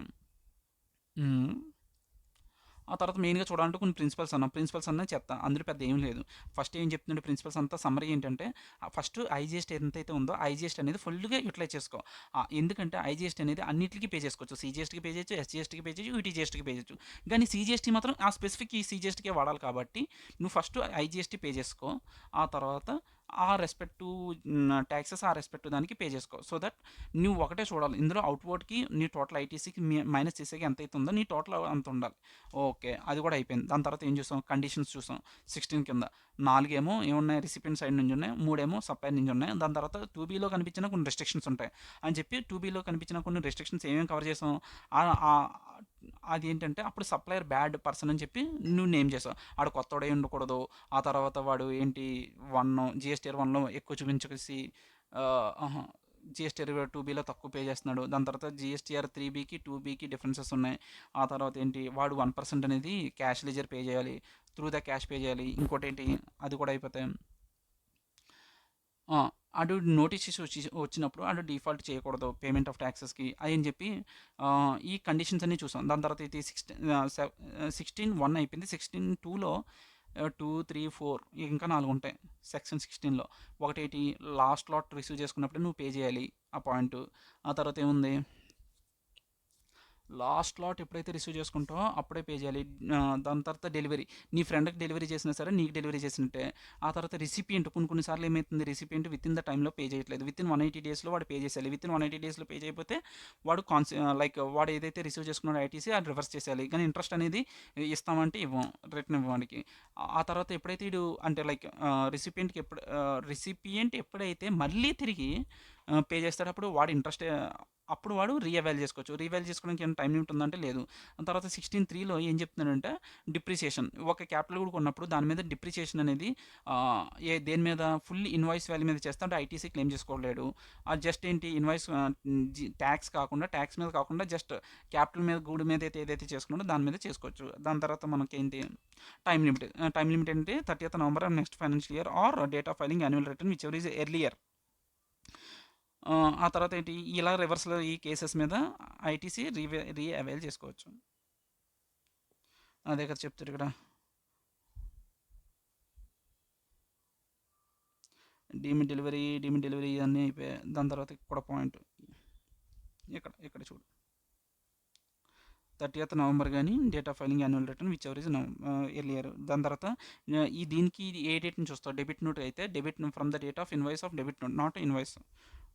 ఆ తర్వాత మెయిన్గా చూడాలంటే కొన్ని ప్రిన్సిపల్స్ అన్న చెప్తా, అందులో పెద్ద ఏం లేదు. ఫస్ట్ ఏం చెప్తుండే ప్రిన్సిపల్స్ అంతా సమ్మరీ ఏంటంటే, ఫస్ట్ ఐజీఎస్టీ ఎంతైతే ఉందో ఐజీఎస్టీ అనేది ఫుల్గా యూటిలైజ్ చేసుకో. ఎందుకంటే ఐజీఎస్టీ అనేది అన్నింటికి పే చేసుకోవచ్చు, సీజీఎస్టీకి పే చేయొచ్చు, ఎస్జీఎస్టీకి పే చేయొచ్చు, యూటీజీఎస్టీకి పే చేయొచ్చు. కానీ సీజీఎస్టీ మాత్రం ఆ స్పెసిఫిక్ ఈ సీజీఎస్టీకే వాడాలి, కాబట్టి నువ్వు ఫస్ట్ ఐజీఎస్టీ పే చేసుకో, ఆ తర్వాత ఆ రెస్పెక్ట్ టు ట్యాక్సెస్ ఆ రెస్పెక్ట్ దానికి పే చేసుకో. సో దట్ నువ్వు ఒకటే చూడాలి, ఇందులో అవుట్వర్డ్కి నీ టోటల్ ఐటీసీకి మైనస్ చేసేకి ఎంత అయితే ఉందో నీ టోటల్ అంత ఉండాలి. ఓకే, అది కూడా అయిపోయింది. దాని తర్వాత ఏం చూసాం, కండిషన్స్ చూసాం. 16 కింద 4 ఏమో ఏమున్నాయి, రిసిపియెంట్ సైడ్ నుంచి ఉన్నాయి, 3 ఏమో సప్లై నుంచి ఉన్నాయి. దాని తర్వాత 2Bలో కనిపించిన కొన్ని రెస్ట్రిక్షన్స్ ఉంటాయి అని చెప్పి 2Bలో కనిపించిన కొన్ని రెస్ట్రిక్షన్స్ ఏమేమి కవర్ చేసాం, అది ఏంటంటే అప్పుడు సప్లయర్ బ్యాడ్ పర్సన్ అని చెప్పి నువ్వు నేమ్ చేసావు. ఆడు కొత్తోడే ఉండకూడదు, ఆ తర్వాత వాడు ఏంటి జిఎస్టీఆర్ 1లో ఎక్కువ చూపించేసి జిఎస్టీఆర్ 2Bలో తక్కువ పే చేస్తున్నాడు. దాని తర్వాత జిఎస్టీఆర్ 3Bకి 2Bకి డిఫరెన్సెస్ ఉన్నాయి. ఆ తర్వాత ఏంటి, వాడు 1% అనేది క్యాష్ లెజర్ పే చేయాలి, త్రూ ద క్యాష్ పే చేయాలి. ఇంకోటి ఏంటి, అది కూడా అయిపోతాయి. అటు నోటీస్ వచ్చినప్పుడు అటు డిఫాల్ట్ చేయకూడదు పేమెంట్ ఆఫ్ ట్యాక్సెస్కి అని చెప్పి ఈ కండిషన్స్ అన్నీ చూసాం. దాని తర్వాత ఇది 16(1) అయిపోయింది. 16(2)లో 2, 3, 4 ఇంకా 4 ఉంటాయి సెక్షన్ 16లో. ఒకటేటి లాస్ట్ లాట్ రిసీవ్ చేసుకున్నప్పుడు నువ్వు పే చేయాలి ఆ పాయింట్. ఆ తర్వాత ఏముంది, లాస్ట్ లాట్ ఎప్పుడైతే రిసీవ్ చేసుకుంటావో అప్పుడే పే చేయాలి. దాని తర్వాత డెలివరీ, నీ ఫ్రెండ్కి డెలివరీ చేసినా సరే నీకు డెలివరీ చేసినట్టే. ఆ తర్వాత రిసిపియంట్, కొన్నిసార్లు ఏమవుతుంది, రిసిపియంట్ విత్ ఇన్ ద టైంలో పే చేయట్లేదు, విత్ ఇన్ 180 డేస్లో వాడు పే చేసేయాలి. విత్ ఇన్ 180 డేస్లో పే చేయకపోతే వాడు లైక్ వాడు ఏదైతే రిసీవ్ చేసుకున్నాడో ఐటీసీ అది రివర్స్ చేసేయాలి. కానీ ఇంట్రెస్ట్ అనేది ఇస్తామంటే ఇవ్వం, రిటర్న్ ఇవ్వడానికి. ఆ తర్వాత ఎప్పుడైతే వీడు అంటే లైక్ రిసిపియంట్ ఎప్పుడైతే మళ్ళీ తిరిగి పే చేస్తాడో అప్పుడు వాడు ఇంట్రెస్ట్, అప్పుడు వాడు రీఅవైల్ చేసుకోవచ్చు. రీఅవైల్ చేసుకోవడానికి ఏమైనా టైం లిమిట్ ఉందంటే లేదు. ఆ తర్వాత 16(3)లో ఏం చెప్తున్నాడంటే డిప్రిసియేషన్, ఒక క్యాపిటల్ కూడా కొన్నప్పుడు దాని మీద డిప్రిసియేషన్ అనేది దేని మీద, ఫుల్ ఇన్వాయిస్ వాల్యూ మీద చేస్తే అంటే ఐటీసీ క్లెయిమ్ చేసుకోలేడు. అది జస్ట్ ఏంటి, ఇన్వాయిస్ ట్యాక్స్ మీద కాకుండా జస్ట్ క్యాపిటల్ మీద గూడు మీద ఏదైతే చేసుకున్నాడో దాని మీద చేసుకోవచ్చు. దాని తర్వాత మనకి ఏంటి, టైం లిమిట్ ఏంటి 30th November next financial year or date of filing annual return which ever is earlier. ఆ తర్వాత ఏంటి, ఇలా రివర్స్లో ఈ కేసెస్ మీద ఐటీసీ రీఅవైల్ చేసుకోవచ్చు. అదే కదా చెప్తారు ఇక్కడ, డీమిడ్ డెలివరీ అన్నీ అయిపోయాయి. దాని తర్వాత ఇక్కడ పాయింట్, ఇక్కడ చూడు 30th November కానీ date of filing annual return which ever is earlier. దాని తర్వాత దీనికి ఏ డేట్ నుంచి వస్తావు, డెబిట్ నోట్ అయితే debit from the date of invoice of debit note, not invoice.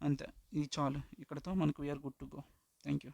అంతే, ఇది చాలు. ఇక్కడతో మనకు we're good to go. Thank you.